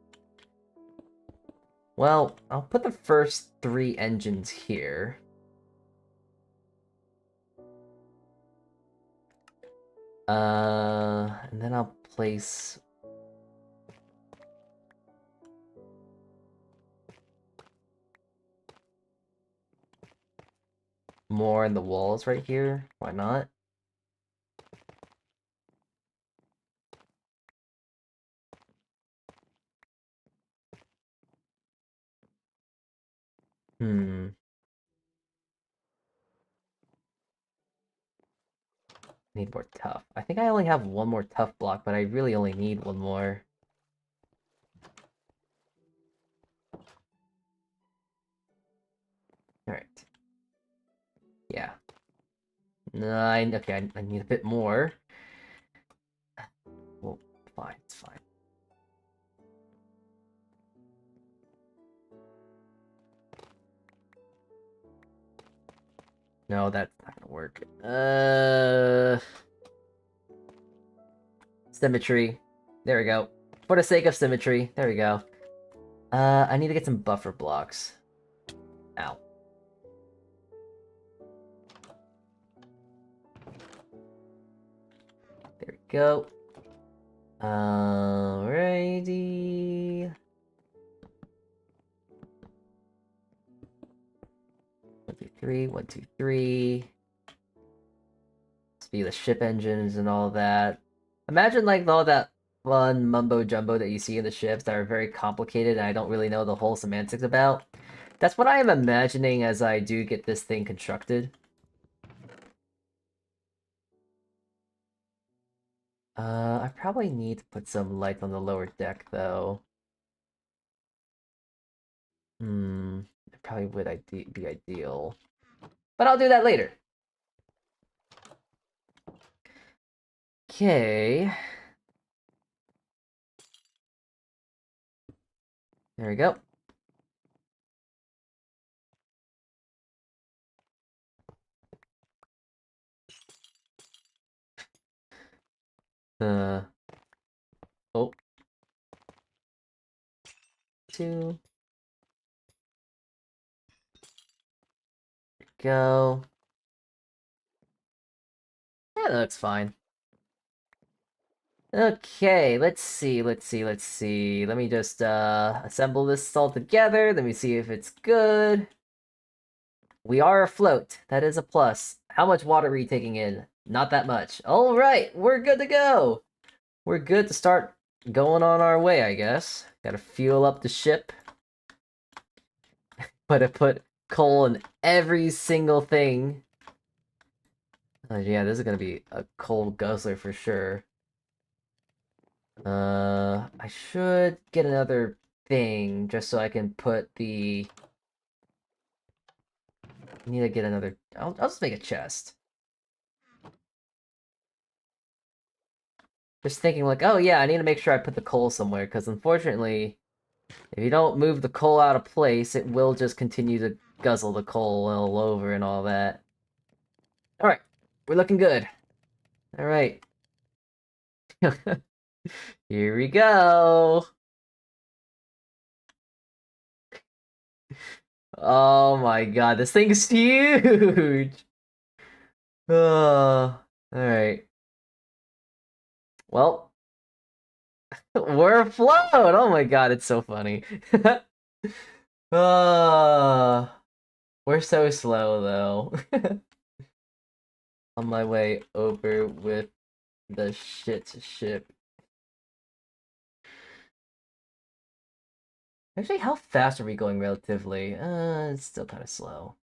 Well, I'll put the first 3 engines here. And then I'll place... more in the walls right here. Why not? Need more tough. I think I only have one more tough block, but I really only need one more. Alright. Yeah. Okay, I need a bit more. Well, fine, it's fine. No, that's not gonna work. Symmetry. There we go. For the sake of symmetry. There we go. I need to get some buffer blocks. Ow. There we go. Alrighty. 1, 2, 3. 1, 2, 3. Speed the ship engines and all that. Imagine like all that fun mumbo jumbo that you see in the ships that are very complicated and I don't really know the whole semantics about. That's what I am imagining as I do get this thing constructed. I probably need to put some light on the lower deck though. It probably would be ideal. But I'll do that later. Okay. There we go. Oh. 2. Go. Yeah, that looks fine. Okay, let's see. Let me just assemble this all together. Let me see if it's good. We are afloat. That is a plus. How much water are we taking in? Not that much. All right, we're good to go. We're good to start going on our way, I guess. Gotta fuel up the ship. But I put coal in every single thing. Yeah, this is gonna be a coal guzzler for sure. I should get another thing just so I can put the... I need to get another... I'll just make a chest. Just thinking like, oh yeah, I need to make sure I put the coal somewhere, because unfortunately, if you don't move the coal out of place, it will just continue to guzzle the coal all over and all that. Alright, we're looking good. Alright. Here we go! Oh my god, this thing's huge! Oh, alright. Well, we're afloat! Oh my god, it's so funny. Oh, we're so slow though. On my way over with the shit ship. Actually, how fast are we going relatively? It's still kind of slow.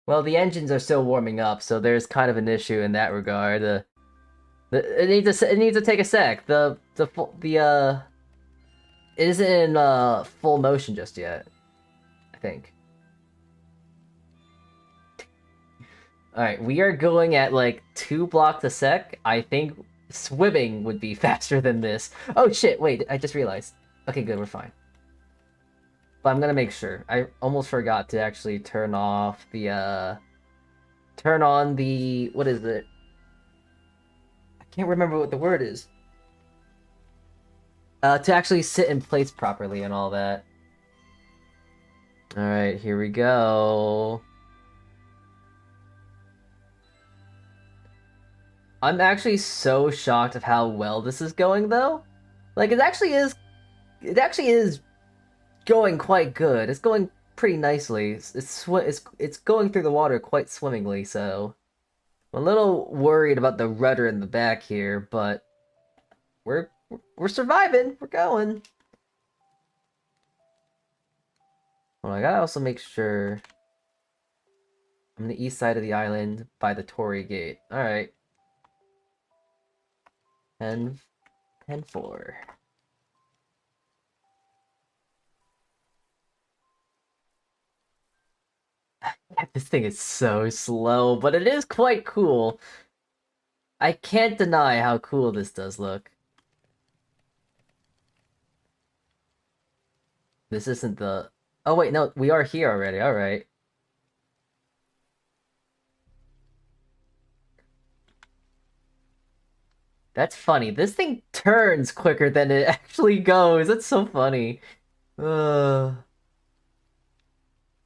Well, the engines are still warming up, so there's kind of an issue in that regard. It needs to take a sec. It isn't in full motion just yet, I think. Alright, we are going at like 2 blocks a sec. I think swimming would be faster than this. Oh shit, wait, I just realized. Okay, good, we're fine. But I'm gonna make sure. I almost forgot to actually turn off the, turn on the... what is it? I can't remember what the word is. To actually sit in place properly and all that. Alright, here we go. I'm actually so shocked of how well this is going, though. Like, it actually is going quite good. It's going pretty nicely. It's going through the water quite swimmingly, so... I'm a little worried about the rudder in the back here, but... We're surviving! We're going! Well, I gotta also make sure... I'm on the east side of the island by the Torii Gate. Alright. 10-4. This thing is so slow, but it is quite cool. I can't deny how cool this does look. This isn't the... Oh wait, no, we are here already, alright. That's funny. This thing turns quicker than it actually goes. That's so funny. Oh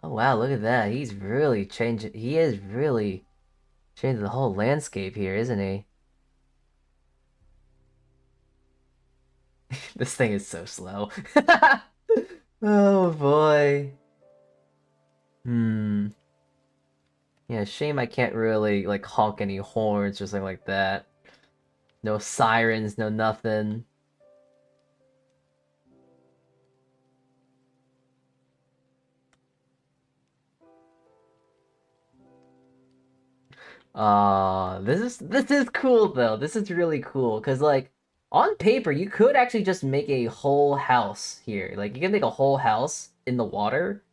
wow, look at that. He's really changing. He is really changing the whole landscape here, isn't he? This thing is so slow. Oh boy. Hmm. Yeah, shame I can't really like honk any horns or something like that. No sirens, no nothing. This is cool though. This is really cool because like on paper you could actually just make a whole house here. Like you can make a whole house in the water,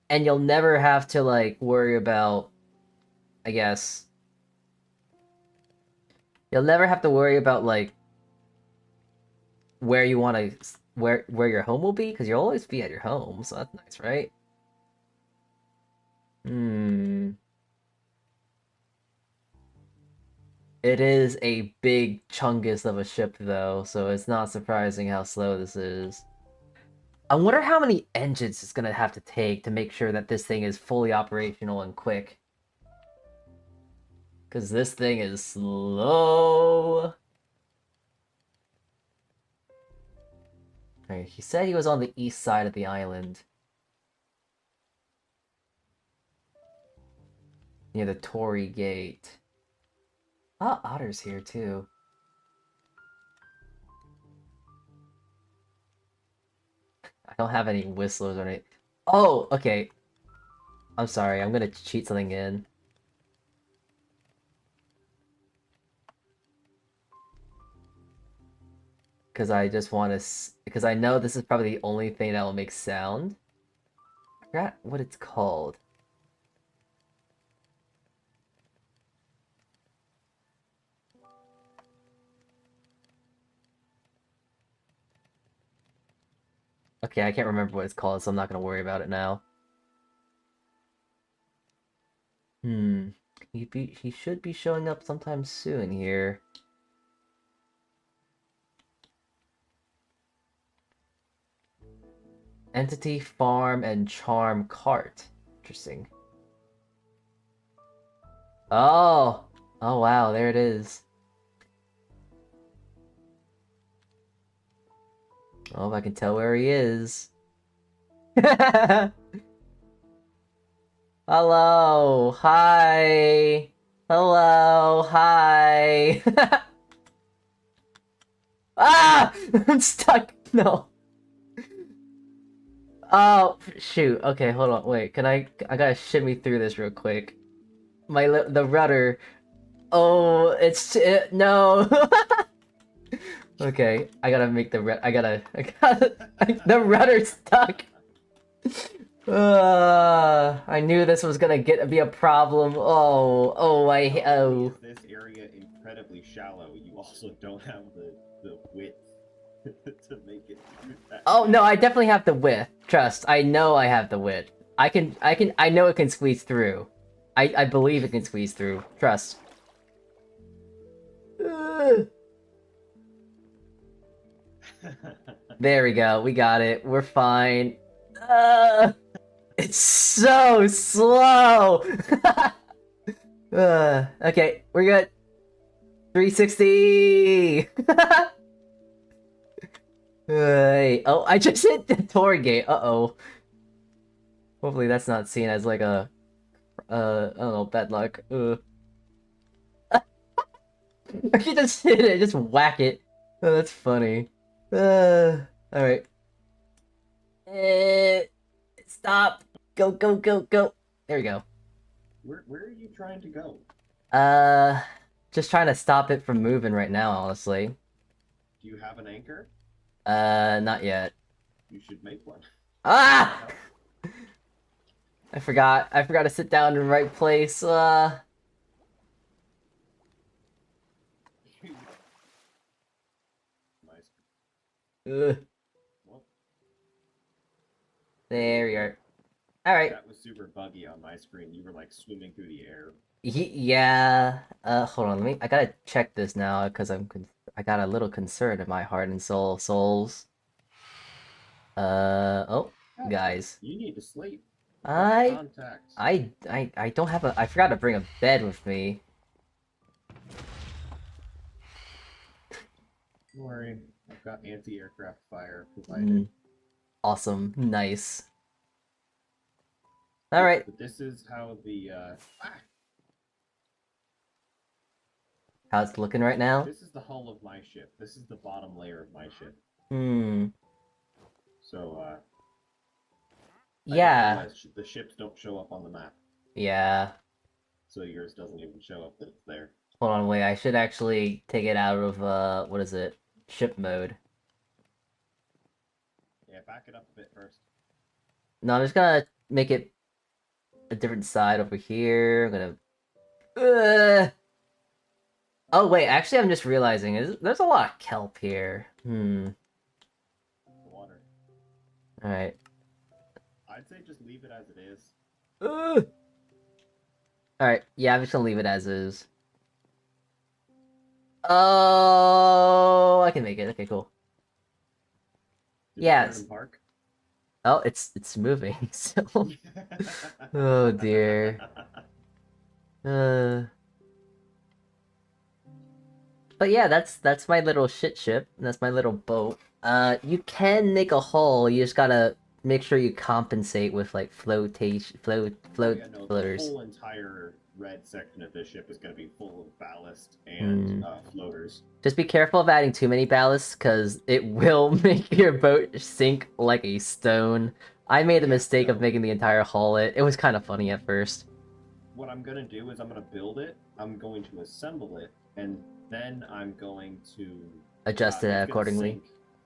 and you'll never have to like worry about. I guess you'll never have to worry about like where you want to where your home will be because you'll always be at your home. So that's nice, right? Hmm. It is a big chungus of a ship, though, so it's not surprising how slow this is. I wonder how many engines it's gonna have to take to make sure that this thing is fully operational and quick. Because this thing is slow. Alright, he said he was on the east side of the island. Near the Torii Gate. Ah, Otter's here, too. I don't have any whistlers or anything. Oh, okay. I'm sorry, I'm gonna cheat something in. Because I just want to... Because I know this is probably the only thing that will make sound. I forgot what it's called. Okay, I can't remember what it's called, so I'm not going to worry about it now. He should be showing up sometime soon here. Entity, farm, and charm cart. Interesting. Oh! Oh wow, there it is. Oh, if I can tell where he is. Hello, hi. Hello, hi. Ah! I'm stuck. No. Oh, shoot. Okay, hold on. Wait, I gotta shimmy through this real quick. The rudder. Oh, no. Okay, I gotta make the the rudder's stuck. I knew this was gonna be a problem. Oh,
Not only
oh.
is this area incredibly shallow, you also don't have the width to make it that
Oh no,
shallow.
I definitely have the width. Trust, I know I have the width. I know it can squeeze through. I believe it can squeeze through. Trust. There we go. We got it. We're fine. It's so slow. Okay, we're good. 360. Oh, I just hit the tour gate. Uh-oh. Hopefully that's not seen as like a I don't know, bad luck. I can just hit it, just whack it. Oh, that's funny. Alright. Stop. Go, go, go, go. There we go.
Where are you trying to go?
Uh, just trying to stop it from moving right now, honestly.
Do you have an anchor?
Not yet.
You should make one.
Ah! I forgot to sit down in the right place.
Nice.
Ugh.
Well,
There we are. Alright.
that was super buggy on my screen. You were like swimming through the air.
Yeah. Hold on. I gotta check this now because I got a little concerned in my heart and souls. Oh, guys.
You need to sleep.
I
Contact.
I don't have I forgot to bring a bed with me.
Don't worry. I've got anti-aircraft fire provided.
Awesome. Nice. All right.
But this is how the
How's it looking right now?
This is the hull of my ship. This is the bottom layer of my ship. So
Yeah.
the ships don't show up on the map.
Yeah.
So yours doesn't even show up that it's there.
Hold on, wait. I should actually take it out of what is it? Ship mode.
Yeah, back it up a bit first.
No, I'm just gonna make it a different side over here. I'm gonna. Oh wait, actually, I'm just realizing there's a lot of kelp here.
The water.
All right.
I'd say just leave it as it is.
All right. Yeah, I'm just gonna leave it as is. Oh, I can make it. Okay, cool. Yes.
Park?
Oh, it's moving. So. Oh dear. But yeah, that's my little shit ship. That's my little boat. You can make a hull. You just gotta make sure you compensate with like floaters.
The whole entire red section of this ship is going to be full of ballast and floaters.
Just be careful of adding too many ballasts, because it will make your boat sink like a stone. I made the mistake of making the entire hull it. It was kind of funny at first.
What I'm going to do is I'm going to build it, I'm going to assemble it, and then I'm going to
adjust it accordingly.
Sink,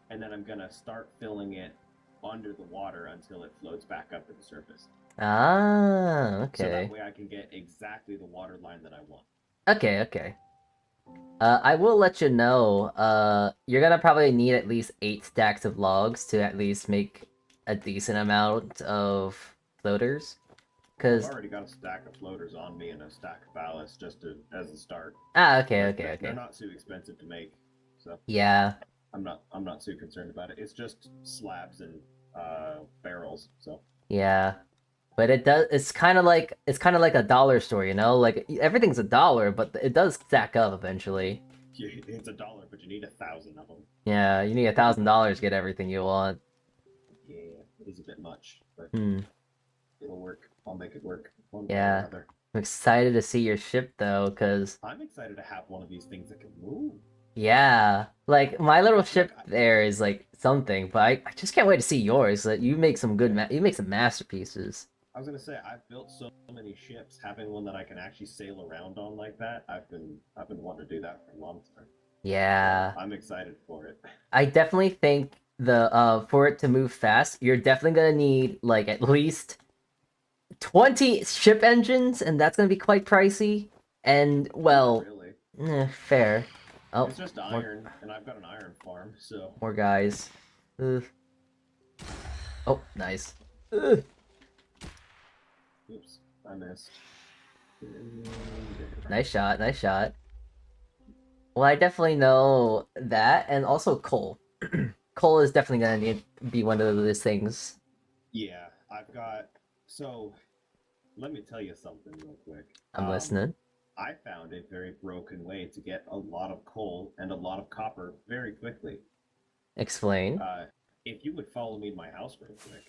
and then I'm going to start filling it under the water until it floats back up to the surface.
Ah, okay.
So that way I can get exactly the water line that I want.
Okay. I will let you know, you're gonna probably need at least 8 stacks of logs to at least make a decent amount of floaters.
I've already got a stack of floaters on me and a stack of ballast just as a start.
Ah, okay.
They're not too expensive to make, so
yeah.
I'm not too concerned about it. It's just slabs and barrels, so.
Yeah. But it's kind of like a dollar store, you know? Like everything's $1, but it does stack up eventually.
It's $1, but you need 1,000 of them.
Yeah, you need $1,000 to get everything you want.
Yeah, it is a bit much, but it'll work. I'll make it work.
Yeah. I'm excited to see your ship though, because
I'm excited to have one of these things that can move.
Yeah, like my little ship there is like something, but I just can't wait to see yours. That you make some good, you make some masterpieces.
was gonna say I've built so many ships. Having one that I can actually sail around on like that, I've been wanting to do that for a long time.
Yeah.
So I'm excited for it.
I definitely think for it to move fast, you're definitely gonna need like at least 20 ship engines, and that's gonna be quite pricey. And well,
Really,
fair. Oh,
it's just iron, and I've got an iron farm, so
more guys. Ugh. Oh, nice. Ugh.
oops, I missed.
Nice shot, nice shot. Well, I definitely know that, and also coal. Coal is definitely gonna need be one of those things.
Yeah, I've got. So, let me tell you something real quick.
I'm listening.
I found a very broken way to get a lot of coal and a lot of copper very quickly.
Explain.
If you would follow me to my house real quick.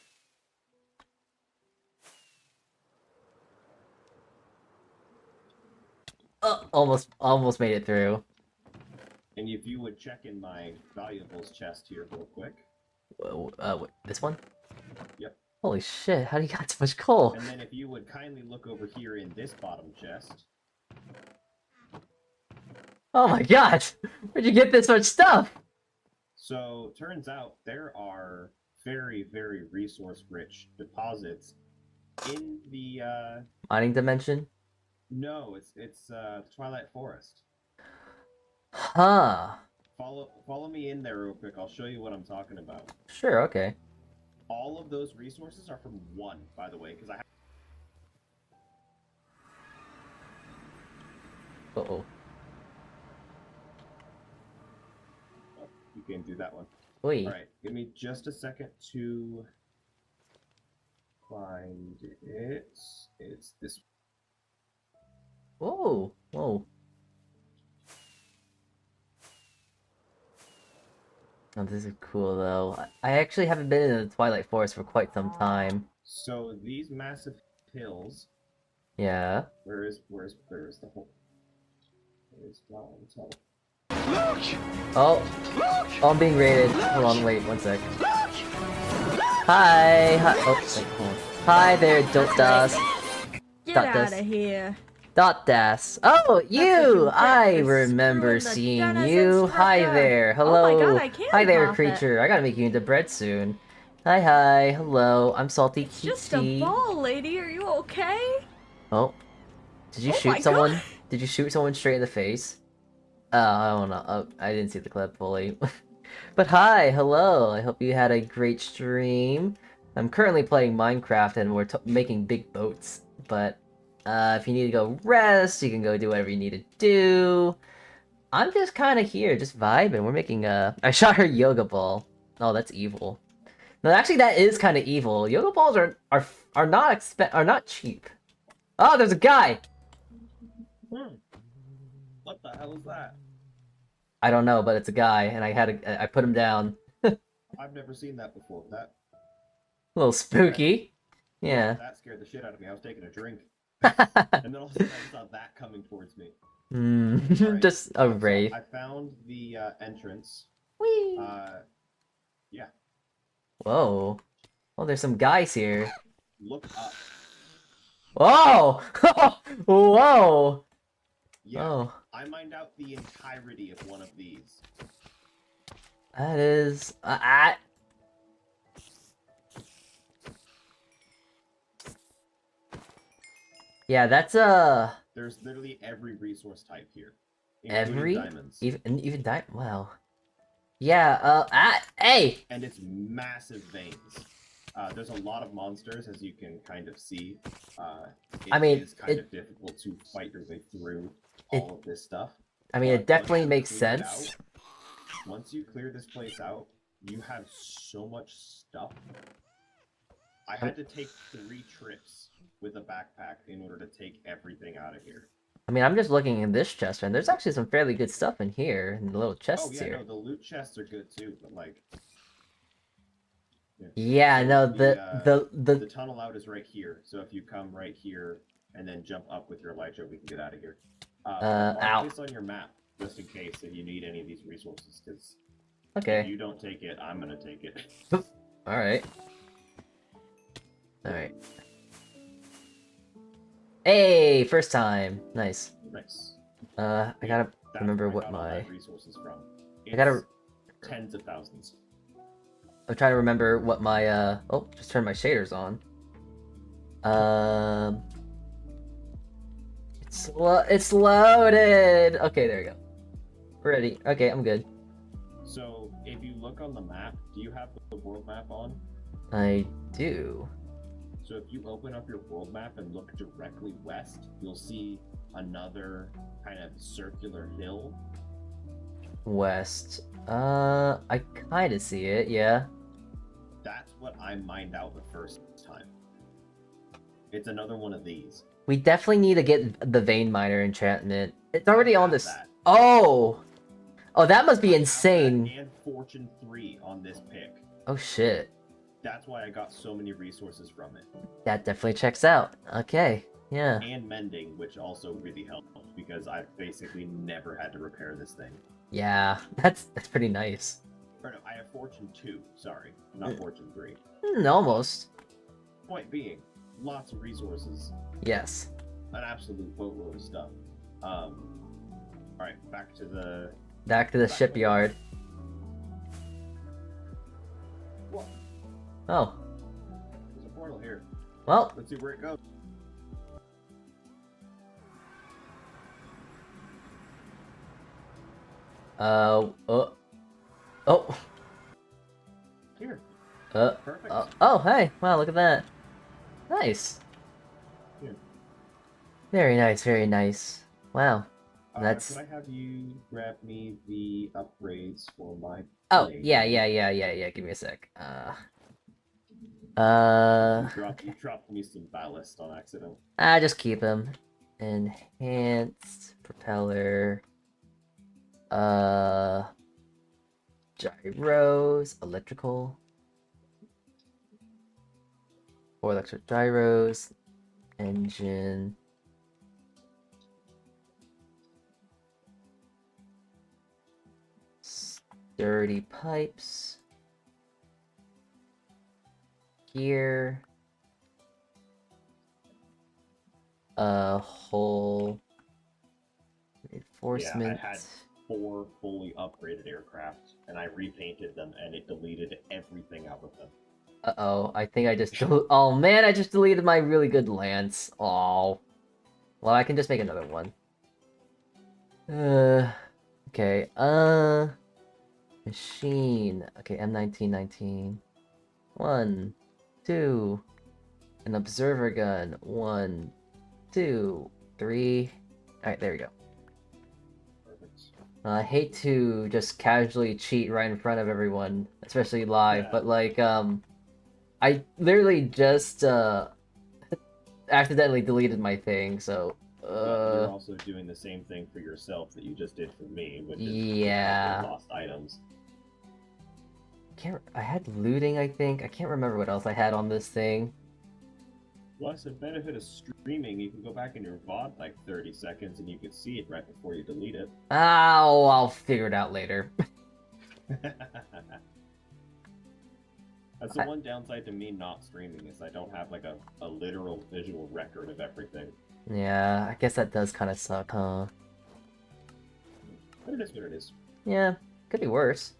Almost made it through.
And if you would check in my valuables chest here real quick.
This one?
Yep.
Holy shit, how do you got so much coal?
And then if you would kindly look over here in this bottom chest.
Oh my god! Where'd you get this much stuff?
So, turns out there are very, very resource-rich deposits in the,
Mining dimension?
No, it's the Twilight Forest.
Huh.
Follow me in there real quick. I'll show you what I'm talking about.
Sure, okay.
All of those resources are from one, by the way, because I have...
Uh-oh.
Oh, you came through that one.
Wait.
Alright, give me just a second to find it. It's this.
Whoa. Whoa. Oh, this is cool, though. I actually haven't been in the Twilight Forest for quite some time.
So these massive hills.
Yeah.
Where's the whole? Where's the whole?
Oh. Oh, I'm being raided. Hold on, wait, one sec. Hi. Hi. Oh, wait, hold on. Hi there, Dot Das.
Get out of here.
Dot Das. Oh, you! I remember seeing you. Hi there. Hello.
Oh my god, I can't.
Hi there, creature. I gotta make you into bread soon. Hi, hi. Hello. I'm Saltea Kichee.
Just a ball, lady. Are you okay?
Oh. Did you shoot someone? Did you shoot someone straight in the face? I don't know. I didn't see the clip fully. But hi, hello. I hope you had a great stream. I'm currently playing Minecraft and we're making big boats. But if you need to go rest, you can go do whatever you need to do. I'm just kind of here, just vibing. We're making I shot her yoga ball. Oh, that's evil. No, actually, that is kind of evil. Yoga balls are not cheap. Oh, there's a guy.
What the hell is that?
I don't know, but it's a guy, and I put him down.
I've never seen that before. That
A little spooky. Yeah.
That scared the shit out of me. I was taking a drink, and then all of a sudden I saw that coming towards me. Right.
Just a wraith.
So I found the entrance.
Whee!
Yeah.
Whoa. Oh, there's some guys here.
Look up.
Whoa! Whoa!
Yeah.
Oh.
I mined out the entirety of one of these.
That is... Yeah, that's
There's literally every resource type here.
Every?
Diamonds.
Even diamond? Wow. Yeah, hey!
And it's massive veins. There's a lot of monsters, as you can kind of see. It's kind of difficult to fight your way through all of this stuff.
I mean, it definitely makes sense.
Once you clear this place out, you have so much stuff. I had to take 3 trips with a backpack in order to take everything out of here.
I mean, I'm just looking in this chest, and there's actually some fairly good stuff in here, in the little chests here.
No, the loot chests are good too, but like...
Yeah, no, the
tunnel out is right here, so if you come right here and then jump up with your elytra, we can get out of here. Mark this on your map, just in case if you need any of these resources, because if you don't take it, I'm gonna take it.
Alright. Alright. Hey, first time. Nice.
Nice.
I gotta remember
where I
what
got all
my...
my resources from.
I gotta...
Tens of thousands.
I'm trying to remember what my, Oh, just turned my shaders on. It's loaded! Okay, there we go. Ready. Okay, I'm good.
So, if you look on the map, do you have the world map on?
I do.
So if you open up your world map and look directly west, you'll see another kind of circular hill.
West. I kind of see it, yeah.
That's what I mined out the first time. It's another one of these.
We definitely need to get the Vein Miner enchantment. It's already on this.
That.
Oh! Oh, that must be insane.
And Fortune 3 on this pick.
Oh, shit.
That's why I got so many resources from it.
That definitely checks out. Okay, yeah.
And Mending, which also really helped because I've basically never had to repair this thing.
Yeah, that's pretty nice.
Or no, I have Fortune 2, sorry, not Fortune 3.
Almost.
Point being, lots of resources.
Yes.
An absolute boatload of stuff. Alright, back to the
shipyard.
What?
Oh.
There's a portal here.
Well.
Let's see where it goes.
Oh.
Here.
Perfect. Oh, hey. Wow, look at that. Nice.
Here.
Very nice, very nice. Wow. That's...
Could I have you grab me the upgrades for my...
Oh,
blade?
yeah. Give me a sec.
You dropped me some ballast on accident.
Just keep him. Enhanced propeller. Gyros, electrical. 4 electric gyros. Engine. Sturdy pipes. Gear. Hull. Reinforcement.
Yeah, I had 4 fully upgraded aircraft, and I repainted them, and it deleted everything out of them.
Uh-oh, I think I just... Oh, man, I just deleted my really good lance. Oh. Well, I can just make another one. Okay, Machine. Okay, M1919. 1, 2. An observer gun. 1, 2, 3. Alright, there we go. I hate to just casually cheat right in front of everyone, especially live, but like, I literally just, accidentally deleted my thing, so,
You're also doing the same thing for yourself that you just did for me, which is
yeah.
lost items.
I had looting, I think. I can't remember what else I had on this thing.
Plus, the benefit of streaming, you can go back in your VOD like 30 seconds and you can see it right before you delete it.
Oh, I'll figure it out later.
That's the one downside to me not streaming, is I don't have like a literal visual record of everything.
Yeah, I guess that does kind of suck, huh?
But it is what it is.
Yeah, could be worse.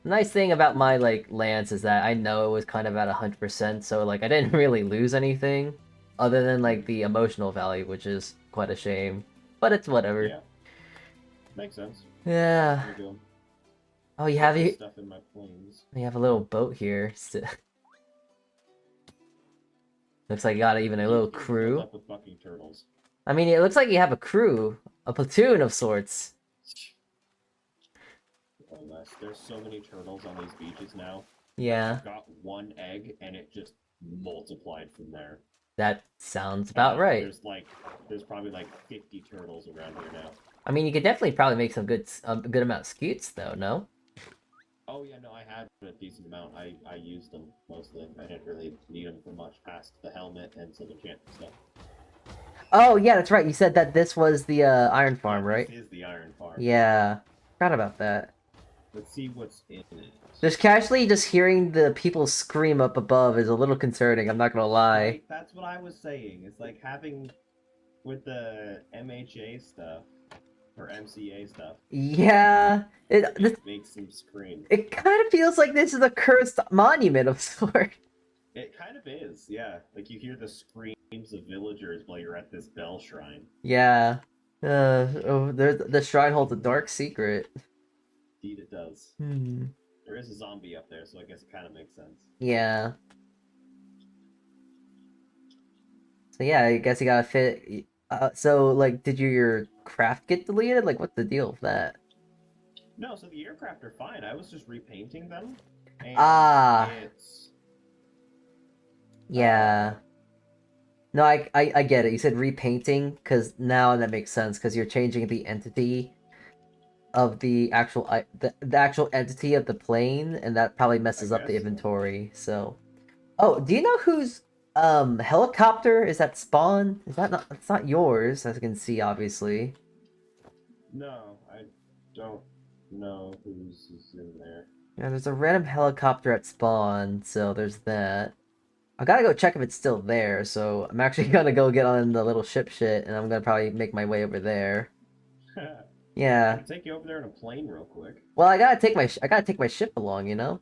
The nice thing about my, like, lance is that I know it was kind of at 100%, so, like, I didn't really lose anything. Other than, like, the emotional value, which is quite a shame. But it's whatever.
Yeah. Makes sense.
Yeah. Oh, you have
stuff in my planes.
You have a little boat here. Looks like you got even a little crew.
Up with fucking turtles.
I mean, it looks like you have a crew. A platoon of sorts.
Unless there's so many turtles on these beaches now.
Yeah.
I've got 1 egg and it just multiplied from there.
That sounds about right.
There's probably like 50 turtles around here now.
I mean, you could definitely probably make some good amount of scutes though, no?
Oh yeah, no, I had a decent amount. I used them mostly. I didn't really need them for much past the helmet and some enchantment stuff.
Oh yeah, that's right. You said that this was the iron farm, right?
This is the iron farm.
Yeah, forgot about that.
Let's see what's in it.
Just casually hearing the people scream up above is a little concerning, I'm not gonna lie.
Right? That's what I was saying. It's like having with the MHA stuff or MCA stuff.
Yeah,
It makes them scream.
It kind of feels like this is a cursed monument of sort.
It kind of is, yeah. Like you hear the screams of villagers while you're at this bell shrine.
Yeah. The shrine holds a dark secret.
Indeed, it does. There is a zombie up there, so I guess it kind of makes sense.
Yeah. So yeah, I guess you gotta fit. So like, did your craft get deleted? Like, what's the deal with that?
No, so the aircraft are fine. I was just repainting them.
And
it's...
Yeah. No, I get it. You said repainting, because now that makes sense, because you're changing the entity of the actual the actual entity of the plane, and that probably messes up the inventory. So, oh, do you know whose helicopter is that spawn? Is that not? It's not yours, as you can see, obviously.
No, I don't know who's in there.
Yeah, there's a random helicopter at spawn, so there's that. I gotta go check if it's still there, so I'm actually gonna go get on the little ship shit, and I'm gonna probably make my way over there. Yeah.
I'll take you over there in a plane real quick.
Well, I gotta take my ship along, you know.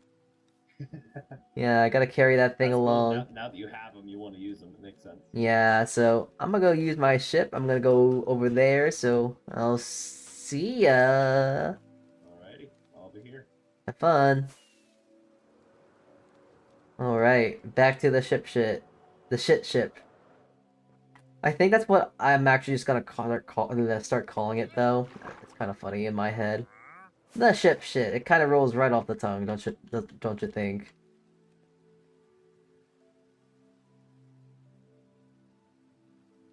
Yeah, I gotta carry that thing along.
Now that you have them, you want to use them. It makes sense.
Yeah, so I'm gonna go use my ship. I'm gonna go over there, so I'll see ya.
Alrighty, I'll be here.
Have fun. Alright, back to the ship shit. The shit ship. I think that's what I'm actually just gonna start calling it, though. It's kind of funny in my head. The ship shit. It kind of rolls right off the tongue, don't you think?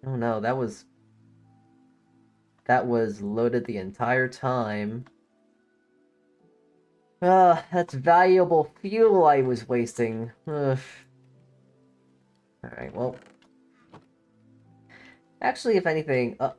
Oh no, that was loaded the entire time. That's valuable fuel I was wasting. Ugh. Alright, well. Actually, if anything, I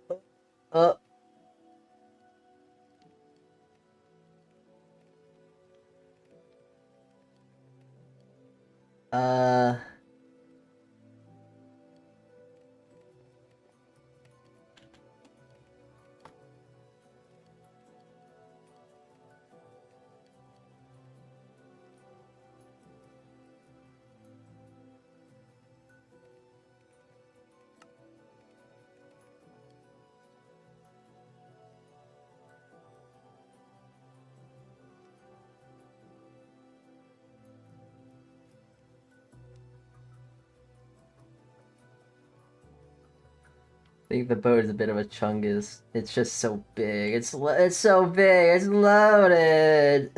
think the boat is a bit of a chungus. It's just so big. It's so big. It's loaded.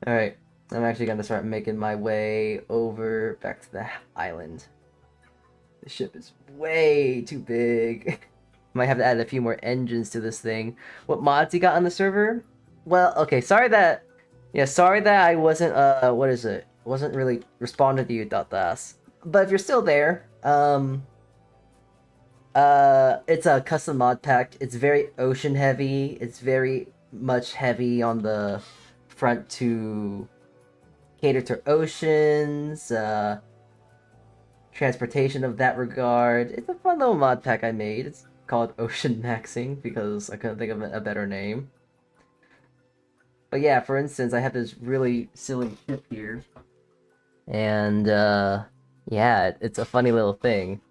All right, I'm actually gonna start making my way over back to the island. The ship is way too big. Might have to add a few more engines to this thing. What mods you got on the server? Well, okay. Sorry that I wasn't what is it? Wasn't really responding to you, Datas. But if you're still there, it's a custom mod pack. It's very ocean heavy. It's very much heavy on the front to cater to oceans, transportation of that regard. It's a fun little mod pack I made. It's called Ocean Maxing because I couldn't think of a better name. But yeah, for instance, I have this really silly ship here. And, yeah, it's a funny little thing.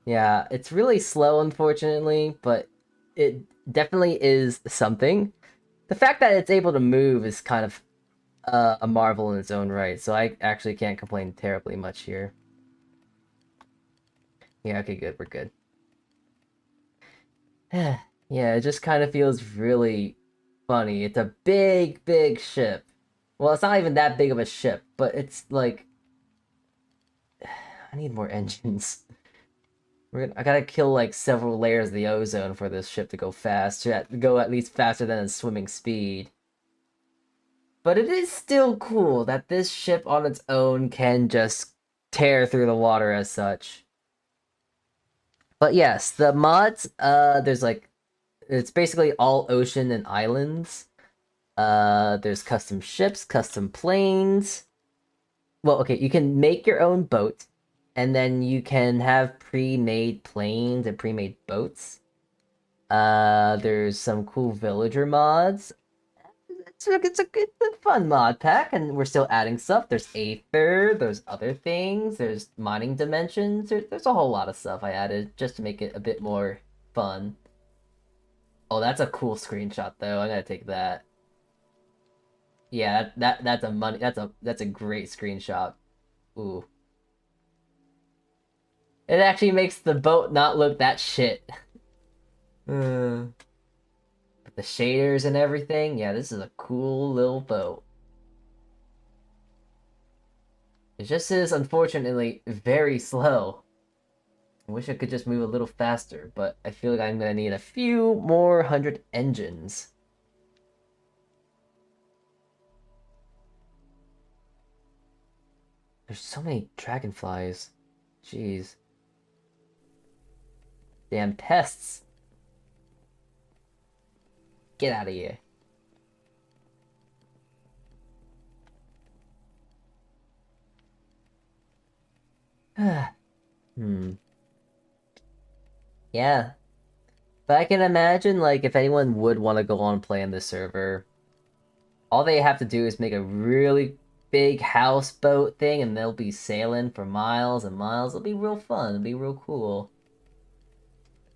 Yeah, it's really slow, unfortunately, but it definitely is something. The fact that it's able to move is kind of a marvel in its own right, so I actually can't complain terribly much here. Yeah, okay, good, we're good. Yeah, it just kind of feels really funny. It's a big, big ship. Well, it's not even that big of a ship, but it's like... I need more engines. I gotta kill like several layers of the ozone for this ship to go fast, to go at least faster than its swimming speed. But it is still cool that this ship on its own can just tear through the water as such. But yes, the mods, there's like, it's basically all ocean and islands. There's custom ships, custom planes. Well, okay, you can make your own boat. and then you can have pre-made planes and pre-made boats. There's some cool villager mods. It's a fun mod pack, and we're still adding stuff. There's Aether, there's other things, there's mining dimensions, there's a whole lot of stuff I added just to make it a bit more fun. Oh, that's a cool screenshot though. I gotta take that. Yeah, that's a great screenshot. Ooh. It actually makes the boat not look that shit. But the shaders and everything, yeah, this is a cool little boat. It just is, unfortunately, very slow. I wish I could just move a little faster, but I feel like I'm gonna need a few more 100 engines. There's so many dragonflies. Jeez. Damn pests. Get out of here. Yeah. But I can imagine, like, if anyone would want to go on and play on this server, all they have to do is make a really big houseboat thing, and they'll be sailing for miles and miles. It'll be real fun. It'll be real cool.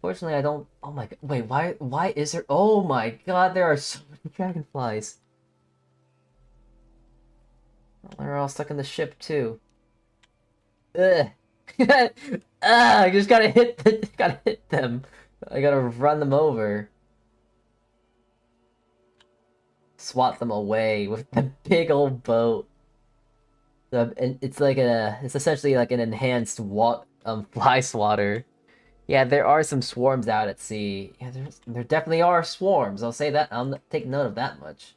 Fortunately, I don't... Oh my god. Wait, why is there... Oh my god, there are so many dragonflies. Oh, they're all stuck in the ship, too. Ugh. I just gotta hit them. I gotta run them over. Swat them away with the big old boat. And it's essentially like an enhanced fly swatter. Yeah, there are some swarms out at sea. Yeah, there definitely are swarms. I'll say that. I'll take note of that much.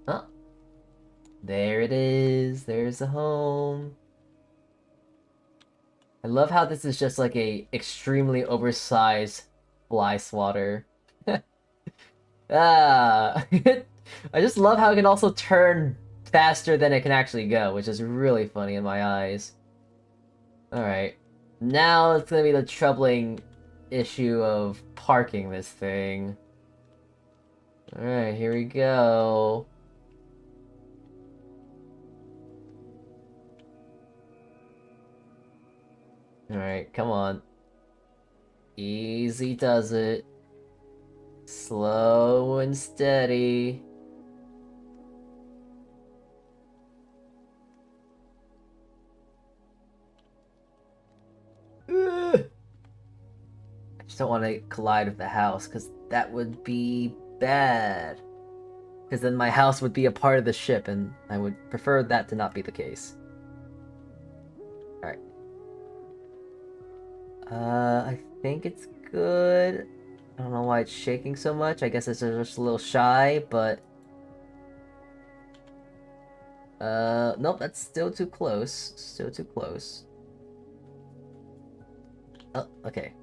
Oh, there it is. There's the home. I love how this is just like a extremely oversized fly swatter. I just love how it can also turn faster than it can actually go, which is really funny in my eyes. Alright. Now it's gonna be the troubling issue of parking this thing. Alright, here we go. Alright, come on. Easy does it. Slow and steady. I just don't want to collide with the house, because that would be bad. Because then my house would be a part of the ship, and I would prefer that to not be the case. Alright. I think it's good. I don't know why it's shaking so much. I guess it's just a little shy, but... nope, that's still too close. Still too close. Oh, okay.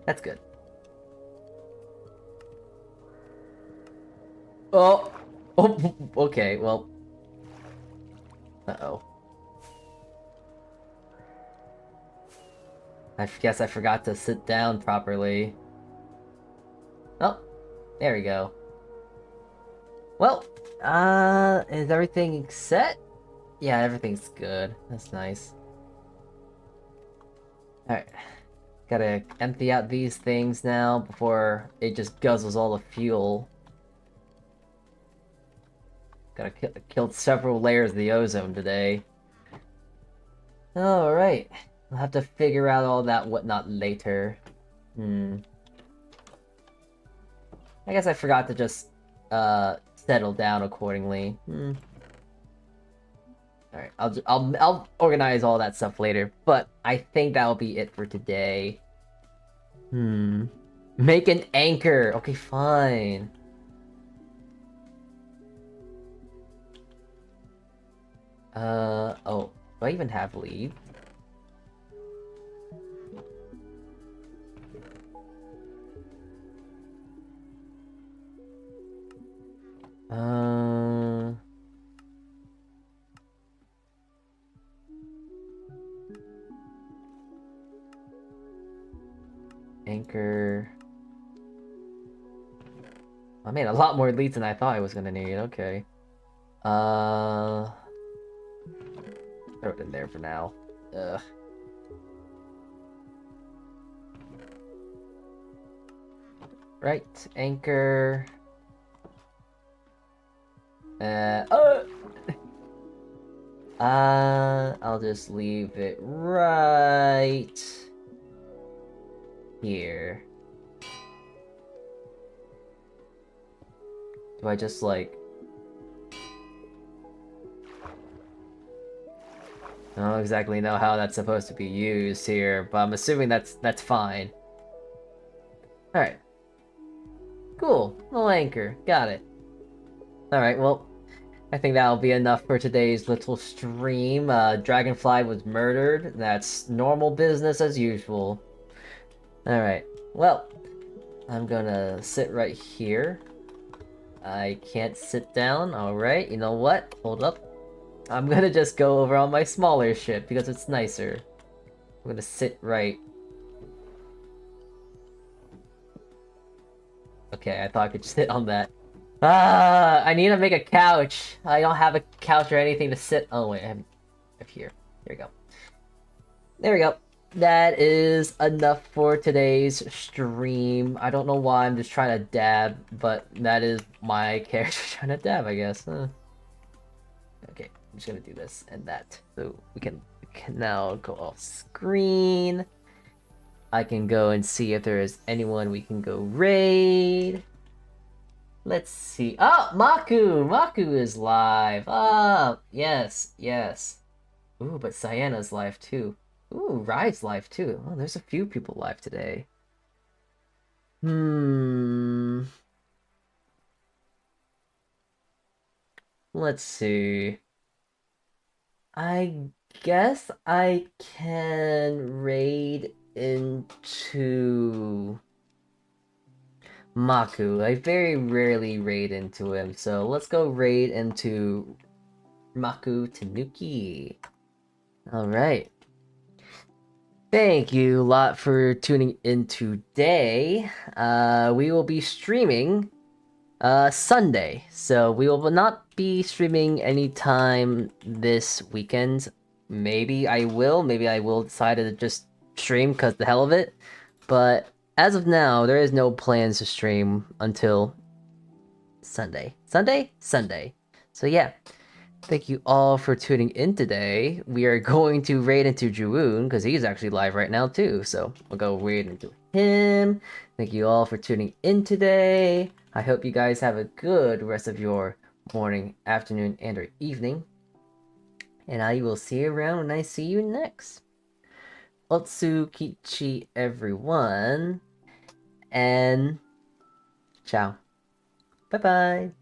That's good. Oh! Oh, okay, well... Uh-oh. I guess I forgot to sit down properly. Oh, there we go. Well, is everything set? Yeah, everything's good. That's nice. Alright. Gotta empty out these things now before it just guzzles all the fuel. Gotta killed several layers of the ozone today. Alright. I'll have to figure out all that whatnot later. I guess I forgot to just, settle down accordingly. Alright, I'll organize all that stuff later, but I think that'll be it for today. Make an anchor! Okay, fine. Oh, do I even have leave? Anchor. I made a lot more leads than I thought I was gonna need. Okay. Throw it in there for now. Ugh. Right, anchor. I'll just leave it right here. Do I just like... I don't exactly know how that's supposed to be used here, but I'm assuming that's fine. Alright. Cool. Little anchor. Got it. Alright, well, I think that'll be enough for today's little stream. Dragonfly was murdered. That's normal business as usual. Alright, well, I'm gonna sit right here. I can't sit down. Alright, you know what? Hold up. I'm gonna just go over on my smaller ship because it's nicer. I'm gonna sit right... Okay, I thought I could sit on that. Ah, I need to make a couch. I don't have a couch or anything to sit. Oh wait, I have here. There we go. There we go. That is enough for today's stream. I don't know why I'm just trying to dab, but that is my character trying to dab, I guess. Okay, I'm just gonna do this and that. So we can now go off screen. I can go and see if there is anyone we can go raid. Let's see. Oh, Maku! Maku is live. Oh, yes, yes. Ooh, but Cyana's live too. Ooh, Rai's live too. Oh, there's a few people live today. Let's see. I guess I can raid into Maku. I very rarely raid into him, so let's go raid into Maku Tanuki. Alright. Thank you a lot for tuning in today. We will be streaming Sunday, so we will not be streaming anytime this weekend. Maybe I will decide to just stream because the hell of it, but as of now, there is no plans to stream until Sunday. Sunday. So yeah, thank you all for tuning in today. We are going to raid into Juwoon, because he's actually live right now too, so we'll go raid into him. Thank you all for tuning in today. I hope you guys have a good rest of your morning, afternoon, and or evening. And I will see you around when I see you next. Alt Kichee, everyone. And ciao. Bye-bye.